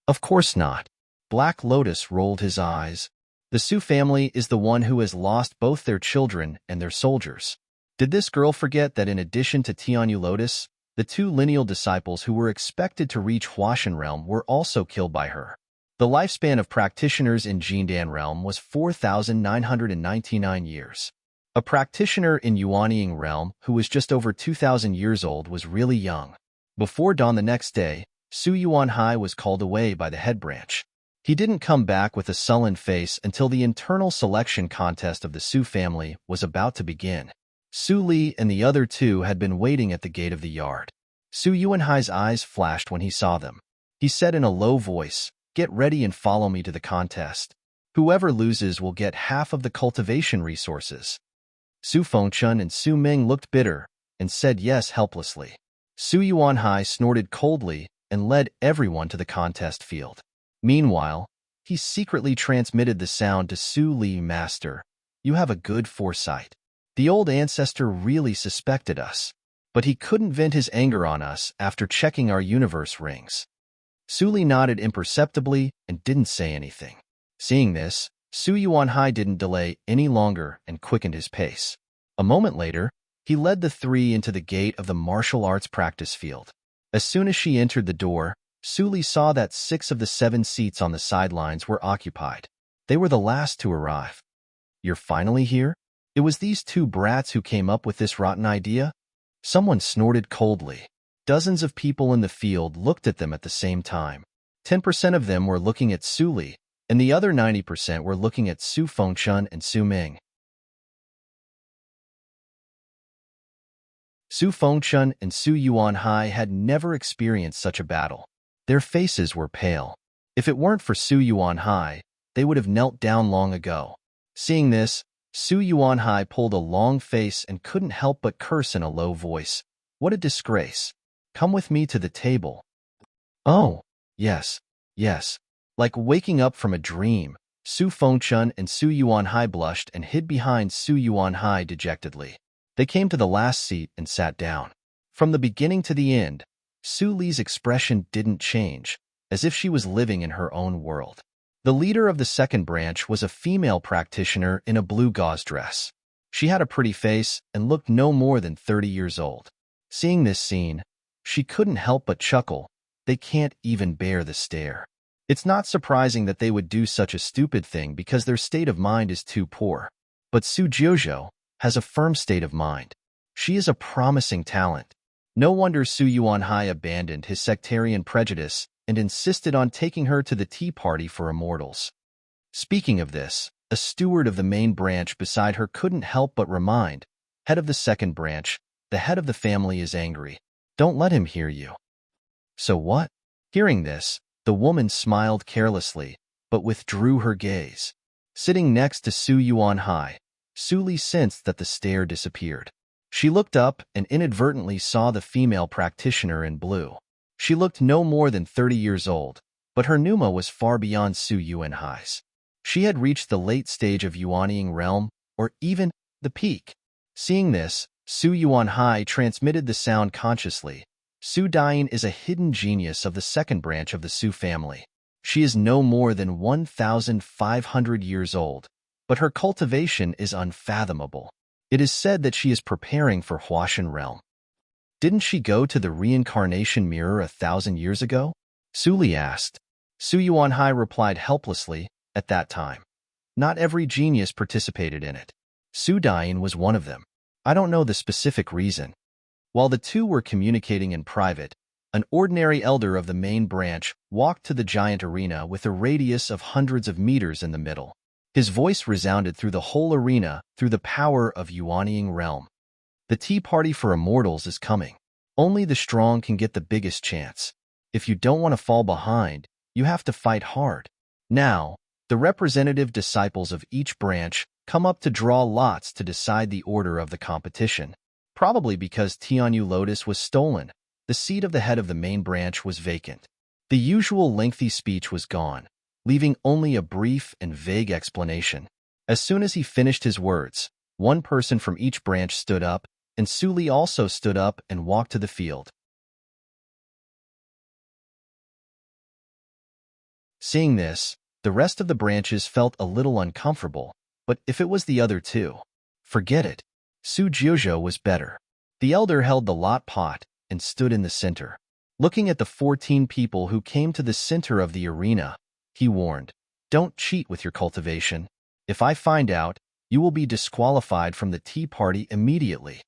Of course not. Black Lotus rolled his eyes. The Su family is the one who has lost both their children and their soldiers. Did this girl forget that in addition to Tianyu Lotus, the 2 lineal disciples who were expected to reach Huashan realm were also killed by her? The lifespan of practitioners in Jindan realm was 4,999 years. A practitioner in Yuanying realm who was just over 2,000 years old was really young. Before dawn the next day, Su Yuanhai was called away by the head branch. He didn't come back with a sullen face until the internal selection contest of the Su family was about to begin. Su Li and the other 2 had been waiting at the gate of the yard. Su Yuanhai's eyes flashed when he saw them. He said in a low voice, Get ready and follow me to the contest. Whoever loses will get half of the cultivation resources. Su Fengchun and Su Ming looked bitter and said yes helplessly. Su Yuanhai snorted coldly and led everyone to the contest field. Meanwhile, he secretly transmitted the sound to Su Li. Master, you have a good foresight. The old ancestor really suspected us, but he couldn't vent his anger on us after checking our universe rings. Su Li nodded imperceptibly and didn't say anything. Seeing this, Su Yuanhai didn't delay any longer and quickened his pace. A moment later, he led the 3 into the gate of the martial arts practice field. As soon as she entered the door, Su Li saw that 6 of the 7 seats on the sidelines were occupied. They were the last to arrive. You're finally here? It was these 2 brats who came up with this rotten idea? Someone snorted coldly. Dozens of people in the field looked at them at the same time. 10% of them were looking at Su Li, and the other 90% were looking at Su Fengchun and Su Ming. Su Fengchun and Su Yuanhai had never experienced such a battle. Their faces were pale. If it weren't for Su Yuanhai, they would have knelt down long ago. Seeing this, Su Yuanhai pulled a long face and couldn't help but curse in a low voice. What a disgrace. Come with me to the table. Oh, yes, yes. Like waking up from a dream, Su Fengchun and Su Yuanhai blushed and hid behind Su Yuanhai dejectedly. They came to the last seat and sat down. From the beginning to the end, Su Li's expression didn't change, as if she was living in her own world. The leader of the second branch was a female practitioner in a blue gauze dress. She had a pretty face and looked no more than 30 years old. Seeing this scene, she couldn't help but chuckle. They can't even bear the stare. It's not surprising that they would do such a stupid thing because their state of mind is too poor. But Su Jiuzhou has a firm state of mind. She is a promising talent. No wonder Su Yuanhai abandoned his sectarian prejudice and insisted on taking her to the tea party for immortals. Speaking of this, a steward of the main branch beside her couldn't help but remind, head of the second branch, the head of the family is angry. Don't let him hear you. So what? Hearing this, the woman smiled carelessly, but withdrew her gaze. Sitting next to Su Yuanhai, Su Li sensed that the stare disappeared. She looked up and inadvertently saw the female practitioner in blue. She looked no more than 30 years old, but her pneuma was far beyond Su Yuanhai's. She had reached the late stage of Yuanying realm, or even the peak. Seeing this, Su Yuanhai transmitted the sound consciously. Su Daiyin is a hidden genius of the second branch of the Su family. She is no more than 1,500 years old, but her cultivation is unfathomable. It is said that she is preparing for Huashan realm. Didn't she go to the reincarnation mirror 1,000 years ago? Su Li asked. Su Yuanhai replied helplessly, at that time. Not every genius participated in it. Su Daiyin was one of them. I don't know the specific reason. While the two were communicating in private, an ordinary elder of the main branch walked to the giant arena with a radius of hundreds of meters in the middle. His voice resounded through the whole arena through the power of Yuanying realm. The tea party for immortals is coming. Only the strong can get the biggest chance. If you don't want to fall behind, you have to fight hard. Now, the representative disciples of each branch come up to draw lots to decide the order of the competition. Probably because Tianyu Lotus was stolen, the seat of the head of the main branch was vacant. The usual lengthy speech was gone, leaving only a brief and vague explanation. As soon as he finished his words, one person from each branch stood up, and Su Li also stood up and walked to the field. Seeing this, the rest of the branches felt a little uncomfortable, but if it was the other two, forget it. Su Jiuzhou was better. The elder held the lot pot and stood in the center. Looking at the 14 people who came to the center of the arena, he warned, "Don't cheat with your cultivation. If I find out, you will be disqualified from the tea party immediately."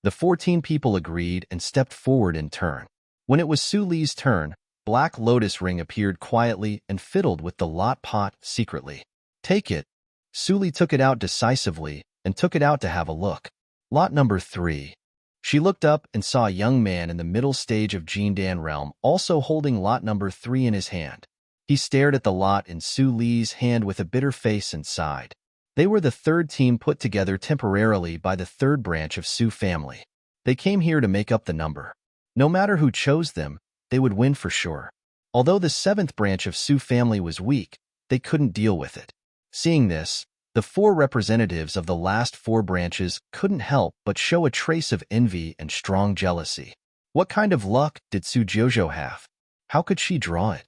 The 14 people agreed and stepped forward in turn. When it was Su Li's turn, Black Lotus Ring appeared quietly and fiddled with the lot pot secretly. "Take it." Su Li took it out decisively and took it out to have a look. Lot number 3. She looked up and saw a young man in the middle stage of Jindan realm also holding lot number 3 in his hand. He stared at the lot in Su Li's hand with a bitter face and sighed. They were the third team put together temporarily by the third branch of Su family. They came here to make up the number. No matter who chose them, they would win for sure. Although the seventh branch of Su family was weak, they couldn't deal with it. Seeing this, the 4 representatives of the last 4 branches couldn't help but show a trace of envy and strong jealousy. What kind of luck did Su Jiuzhou have? How could she draw it?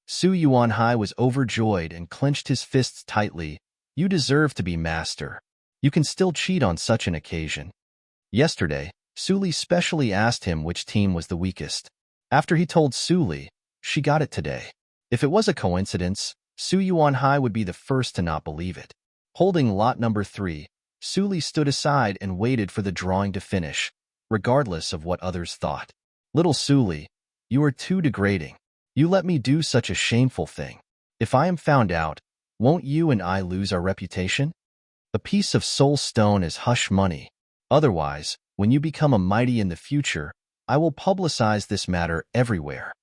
Su Yuanhai was overjoyed and clenched his fists tightly. "You deserve to be master. You can still cheat on such an occasion." Yesterday, Su Li specially asked him which team was the weakest. After he told Su Li, she got it today. If it was a coincidence, Su Yuanhai would be the first to not believe it. Holding lot number 3, Su Li stood aside and waited for the drawing to finish, regardless of what others thought. "Little Su Li, you are too degrading. You let me do such a shameful thing. If I am found out, won't you and I lose our reputation? A piece of soul stone is hush money. Otherwise, when you become a mighty in the future, I will publicize this matter everywhere."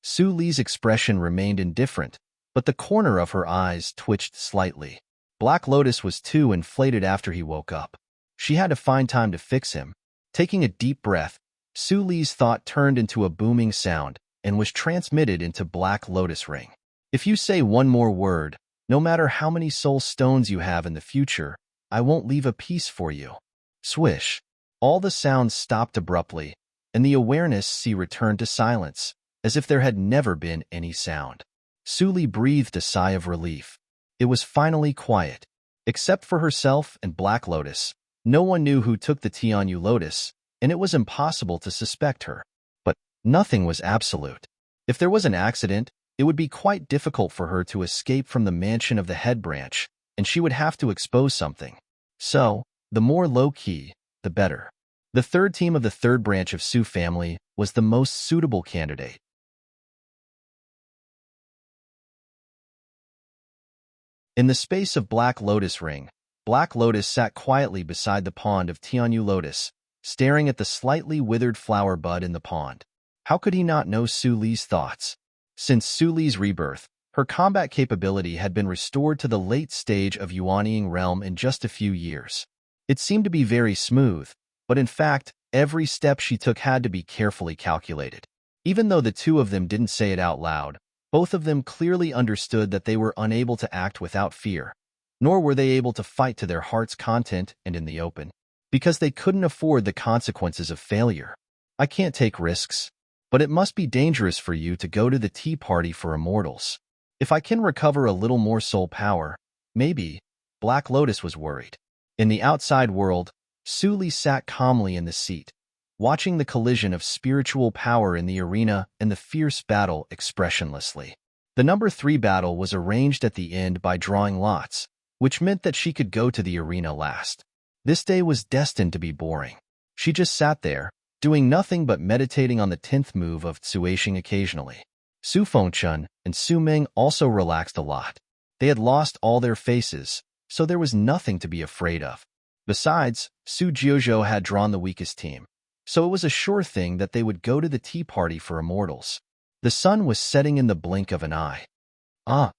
Su Li's expression remained indifferent, but the corner of her eyes twitched slightly. Black Lotus was too inflated after he woke up. She had to find time to fix him. Taking a deep breath, Su Li's thought turned into a booming sound and was transmitted into Black Lotus Ring. "If you say one more word, no matter how many soul stones you have in the future, I won't leave a piece for you." Swish. All the sounds stopped abruptly, and the awareness returned to silence, as if there had never been any sound. Su Li breathed a sigh of relief. It was finally quiet. Except for herself and Black Lotus, no one knew who took the Tianyu Lotus, and it was impossible to suspect her. But nothing was absolute. If there was an accident, it would be quite difficult for her to escape from the mansion of the head branch, and she would have to expose something. So, the more low-key, the better. The third team of the third branch of Su family was the most suitable candidate. In the space of Black Lotus Ring, Black Lotus sat quietly beside the pond of Tianyu Lotus, staring at the slightly withered flower bud in the pond. How could he not know Su Li's thoughts? Since Su Li's rebirth, her combat capability had been restored to the late stage of Yuanying realm in just a few years. It seemed to be very smooth, but in fact, every step she took had to be carefully calculated. Even though the two of them didn't say it out loud, both of them clearly understood that they were unable to act without fear, nor were they able to fight to their heart's content and in the open, because they couldn't afford the consequences of failure. I can't take risks, but it must be dangerous for you to go to the tea party for immortals. If I can recover a little more soul power, maybe. Black Lotus was worried. In the outside world, Su Li sat calmly in the seat, watching the collision of spiritual power in the arena and the fierce battle expressionlessly. The number 3 battle was arranged at the end by drawing lots, which meant that she could go to the arena last. This day was destined to be boring. She just sat there, doing nothing but meditating on the 10th move of Tsuashing occasionally. Su Fengchun and Su Ming also relaxed a lot. They had lost all their faces, so there was nothing to be afraid of. Besides, Su Jiuzhou had drawn the weakest team, so it was a sure thing that they would go to the tea party for immortals. The sun was setting in the blink of an eye. Ah!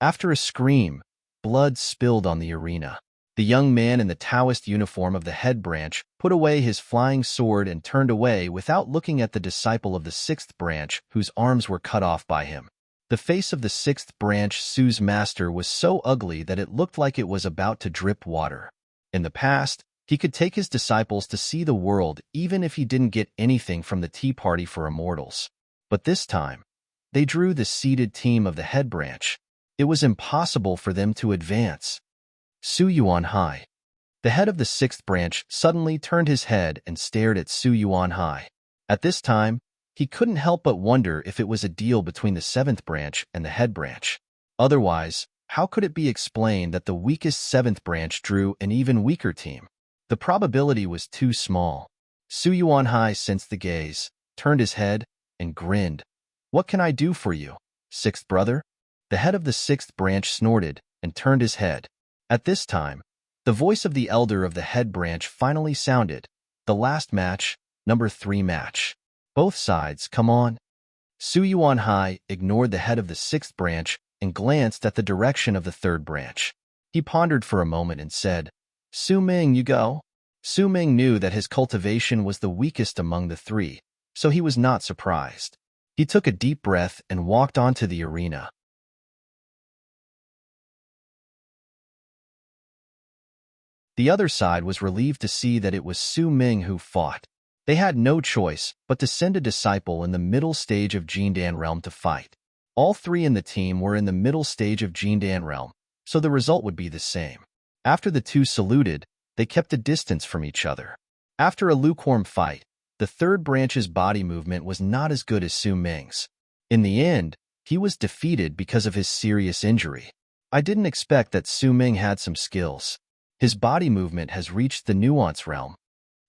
After a scream, blood spilled on the arena. The young man in the Taoist uniform of the head branch put away his flying sword and turned away without looking at the disciple of the 6th branch whose arms were cut off by him. The face of the 6th branch Su's master was so ugly that it looked like it was about to drip water. In the past, he could take his disciples to see the world even if he didn't get anything from the tea party for immortals. But this time, they drew the seeded team of the head branch. It was impossible for them to advance. Su Yuanhai. The head of the 6th branch suddenly turned his head and stared at Su Yuanhai. At this time, he couldn't help but wonder if it was a deal between the 7th branch and the head branch. Otherwise, how could it be explained that the weakest 7th branch drew an even weaker team? The probability was too small. Su Yuanhai sensed the gaze, turned his head, and grinned. "What can I do for you, 6th brother?" The head of the 6th branch snorted and turned his head. At this time, the voice of the elder of the head branch finally sounded. "The last match, number 3 match. Both sides, come on." Su Yuanhai ignored the head of the 6th branch and glanced at the direction of the 3rd branch. He pondered for a moment and said, "Su Ming, you go?" Su Ming knew that his cultivation was the weakest among the 3, so he was not surprised. He took a deep breath and walked onto the arena. The other side was relieved to see that it was Su Ming who fought. They had no choice but to send a disciple in the middle stage of Jindan realm to fight. All 3 in the team were in the middle stage of Jindan realm, so the result would be the same. After the two saluted, they kept a distance from each other. After a lukewarm fight, the 3rd branch's body movement was not as good as Su Ming's. In the end, he was defeated because of his serious injury. I didn't expect that Su Ming had some skills. His body movement has reached the nuance realm.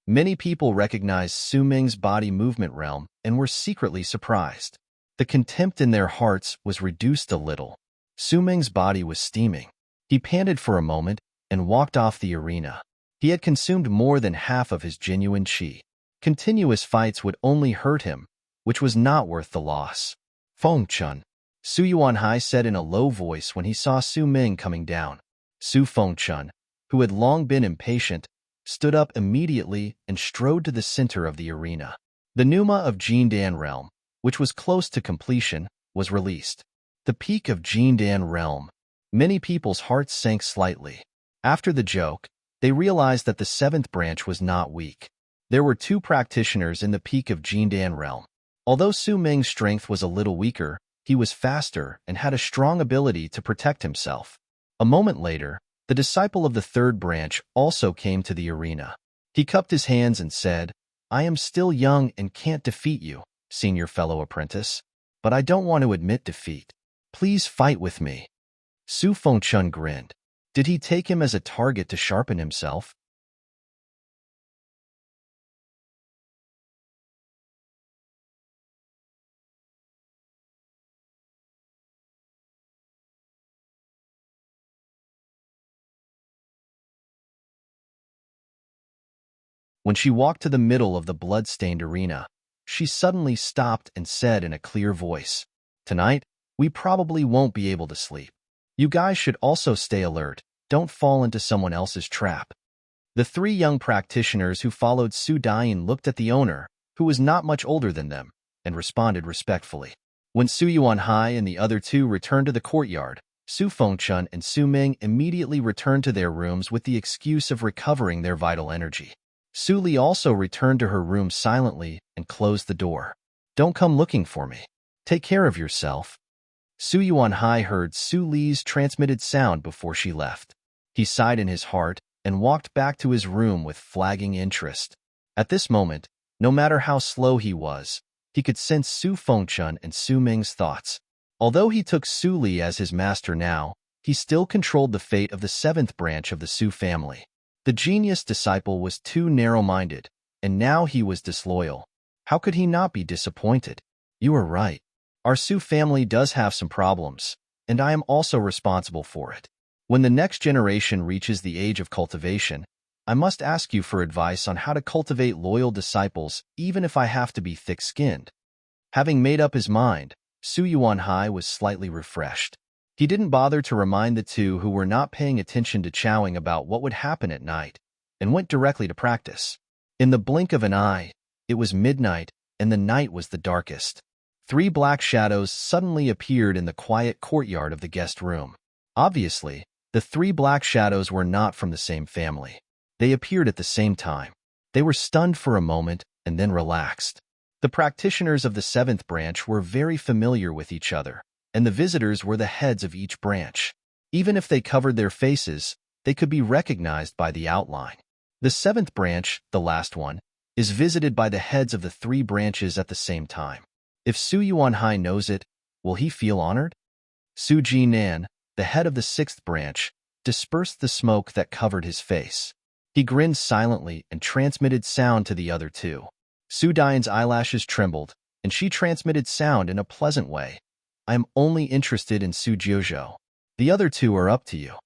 Many people recognized Su Ming's body movement realm and were secretly surprised. The contempt in their hearts was reduced a little. Su Ming's body was steaming. He panted for a moment and walked off the arena. He had consumed more than half of his genuine qi. Continuous fights would only hurt him, which was not worth the loss. "Fengchun," Su Yuanhai said in a low voice when he saw Su Ming coming down. Su Fengchun, who had long been impatient, stood up immediately and strode to the center of the arena. The Numa of Jindan realm, which was close to completion, was released. The peak of Jindan realm. Many people's hearts sank slightly. After the joke, they realized that the 7th branch was not weak. There were 2 practitioners in the peak of Jindan realm. Although Su Ming's strength was a little weaker, he was faster and had a strong ability to protect himself. A moment later, the disciple of the 3rd branch also came to the arena. He cupped his hands and said, "I am still young and can't defeat you, senior fellow apprentice, but I don't want to admit defeat. Please fight with me." Su Fengchun grinned. Did he take him as a target to sharpen himself? When she walked to the middle of the blood-stained arena, She suddenly stopped and said in a clear voice, "Tonight, we probably won't be able to sleep. You guys should also stay alert. Don't fall into someone else's trap." The three young practitioners who followed Su Dain looked at the owner, who was not much older than them, and responded respectfully. When Su Yuanhai and the other two returned to the courtyard, Su Fengchun and Su Ming immediately returned to their rooms with the excuse of recovering their vital energy. Su Li also returned to her room silently and closed the door. "Don't come looking for me. Take care of yourself." Su Yuanhai heard Su Li's transmitted sound before she left. He sighed in his heart and walked back to his room with flagging interest. At this moment, no matter how slow he was, he could sense Su Fengchun and Su Ming's thoughts. Although he took Su Li as his master now, he still controlled the fate of the seventh branch of the Su family. The genius disciple was too narrow-minded, and now he was disloyal. How could he not be disappointed? "You are right. Our Su family does have some problems, and I am also responsible for it. When the next generation reaches the age of cultivation, I must ask you for advice on how to cultivate loyal disciples even if I have to be thick-skinned." Having made up his mind, Su Yuanhai was slightly refreshed. He didn't bother to remind the two who were not paying attention to chowing about what would happen at night, and went directly to practice. In the blink of an eye, it was midnight, and the night was the darkest. 3 black shadows suddenly appeared in the quiet courtyard of the guest room. Obviously, the 3 black shadows were not from the same family. They appeared at the same time. They were stunned for a moment and then relaxed. The practitioners of the 7th branch were very familiar with each other, and the visitors were the heads of each branch. Even if they covered their faces, they could be recognized by the outline. The 7th branch, the last one, is visited by the heads of the 3 branches at the same time. If Su Yuanhai knows it, will he feel honored? Su Jinan, the head of the 6th branch, dispersed the smoke that covered his face. He grinned silently and transmitted sound to the other two. Su Dain's eyelashes trembled, and she transmitted sound in a pleasant way. "I am only interested in Su Jiuzhou. The other two are up to you."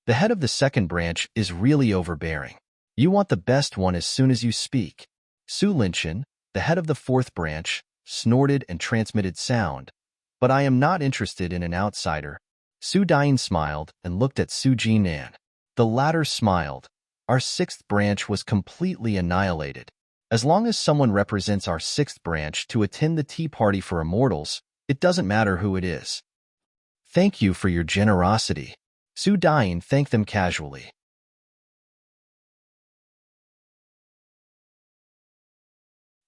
The head of the 2nd branch is really overbearing. You want the best one as soon as you speak. Su Linchen, the head of the 4th branch, snorted and transmitted sound. "But I am not interested in an outsider." Su Dain smiled and looked at Su Jinan. The latter smiled. Our 6th branch was completely annihilated. As long as someone represents our 6th branch to attend the tea party for immortals, it doesn't matter who it is. "Thank you for your generosity." Su Dain thanked them casually.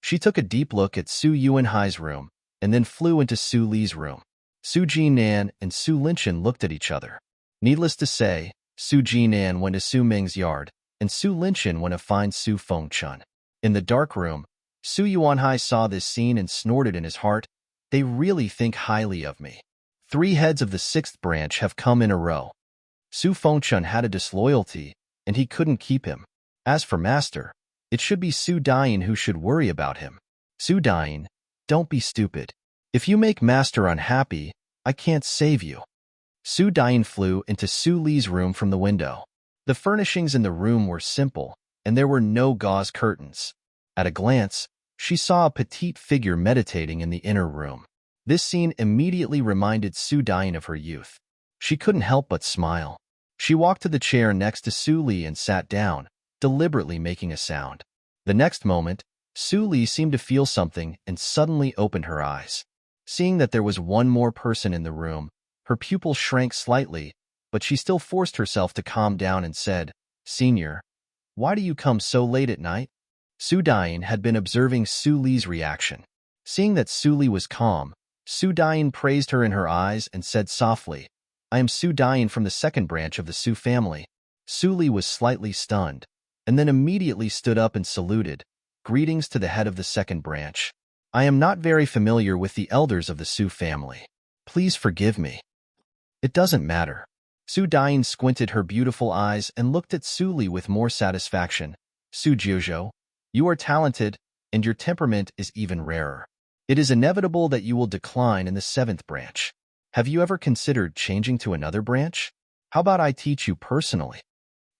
She took a deep look at Su Yuanhai's room, and then flew into Su Li's room. Su Jinan and Su Linchen looked at each other. Needless to say, Su Jinan went to Su Ming's yard, and Su Linchen went to find Su Fengchun. In the dark room, Su Yuanhai saw this scene and snorted in his heart, "They really think highly of me. 3 heads of the 6th branch have come in a row." Su Fengchun had a disloyalty, and he couldn't keep him. As for Master, it should be Su Dain who should worry about him. "Su Dain, don't be stupid. If you make Master unhappy, I can't save you." Su Dain flew into Su Li's room from the window. The furnishings in the room were simple, and there were no gauze curtains. At a glance, she saw a petite figure meditating in the inner room. This scene immediately reminded Su Dain of her youth. She couldn't help but smile. She walked to the chair next to Su Li and sat down, deliberately making a sound. The next moment, Su Li seemed to feel something and suddenly opened her eyes. Seeing that there was one more person in the room, her pupil shrank slightly, but she still forced herself to calm down and said, "Senior, why do you come so late at night?" Su Dain had been observing Su Li's reaction. Seeing that Su Li was calm, Su Dain praised her in her eyes and said softly, "I am Su Dain from the 2nd branch of the Su family." Su Li was slightly stunned, and then immediately stood up and saluted, "Greetings to the head of the 2nd branch. I am not very familiar with the elders of the Su family. Please forgive me." "It doesn't matter." Su Dain squinted her beautiful eyes and looked at Su Li with more satisfaction. "Su Jiuzhou, you are talented, and your temperament is even rarer. It is inevitable that you will decline in the 7th branch. Have you ever considered changing to another branch? How about I teach you personally?"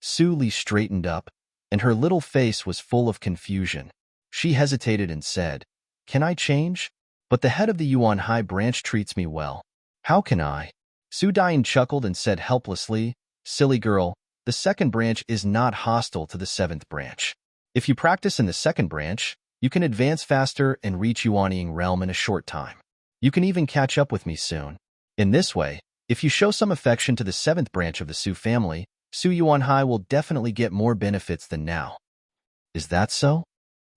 Su Li straightened up, and her little face was full of confusion. She hesitated and said, Can I change? But the head of the Yuan Hai branch treats me well. How can I? Su Dian chuckled and said helplessly, silly girl, the second branch is not hostile to the seventh branch. If you practice in the second branch, you can advance faster and reach Yuanying realm in a short time. You can even catch up with me soon. In this way, if you show some affection to the seventh branch of the Su family, Su Yuanhai will definitely get more benefits than now. Is that so?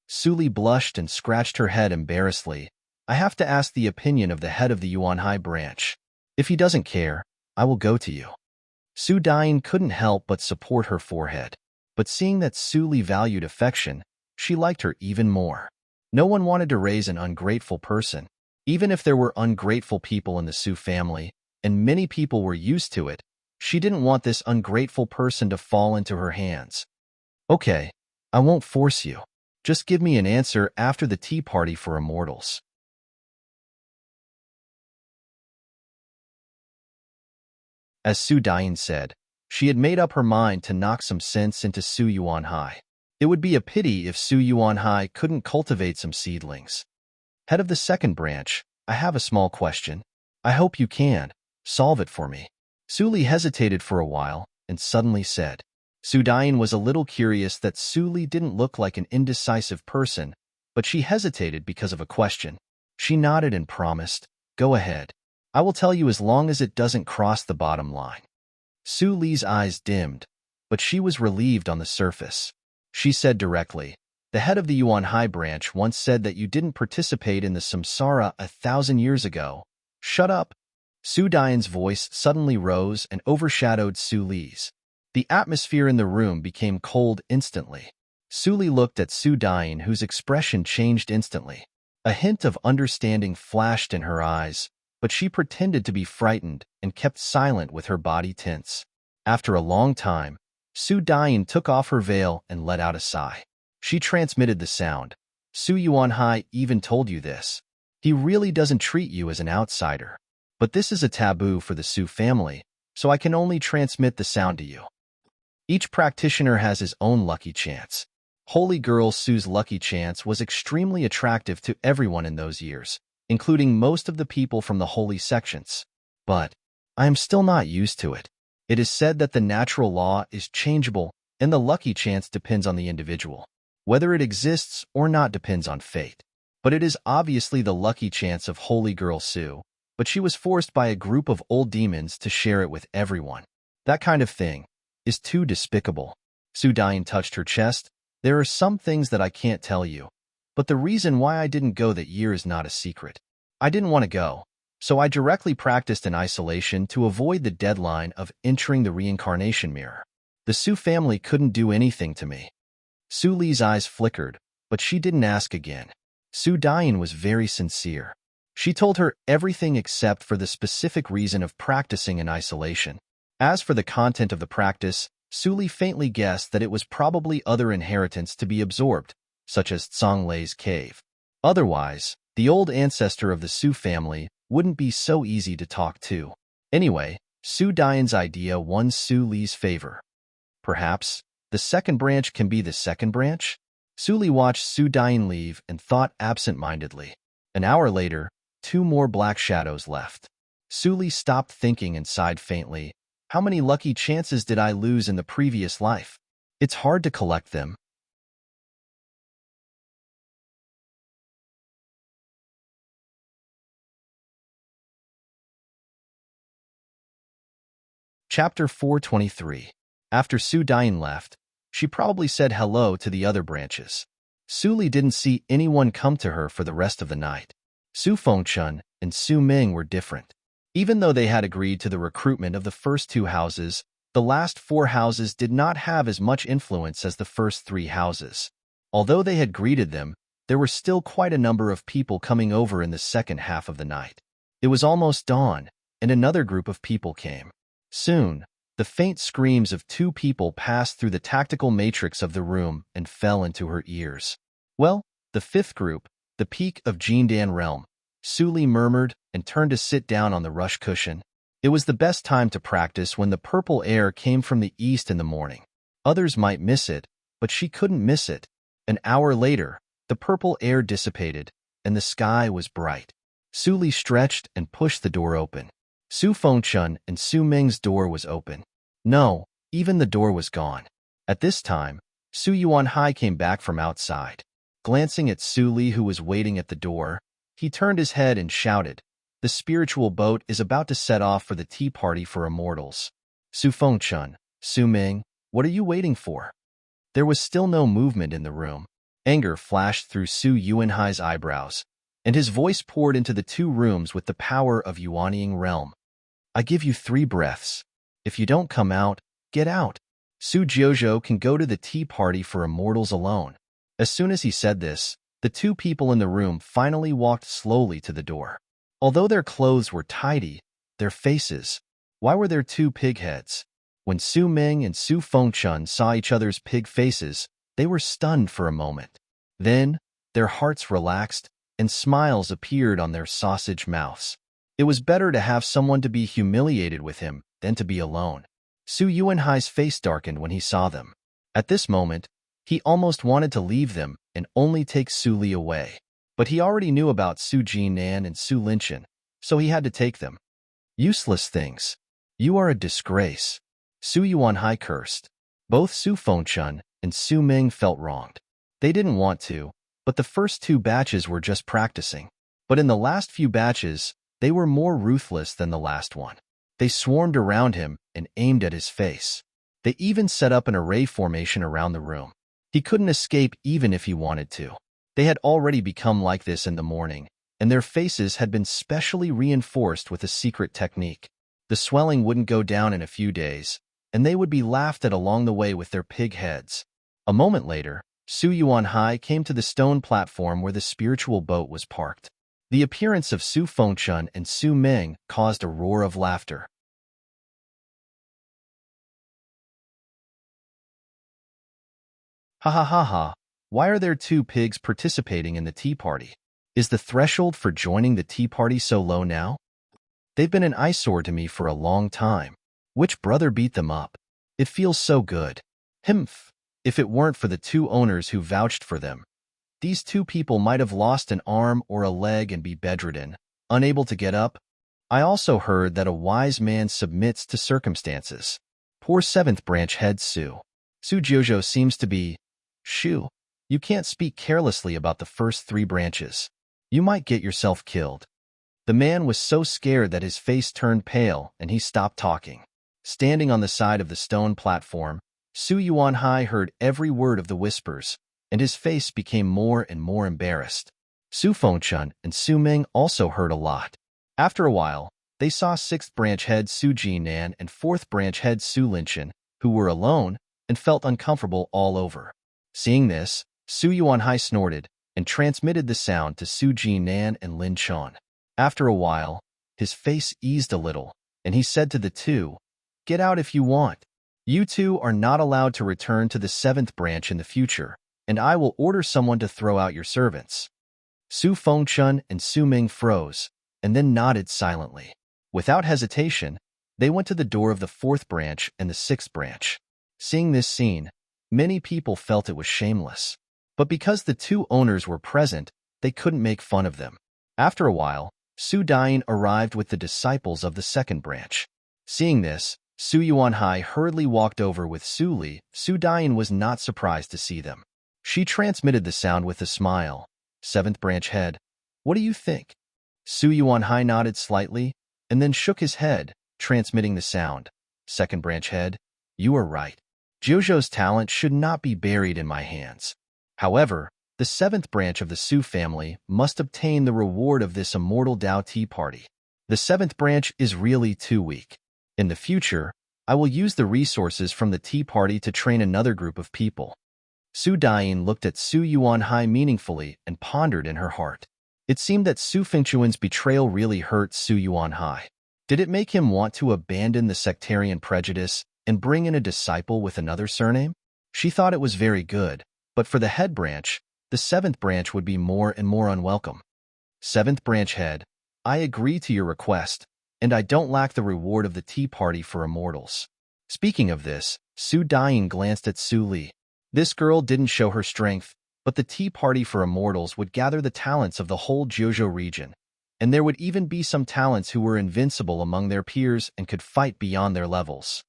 Su Li blushed and scratched her head embarrassedly. I have to ask the opinion of the head of the Yuanhai branch. If he doesn't care, I will go to you. Su Dian couldn't help but support her forehead. But seeing that Su Li valued affection, she liked her even more. No one wanted to raise an ungrateful person. Even if there were ungrateful people in the Su family, and many people were used to it, she didn't want this ungrateful person to fall into her hands. Okay, I won't force you. Just give me an answer after the tea party for immortals. As Su Dian said, she had made up her mind to knock some sense into Su Yuanhai. It would be a pity if Su Yuanhai couldn't cultivate some seedlings. Head of the second branch, I have a small question. I hope you can solve it for me. Su Li hesitated for a while and suddenly said. Su Dian was a little curious that Su Li didn't look like an indecisive person, but she hesitated because of a question. She nodded and promised, go ahead. I will tell you as long as it doesn't cross the bottom line. Su Li's eyes dimmed, but she was relieved on the surface. She said directly, the head of the Yuanhai branch once said that you didn't participate in the samsara 1,000 years ago. Shut up. Su Dian's voice suddenly rose and overshadowed Su Li's. The atmosphere in the room became cold instantly. Su Li looked at Su Dian, whose expression changed instantly. A hint of understanding flashed in her eyes, but she pretended to be frightened and kept silent with her body tense. After a long time, Su Dian took off her veil and let out a sigh. She transmitted the sound. Su Yuanhai even told you this. He really doesn't treat you as an outsider. But this is a taboo for the Su family, so I can only transmit the sound to you. Each practitioner has his own lucky chance. Holy Girl Su's lucky chance was extremely attractive to everyone in those years, including most of the people from the holy sections. But I am still not used to it. It is said that the natural law is changeable and the lucky chance depends on the individual. Whether it exists or not depends on fate. But it is obviously the lucky chance of Holy Girl Su, but she was forced by a group of old demons to share it with everyone. That kind of thing is too despicable. Su Dian touched her chest. There are some things that I can't tell you, but the reason why I didn't go that year is not a secret. I didn't want to go, so I directly practiced in isolation to avoid the deadline of entering the reincarnation mirror. The Su family couldn't do anything to me. Su Li's eyes flickered, but she didn't ask again. Su Dian was very sincere. She told her everything except for the specific reason of practicing in isolation. As for the content of the practice, Su Li faintly guessed that it was probably other inheritance to be absorbed, such as Tsang Lei's cave. Otherwise, the old ancestor of the Su family wouldn't be so easy to talk to. Anyway, Su Dian's idea won Su Li's favor. Perhaps the second branch can be the second branch? Su Li watched Su Dian leave and thought absent-mindedly. An hour later, 2 more black shadows left. Su Li stopped thinking and sighed faintly. How many lucky chances did I lose in the previous life? It's hard to collect them. Chapter 423. After Su Dian left, she probably said hello to the other branches. Su Li didn't see anyone come to her for the rest of the night. Su Fengchun and Su Ming were different. Even though they had agreed to the recruitment of the first 2 houses, the last 4 houses did not have as much influence as the first 3 houses. Although they had greeted them, there were still quite a number of people coming over in the second half of the night. It was almost dawn, and another group of people came. Soon, the faint screams of 2 people passed through the tactical matrix of the room and fell into her ears. Well, the 5th group, the peak of Jindan realm, Su Li murmured and turned to sit down on the rush cushion. It was the best time to practice when the purple air came from the east in the morning. Others might miss it, but she couldn't miss it. An hour later, the purple air dissipated, and the sky was bright. Su Li stretched and pushed the door open. Su Fengchun and Su Ming's door was open. No, even the door was gone. At this time, Su Yuanhai came back from outside. Glancing at Su Li, who was waiting at the door, he turned his head and shouted, "The spiritual boat is about to set off for the tea party for immortals. Su Fengchun, Su Ming, what are you waiting for?" There was still no movement in the room. Anger flashed through Su Yuanhai's eyebrows, and his voice poured into the two rooms with the power of Yuanying realm. "I give you 3 breaths. If you don't come out, get out. Su Jiuzhou can go to the tea party for immortals alone." As soon as he said this, the 2 people in the room finally walked slowly to the door. Although their clothes were tidy, their faces, why were there 2 pig heads? When Su Ming and Su Fengchun saw each other's pig faces, they were stunned for a moment. Then, their hearts relaxed, and smiles appeared on their sausage mouths. It was better to have someone to be humiliated with him than to be alone. Su Yuanhai's face darkened when he saw them. At this moment, he almost wanted to leave them and only take Su Li away. But he already knew about Su Jinan and Su Linchen, so he had to take them. "Useless things. You are a disgrace." Su Yuanhai cursed. Both Su Fengchun and Su Ming felt wronged. They didn't want to, but the first 2 batches were just practicing. But in the last few batches, they were more ruthless than the last one. They swarmed around him and aimed at his face. They even set up an array formation around the room. He couldn't escape even if he wanted to. They had already become like this in the morning, and their faces had been specially reinforced with a secret technique. The swelling wouldn't go down in a few days, and they would be laughed at along the way with their pig heads. A moment later, Su Yuanhai came to the stone platform where the spiritual boat was parked. The appearance of Su Fengchun and Su Ming caused a roar of laughter. "Ha ha ha ha, why are there 2 pigs participating in the tea party? Is the threshold for joining the tea party so low now? They've been an eyesore to me for a long time. Which brother beat them up? It feels so good. Himph, if it weren't for the 2 owners who vouched for them, these 2 people might have lost an arm or a leg and be bedridden, unable to get up. I also heard that a wise man submits to circumstances. Poor 7th branch head Su Jiuzhou seems to be... Shu, you can't speak carelessly about the first 3 branches. You might get yourself killed." The man was so scared that his face turned pale and he stopped talking. Standing on the side of the stone platform, Su Yuanhai heard every word of the whispers, and his face became more and more embarrassed. Su Fengchun and Su Ming also heard a lot. After a while, they saw 6th branch head Su Jinan and 4th branch head Su Linchen, who were alone and felt uncomfortable all over. Seeing this, Su Yuanhai snorted and transmitted the sound to Su Jinan and Lin Chun. After a while, his face eased a little, and he said to the 2, "Get out if you want. You 2 are not allowed to return to the 7th branch in the future, and I will order someone to throw out your servants." Su Fengchun and Su Ming froze, and then nodded silently. Without hesitation, they went to the door of the 4th branch and the 6th branch. Seeing this scene, many people felt it was shameless. But because the 2 owners were present, they couldn't make fun of them. After a while, Su Dayin arrived with the disciples of the 2nd branch. Seeing this, Su Yuanhai hurriedly walked over with Su Li. Su Dayin was not surprised to see them. She transmitted the sound with a smile. "7th branch head, what do you think?" Su Yuanhai nodded slightly, and then shook his head, transmitting the sound. "2nd branch head, you are right. Jiuzhou's talent should not be buried in my hands. However, the 7th branch of the Su family must obtain the reward of this immortal Dao tea party. The 7th branch is really too weak. In the future, I will use the resources from the tea party to train another group of people." Su Dayin looked at Su Yuanhai meaningfully and pondered in her heart. It seemed that Su Fengchun's betrayal really hurt Su Yuanhai. Did it make him want to abandon the sectarian prejudice and bring in a disciple with another surname? She thought it was very good, but for the head branch, the 7th branch would be more and more unwelcome. "7th branch head, I agree to your request, and I don't lack the reward of the tea party for immortals." Speaking of this, Su Dayin glanced at Su Li. This girl didn't show her strength, but the Tea Party for Immortals would gather the talents of the whole Johto region, and there would even be some talents who were invincible among their peers and could fight beyond their levels.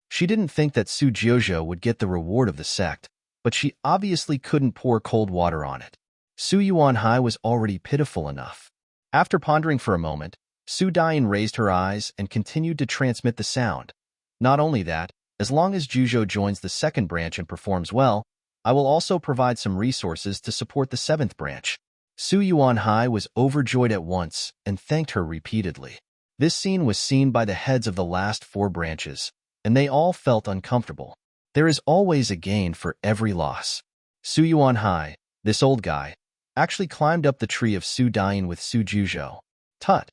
She didn't think that Su Johto would get the reward of the sect, but she obviously couldn't pour cold water on it. Su Yuanhai was already pitiful enough. After pondering for a moment, Su Dian raised her eyes and continued to transmit the sound. Not only that, as long as Johto joins the second branch and performs well, I will also provide some resources to support the seventh branch. Su Yuanhai was overjoyed at once and thanked her repeatedly. This scene was seen by the heads of the last 4 branches, and they all felt uncomfortable. There is always a gain for every loss. Su Yuanhai, this old guy, actually climbed up the tree of Su Dian with Su Johto. Tut.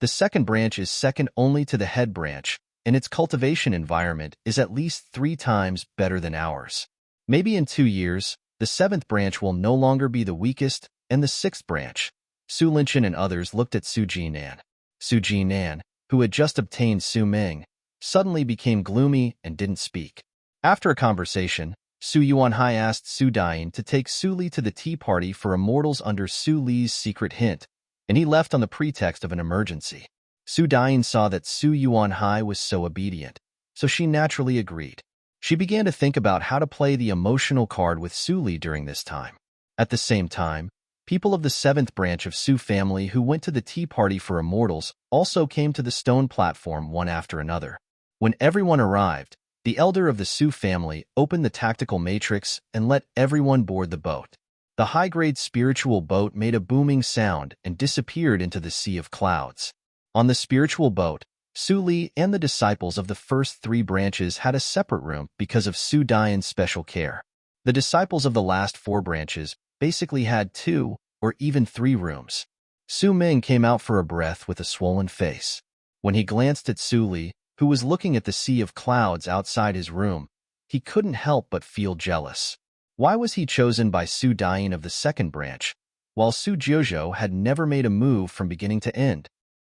The second branch is second only to the head branch, and its cultivation environment is at least 3 times better than ours. Maybe in 2 years, the 7th branch will no longer be the weakest, and the 6th branch. Su Linchen and others looked at Su Jinan. Su Jinan, who had just obtained Su Ming, suddenly became gloomy and didn't speak. After a conversation, Su Yuanhai asked Su Dian to take Su Li to the tea party for immortals under Su Li's secret hint, and he left on the pretext of an emergency. Su Dian saw that Su Yuanhai was so obedient, so she naturally agreed. She began to think about how to play the emotional card with Su Li during this time. At the same time, people of the 7th branch of Su family who went to the tea party for immortals also came to the stone platform one after another. When everyone arrived, the elder of the Su family opened the tactical matrix and let everyone board the boat. The high-grade spiritual boat made a booming sound and disappeared into the sea of clouds. On the spiritual boat, Su Li and the disciples of the first 3 branches had a separate room because of Su Dian's special care. The disciples of the last 4 branches basically had 2 or even 3 rooms. Su Ming came out for a breath with a swollen face. When he glanced at Su Li, who was looking at the sea of clouds outside his room, he couldn't help but feel jealous. Why was he chosen by Su Dian of the 2nd branch, while Su Johto had never made a move from beginning to end?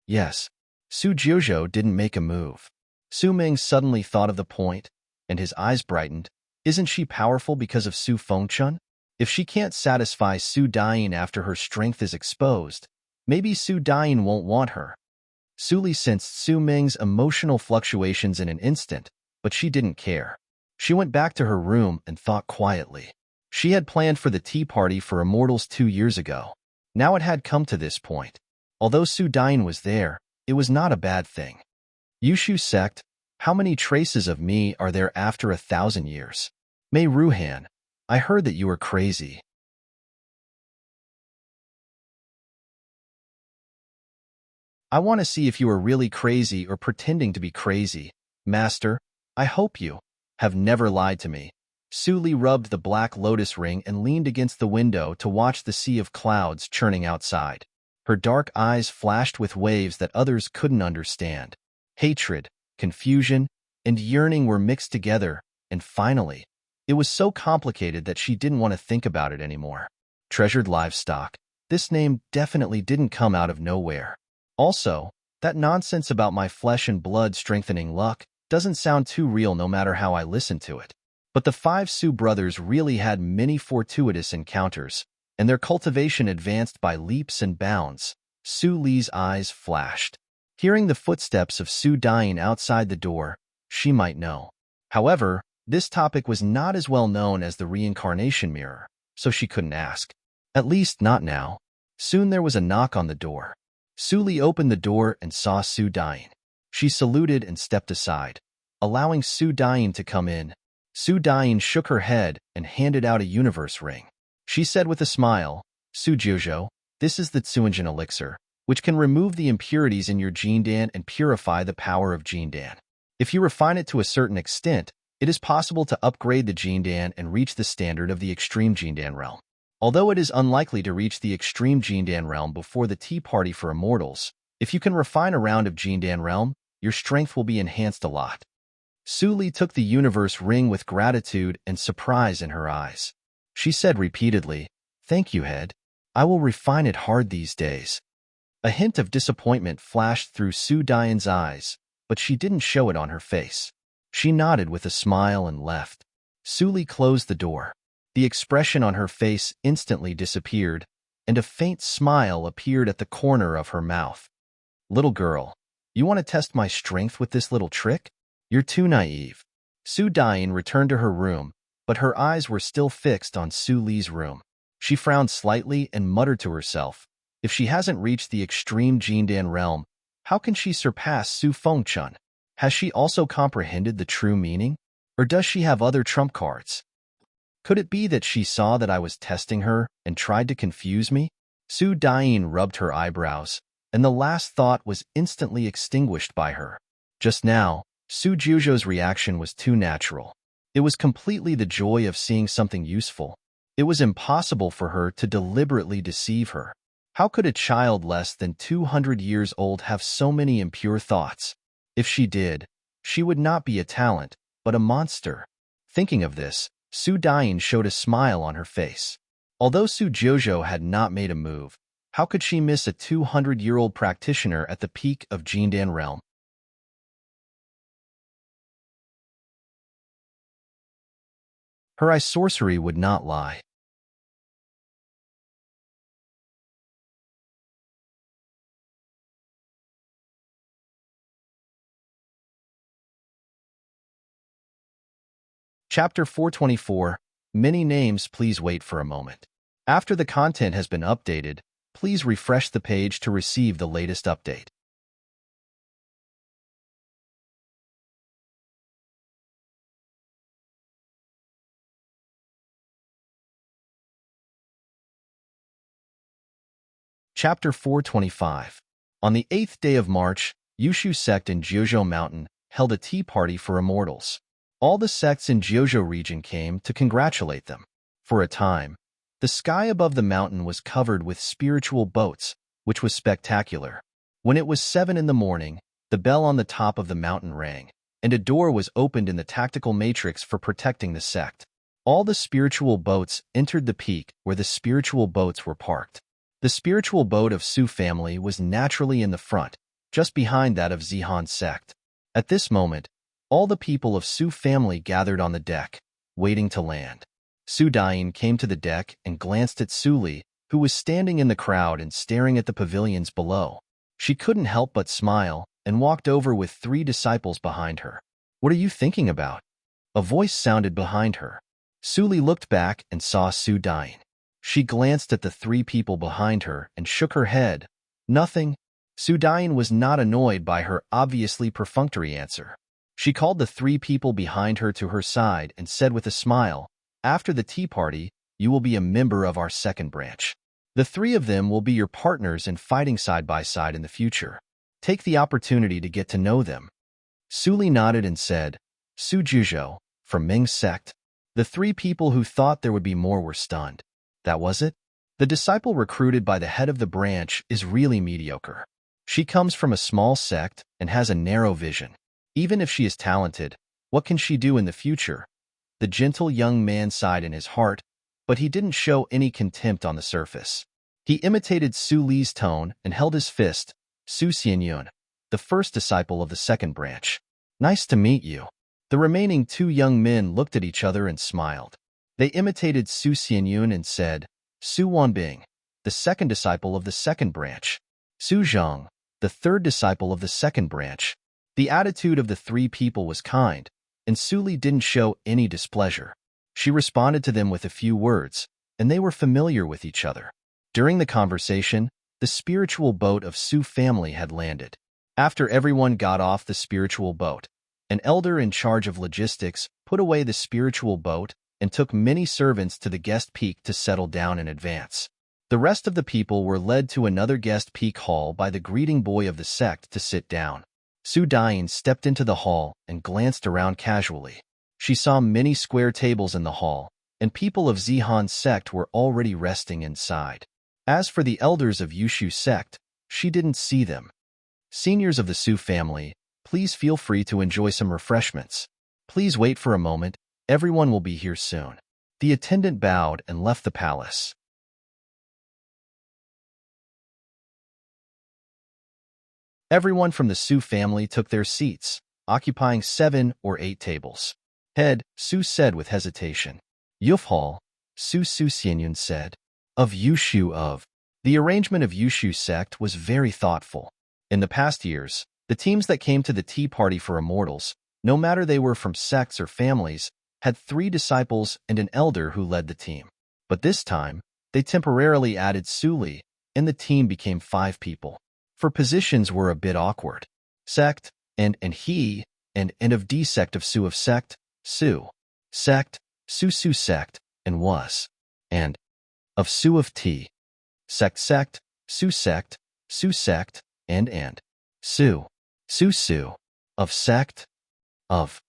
Yes, Su Johto didn't make a move. Su Ming suddenly thought of the point, and his eyes brightened. Isn't she powerful because of Su Fengchun? If she can't satisfy Su Dian after her strength is exposed, maybe Su Dian won't want her. Su Li sensed Su Ming's emotional fluctuations in an instant, but she didn't care. She went back to her room and thought quietly. She had planned for the tea party for immortals 2 years ago. Now it had come to this point. Although Su Dian was there, it was not a bad thing. Yushu sect, how many traces of me are there after 1,000 years? Mei Ruhan, I heard that you were crazy. I want to see if you are really crazy or pretending to be crazy. Master, I hope you have never lied to me. Su Li rubbed the black lotus ring and leaned against the window to watch the sea of clouds churning outside. Her dark eyes flashed with waves that others couldn't understand. Hatred, confusion, and yearning were mixed together, and finally, it was so complicated that she didn't want to think about it anymore. Treasured livestock. This name definitely didn't come out of nowhere. Also, that nonsense about my flesh and blood strengthening luck doesn't sound too real no matter how I listen to it. But the 5 Su brothers really had many fortuitous encounters, and their cultivation advanced by leaps and bounds. Su Li's eyes flashed. Hearing the footsteps of Su Dian outside the door, she might know. However, this topic was not as well known as the reincarnation mirror, so she couldn't ask. At least not now. Soon there was a knock on the door. Su Li opened the door and saw Su Dian. She saluted and stepped aside, allowing Su Dian to come in. Su Dian shook her head and handed out a universe ring. She said with a smile, Su Johto, this is the Tsuanjin elixir, which can remove the impurities in your Jindan and purify the power of Jindan. If you refine it to a certain extent, it is possible to upgrade the Jindan and reach the standard of the extreme Jindan realm. Although it is unlikely to reach the extreme Jindan realm before the tea party for immortals, if you can refine a round of Jindan realm, your strength will be enhanced a lot. Su Li took the universe ring with gratitude and surprise in her eyes. She said repeatedly, Thank you, head. I will refine it hard these days. A hint of disappointment flashed through Su Dian's eyes, but she didn't show it on her face. She nodded with a smile and left. Suli closed the door. The expression on her face instantly disappeared, and a faint smile appeared at the corner of her mouth. Little girl, you want to test my strength with this little trick? You're too naive. Su Dian returned to her room, but her eyes were still fixed on Su Li's room. She frowned slightly and muttered to herself, if she hasn't reached the extreme Jindan realm, how can she surpass Su Fengchun? Has she also comprehended the true meaning? Or does she have other trump cards? Could it be that she saw that I was testing her and tried to confuse me? Su Dian rubbed her eyebrows, and the last thought was instantly extinguished by her. Just now, Su Juzhou's reaction was too natural. It was completely the joy of seeing something useful. It was impossible for her to deliberately deceive her. How could a child less than 200 years old have so many impure thoughts? If she did, she would not be a talent, but a monster. Thinking of this, Su Dian showed a smile on her face. Although Su Juzhou had not made a move, how could she miss a 200-year-old practitioner at the peak of Jindan realm? Her eye sorcery would not lie. Chapter 424, Many Names. Please wait for a moment. After the content has been updated, please refresh the page to receive the latest update. Chapter 425. On the 8th day of March, Yushu sect in Jiuzhou Mountain held a tea party for immortals. All the sects in Jiuzhou region came to congratulate them. For a time, the sky above the mountain was covered with spiritual boats, which was spectacular. When it was 7 in the morning, the bell on the top of the mountain rang, and a door was opened in the tactical matrix for protecting the sect. All the spiritual boats entered the peak where the spiritual boats were parked. The spiritual boat of Su family was naturally in the front, just behind that of Zihan sect. At this moment, all the people of Su family gathered on the deck, waiting to land. Su Dian came to the deck and glanced at Su Li, who was standing in the crowd and staring at the pavilions below. She couldn't help but smile and walked over with 3 disciples behind her. What are you thinking about? A voice sounded behind her. Su Li looked back and saw Su Dian. She glanced at the 3 people behind her and shook her head. Nothing. Su Dian was not annoyed by her obviously perfunctory answer. She called the 3 people behind her to her side and said with a smile, after the tea party, you will be a member of our second branch. The 3 of them will be your partners in fighting side by side in the future. Take the opportunity to get to know them. Su Li nodded and said, Su Juzhou, from Ming's sect. The 3 people who thought there would be more were stunned. That was it? The disciple recruited by the head of the branch is really mediocre. She comes from a small sect and has a narrow vision. Even if she is talented, what can she do in the future? The gentle young man sighed in his heart, but he didn't show any contempt on the surface. He imitated Su Li's tone and held his fist. Su Xianyun, the first disciple of the second branch. Nice to meet you. The remaining 2 young men looked at each other and smiled. They imitated Su Xianyun and said, Su Wanbing, the second disciple of the second branch. Su Zhang, the third disciple of the second branch. The attitude of the 3 people was kind, and Su Li didn't show any displeasure. She responded to them with a few words, and they were familiar with each other. During the conversation, the spiritual boat of Su family had landed. After everyone got off the spiritual boat, an elder in charge of logistics put away the spiritual boat and took many servants to the guest peak to settle down in advance. The rest of the people were led to another guest peak hall by the greeting boy of the sect to sit down. Su Dian stepped into the hall and glanced around casually. She saw many square tables in the hall, and people of Zihan's sect were already resting inside. As for the elders of Yushu sect, she didn't see them. Seniors of the Su family, please feel free to enjoy some refreshments. Please wait for a moment, everyone will be here soon. The attendant bowed and left the palace. Everyone from the Su family took their seats. occupying 7 or 8 tables. Head, Su said with hesitation. Yufhal, Su Xianyun said. Of Yushu of. The arrangement of Yushu sect was very thoughtful. In the past years, the teams that came to the tea party for immortals, no matter they were from sects or families, had 3 disciples and an elder who led the team. But this time, they temporarily added Suli, and the team became 5 people. For positions were a bit awkward. Sect, and he, and of D sect of Su of sect, Su. Sect, Su sect, and was. And of Su of T. Sect, Su sect, and Su. Su. Of sect, of.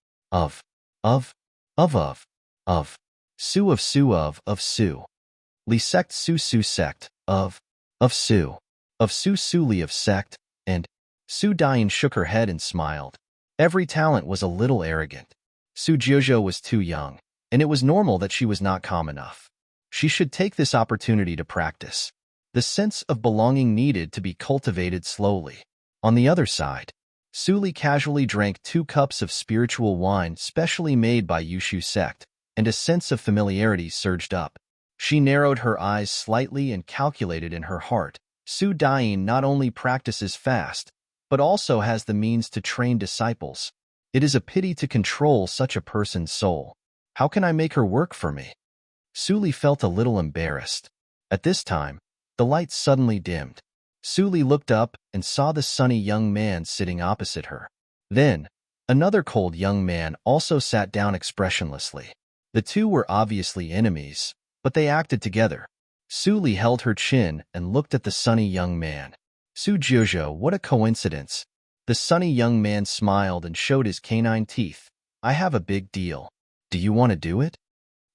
Su of Su. Li sect, Su sect, of Su. Of Su Suli of sect, and Su Dian shook her head and smiled. Every talent was a little arrogant. Su Jojo was too young, and it was normal that she was not calm enough. She should take this opportunity to practice. The sense of belonging needed to be cultivated slowly. On the other side, Suli casually drank 2 cups of spiritual wine specially made by Yushu sect, and a sense of familiarity surged up. She narrowed her eyes slightly and calculated in her heart. Su Dian not only practices fast, but also has the means to train disciples. It is a pity to control such a person's soul. How can I make her work for me? Suli felt a little embarrassed. At this time, the light suddenly dimmed. Suli looked up and saw the sunny young man sitting opposite her. Then, another cold young man also sat down expressionlessly. The 2 were obviously enemies, but they acted together. Suli held her chin and looked at the sunny young man. Su Jojo, what a coincidence. The sunny young man smiled and showed his canine teeth. I have a big deal. Do you want to do it?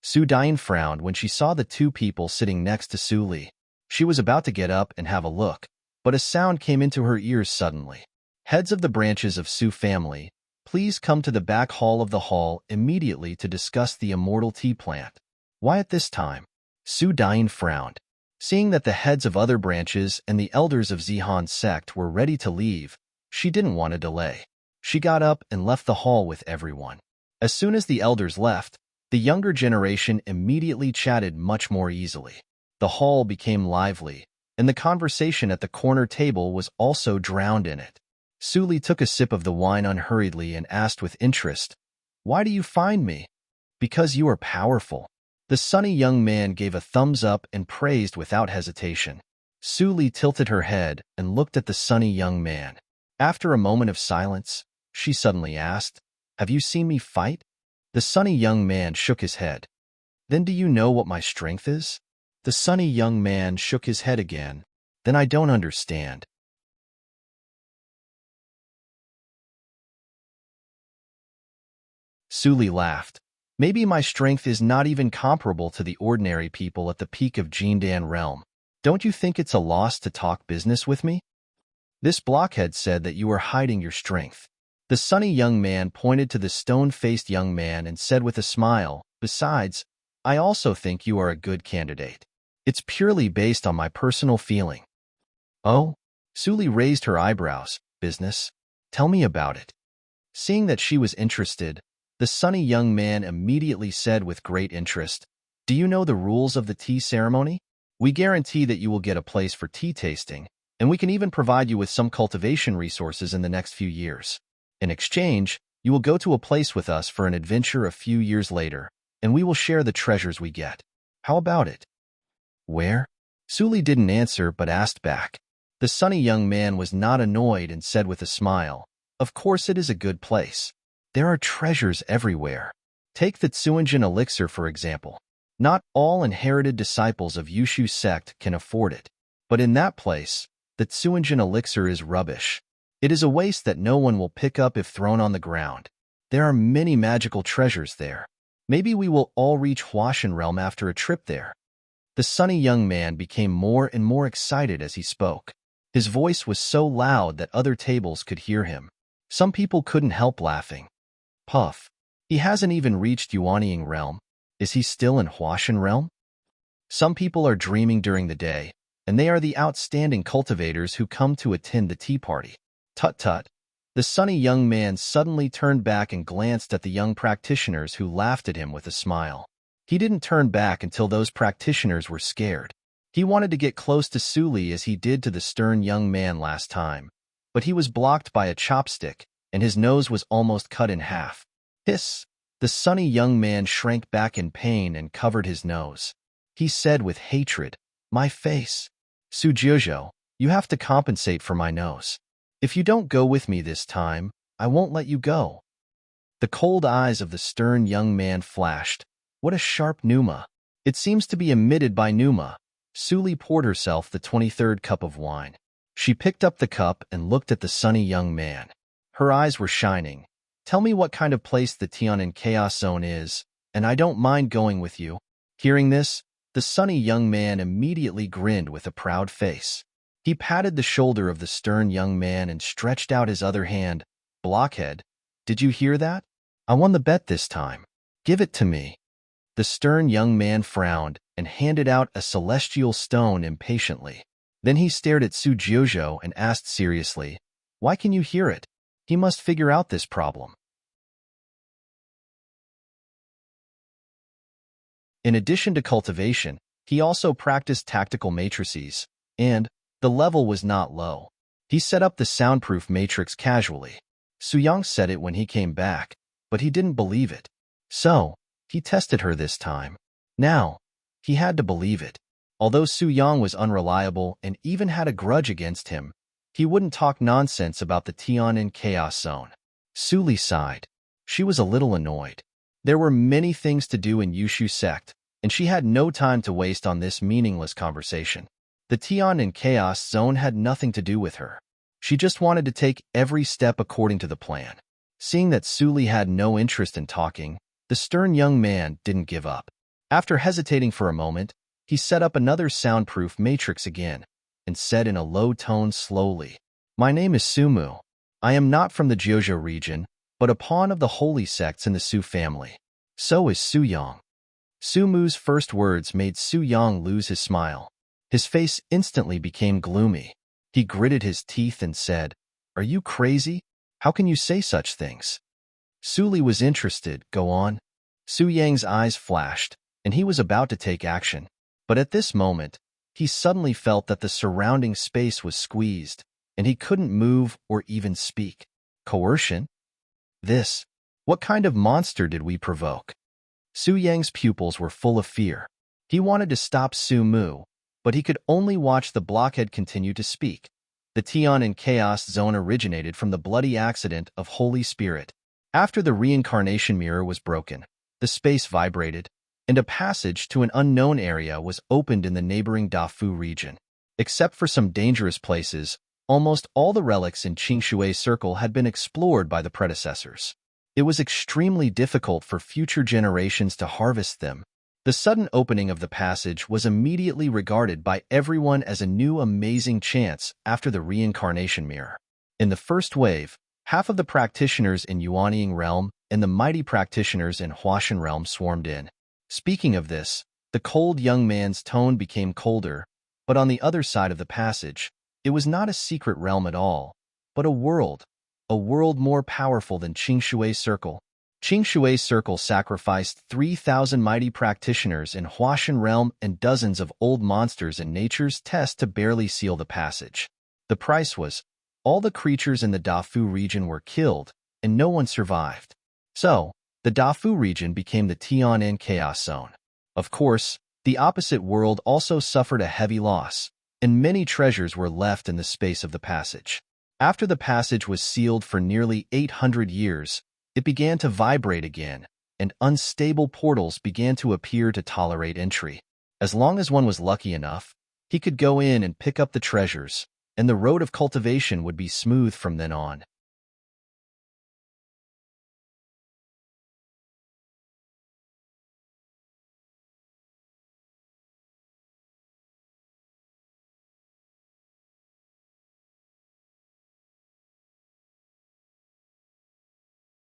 Su Dian frowned when she saw the 2 people sitting next to Suli. She was about to get up and have a look, but a sound came into her ears suddenly. Heads of the branches of Su family, please come to the back hall of the hall immediately to discuss the immortal tea plant. Why at this time? Su Dian frowned. Seeing that the heads of other branches and the elders of Zihan's sect were ready to leave, she didn't want to delay. She got up and left the hall with everyone. As soon as the elders left, the younger generation immediately chatted much more easily. The hall became lively, and the conversation at the corner table was also drowned in it. Suli took a sip of the wine unhurriedly and asked with interest, "Why do you find me?" "Because you are powerful." The sunny young man gave a thumbs up and praised without hesitation. Suli tilted her head and looked at the sunny young man. After a moment of silence, she suddenly asked, "Have you seen me fight?" The sunny young man shook his head. "Then do you know what my strength is?" The sunny young man shook his head again. "Then I don't understand." Suli laughed. "Maybe my strength is not even comparable to the ordinary people at the peak of Jindan realm. Don't you think it's a loss to talk business with me?" This blockhead said that you are hiding your strength. The sunny young man pointed to the stone-faced young man and said with a smile, "Besides, I also think you are a good candidate. It's purely based on my personal feeling." "Oh?" Suli raised her eyebrows. "Business? Tell me about it." Seeing that she was interested, the sunny young man immediately said with great interest, "Do you know the rules of the tea ceremony? We guarantee that you will get a place for tea tasting, and we can even provide you with some cultivation resources in the next few years. In exchange, you will go to a place with us for an adventure a few years later, and we will share the treasures we get. How about it?" "Where?" Suli didn't answer but asked back. The sunny young man was not annoyed and said with a smile, "Of course it is a good place. There are treasures everywhere. Take the Tsuanjin elixir for example. Not all inherited disciples of Yushu sect can afford it. But in that place, the Tsuanjin elixir is rubbish. It is a waste that no one will pick up if thrown on the ground. There are many magical treasures there. Maybe we will all reach Huashan realm after a trip there." The sunny young man became more and more excited as he spoke. His voice was so loud that other tables could hear him. Some people couldn't help laughing. Puff. He hasn't even reached Yuanying realm. Is he still in Huashan realm? Some people are dreaming during the day, and they are the outstanding cultivators who come to attend the tea party. Tut-tut. The sunny young man suddenly turned back and glanced at the young practitioners who laughed at him with a smile. He didn't turn back until those practitioners were scared. He wanted to get close to Suli as he did to the stern young man last time, but he was blocked by a chopstick, and his nose was almost cut in half. Hiss! The sunny young man shrank back in pain and covered his nose. He said with hatred, "My face. Sujiojo, you have to compensate for my nose. If you don't go with me this time, I won't let you go." The cold eyes of the stern young man flashed. What a sharp Numa. It seems to be emitted by Numa. Suli poured herself the 23rd cup of wine. She picked up the cup and looked at the sunny young man. Her eyes were shining. "Tell me what kind of place the Tianan Chaos Zone is, and I don't mind going with you." Hearing this, the sunny young man immediately grinned with a proud face. He patted the shoulder of the stern young man and stretched out his other hand. "Blockhead, did you hear that? I won the bet this time. Give it to me." The stern young man frowned and handed out a celestial stone impatiently. Then he stared at Sujiojo and asked seriously, "Why can you hear it? He must figure out this problem." In addition to cultivation, he also practiced tactical matrices, and the level was not low. He set up the soundproof matrix casually. Suyang said it when he came back, but he didn't believe it. So, he tested her this time. Now, he had to believe it. Although Suyang was unreliable and even had a grudge against him, he wouldn't talk nonsense about the Tianan Chaos Zone. Suli sighed. She was a little annoyed. There were many things to do in Yushu sect, and she had no time to waste on this meaningless conversation. The Tianan Chaos Zone had nothing to do with her. She just wanted to take every step according to the plan. Seeing that Suli had no interest in talking, the stern young man didn't give up. After hesitating for a moment, he set up another soundproof matrix again and said in a low tone slowly, "My name is Sumu. I am not from the Jojo region, but a pawn of the holy sects in the Su family. So is Suyang." Sumu's first words made Suyang lose his smile. His face instantly became gloomy. He gritted his teeth and said, "Are you crazy? How can you say such things?" Suli was interested. "Go on." Suyang's eyes flashed, and he was about to take action. But at this moment, he suddenly felt that the surrounding space was squeezed, and he couldn't move or even speak. Coercion? This. What kind of monster did we provoke? Suyang's pupils were full of fear. He wanted to stop Sumu, but he could only watch the blockhead continue to speak. The Tianan Chaos Zone originated from the bloody accident of Holy Spirit. After the reincarnation mirror was broken, the space vibrated, and a passage to an unknown area was opened in the neighboring Dafu region. Except for some dangerous places, almost all the relics in Qingshui Circle had been explored by the predecessors. It was extremely difficult for future generations to harvest them. The sudden opening of the passage was immediately regarded by everyone as a new amazing chance after the reincarnation mirror. In the first wave, half of the practitioners in Yuanying realm and the mighty practitioners in Huashan realm swarmed in. Speaking of this, the cold young man's tone became colder, but on the other side of the passage, it was not a secret realm at all, but a world more powerful than Qingshui Circle. Qingshui Circle sacrificed 3,000 mighty practitioners in Huashan realm and dozens of old monsters in nature's test to barely seal the passage. The price was, all the creatures in the Dafu region were killed, and no one survived. So, the Dafu region became the Tianan Chaos Zone. Of course, the opposite world also suffered a heavy loss, and many treasures were left in the space of the passage. After the passage was sealed for nearly 800 years, it began to vibrate again, and unstable portals began to appear to tolerate entry. As long as one was lucky enough, he could go in and pick up the treasures, and the road of cultivation would be smooth from then on.